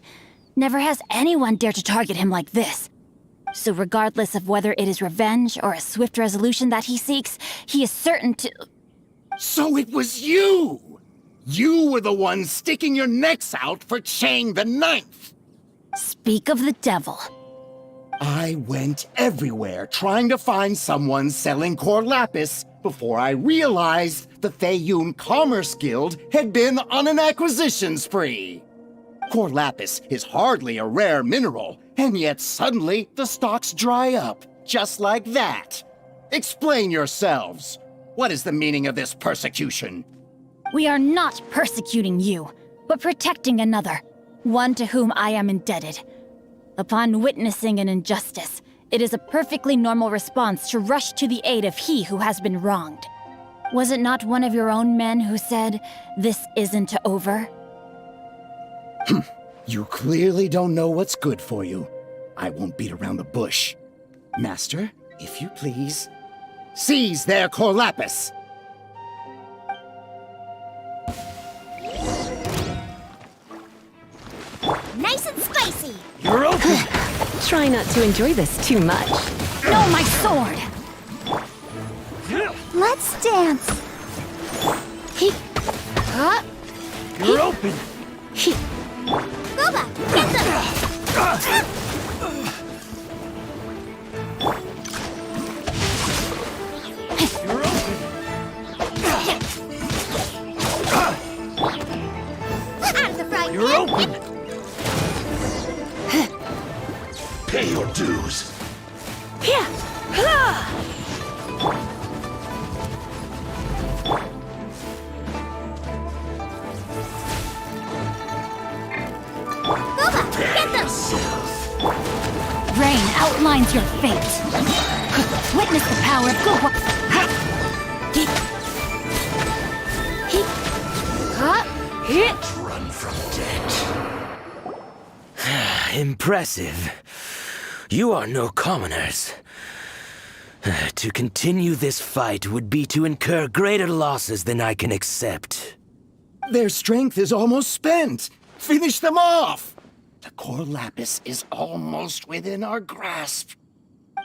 Never has anyone dared to target him like this. So regardless of whether it is revenge or a swift resolution that he seeks, he is certain to... So it was you! You were the one sticking your necks out for Chang the Ninth! Speak of the devil. I went everywhere trying to find someone selling core lapis before I realized the Feiyun Commerce Guild had been on an acquisition spree. Core lapis is hardly a rare mineral, and yet suddenly the stocks dry up, just like that. Explain yourselves. What is the meaning of this persecution? We are not persecuting you, but protecting another, one to whom I am indebted. Upon witnessing an injustice, it is a perfectly normal response to rush to the aid of he who has been wronged. Was it not one of your own men who said, "This isn't over"? You clearly don't know what's good for you. I won't beat around the bush. Master, if you please, seize their core lapis! Nice and spicy! You're open! Try not to enjoy this too much. No, my sword! Let's dance! You're open! Booba, get them! You're open! Out of the frying You're pan. open! Pay your dues. Booba, get them! Rain outlines your fate. Witness the power of Guhua. Run from debt. Impressive. You are no commoners. To continue this fight would be to incur greater losses than I can accept. Their strength is almost spent. Finish them off! The core lapis is almost within our grasp.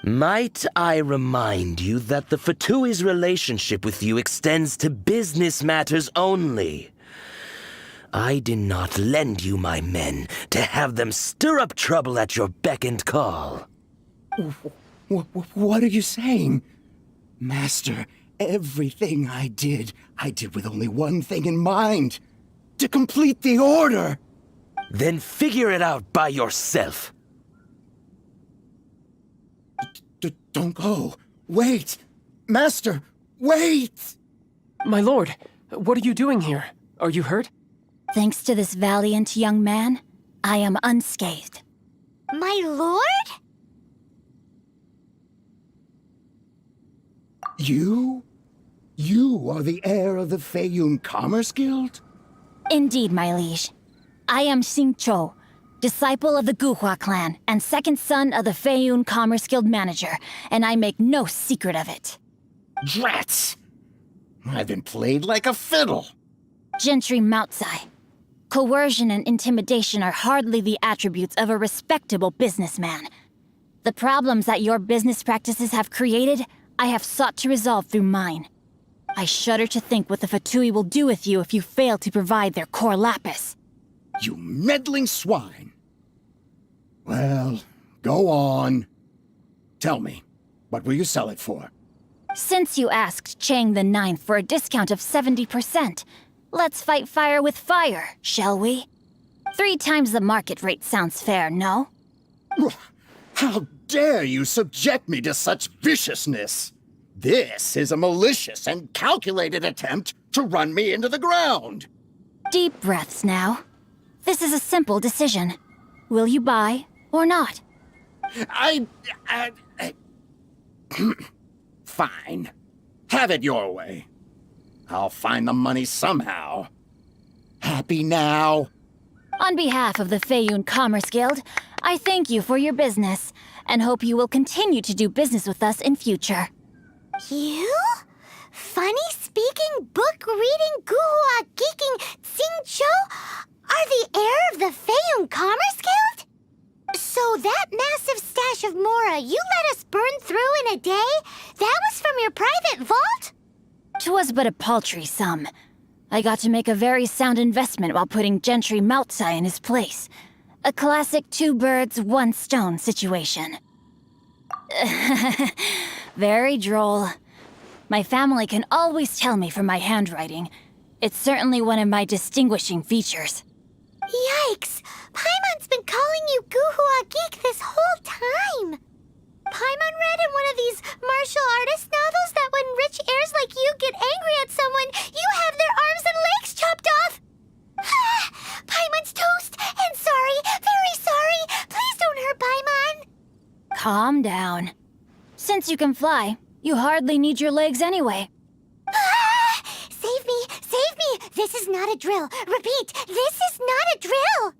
Might I remind you that the Fatui's relationship with you extends to business matters only? I did not lend you my men to have them stir up trouble at your beck and call. What are you saying? Master, everything I did with only one thing in mind. To complete the order. Then figure it out by yourself. Don't go. Wait. Master, wait! My lord, what are you doing here? Are you hurt? Thanks to this valiant young man, I am unscathed. My lord? You? You are the heir of the Feiyun Commerce Guild? Indeed, my liege. I am Xingqiu, disciple of the Guhua clan and second son of the Feiyun Commerce Guild manager, and I make no secret of it. Drats! I've been played like a fiddle. Gentry Moutsai. Coercion and intimidation are hardly the attributes of a respectable businessman. The problems that your business practices have created, I have sought to resolve through mine. I shudder to think what the Fatui will do with you if you fail to provide their core lapis. You meddling swine. Well, go on. Tell me, what will you sell it for? Since you asked Chang the Ninth for a discount of 70%, let's fight fire with fire, shall we? 3 times the market rate sounds fair, no? How dare you subject me to such viciousness? This is a malicious and calculated attempt to run me into the ground. Deep breaths now. This is a simple decision. Will you buy or not? Fine. Have it your way. I'll find the money somehow. Happy now? On behalf of the Feiyun Commerce Guild, I thank you for your business, and hope you will continue to do business with us in future. You? Funny-speaking, book-reading, guhua geeking Xingqiu are the heir of the Feiyun Commerce Guild? So that massive stash of Mora you let us burn through in a day, that was from your private vault? 'Twas but a paltry sum. I got to make a very sound investment while putting Gentry Moutsai in his place. A classic 2 birds, 1 stone situation. Very droll. My family can always tell me from my handwriting. It's certainly one of my distinguishing features. Yikes! Paimon's been calling you Guhua Geek this whole time! Paimon read in one of these martial artist novels that when rich heirs like you get angry at someone, you have their arms and legs chopped off! Paimon's toast! And sorry, very sorry! Please don't hurt Paimon! Calm down. Since you can fly, you hardly need your legs anyway. Save me! Save me! This is not a drill! Repeat, this is not a drill!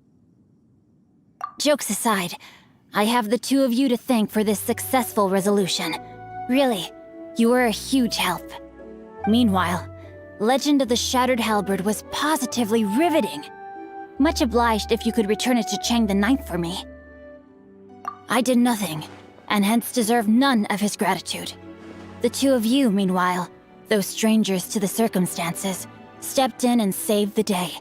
Jokes aside, I have the 2 of you to thank for this successful resolution. Really, you were a huge help. Meanwhile, Legend of the Shattered Halberd was positively riveting. Much obliged if you could return it to Chang the Ninth for me. I did nothing, and hence deserve none of his gratitude. The 2 of you, meanwhile, Those strangers to the circumstances stepped in and saved the day.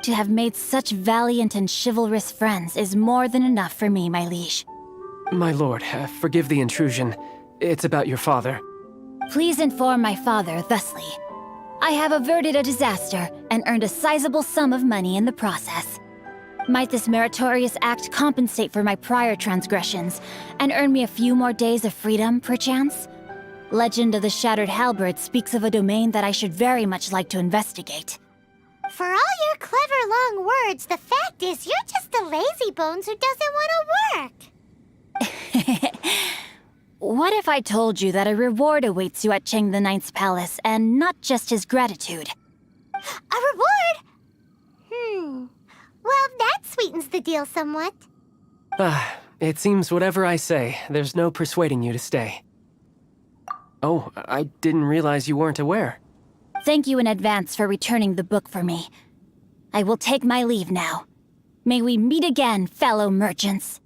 To have made such valiant and chivalrous friends is more than enough for me, my liege. My lord, forgive the intrusion. It's about your father. Please inform my father thusly. I have averted a disaster and earned a sizable sum of money in the process. Might this meritorious act compensate for my prior transgressions and earn me a few more days of freedom, perchance? Legend of the Shattered Halberd speaks of a domain that I should very much like to investigate. For all your clever long words, the fact is you're just a lazy bones who doesn't want to work. What if I told you that a reward awaits you at Cheng the Ninth's palace, and not just his gratitude? A reward? Well, that sweetens the deal somewhat. It seems whatever I say, there's no persuading you to stay. Oh, I didn't realize you weren't aware. Thank you in advance for returning the book for me. I will take my leave now. May we meet again, fellow merchants.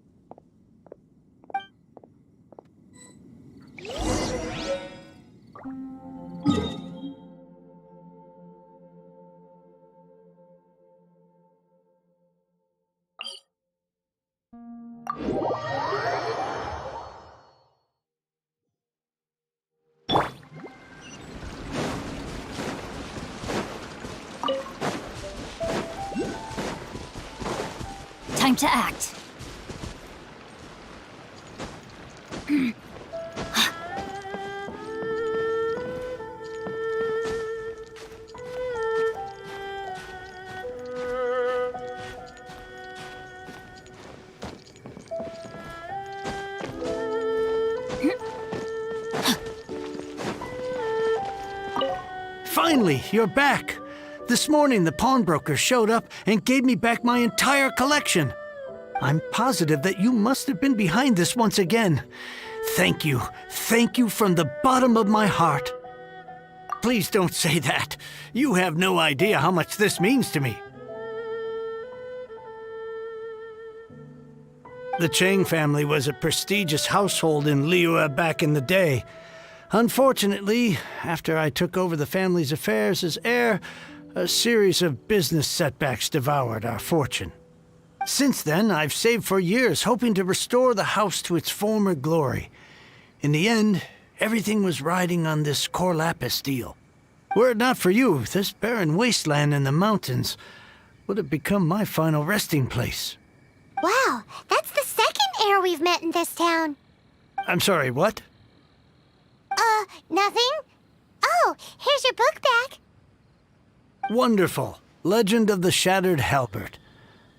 Time to act. Finally, you're back. This morning, the pawnbroker showed up and gave me back my entire collection. I'm positive that you must have been behind this once again. Thank you. Thank you from the bottom of my heart. Please don't say that. You have no idea how much this means to me. The Chang family was a prestigious household in Liyue back in the day. Unfortunately, after I took over the family's affairs as heir, a series of business setbacks devoured our fortune. Since then, I've saved for years, hoping to restore the house to its former glory. In the end, everything was riding on this Corlapis deal. Were it not for you, this barren wasteland in the mountains would have become my final resting place. Wow, that's the second heir we've met in this town. I'm sorry, what? Nothing? Oh, here's your book back. Wonderful. Legend of the Shattered Halberd.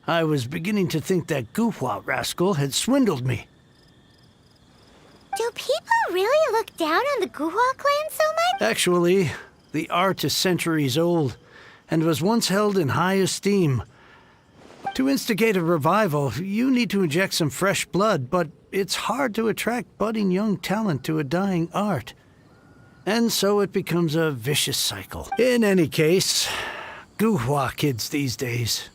I was beginning to think that Guhua rascal had swindled me. Do people really look down on the Guhua clan so much? Actually, the art is centuries old and was once held in high esteem. To instigate a revival, you need to inject some fresh blood, but it's hard to attract budding young talent to a dying art. And so it becomes a vicious cycle. In any case, Guhua kids these days.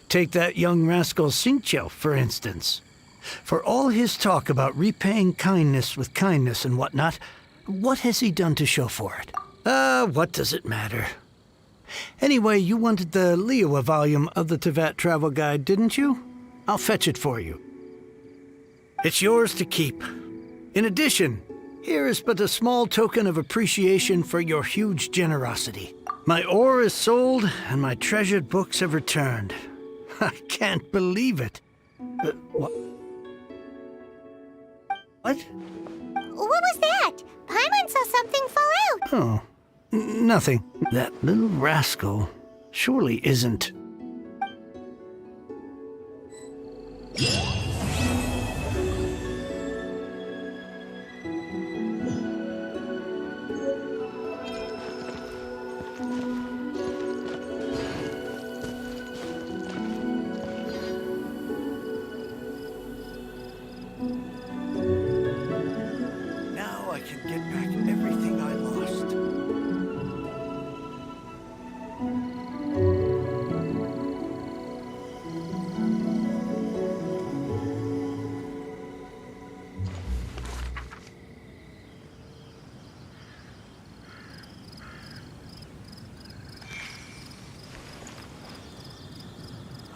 Take that young rascal Xingqiu, for instance. For all his talk about repaying kindness with kindness and whatnot, what has he done to show for it? What does it matter? Anyway, you wanted the Liyue volume of the Teyvat travel guide, didn't you? I'll fetch it for you. It's yours to keep. In addition, here is but a small token of appreciation for your huge generosity. My ore is sold, and my treasured books have returned. I can't believe it. What? What? What was that? Paimon saw something fall out. Oh, nothing. That little rascal surely isn't. Now I can get back everything I lost.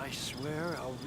I swear I'll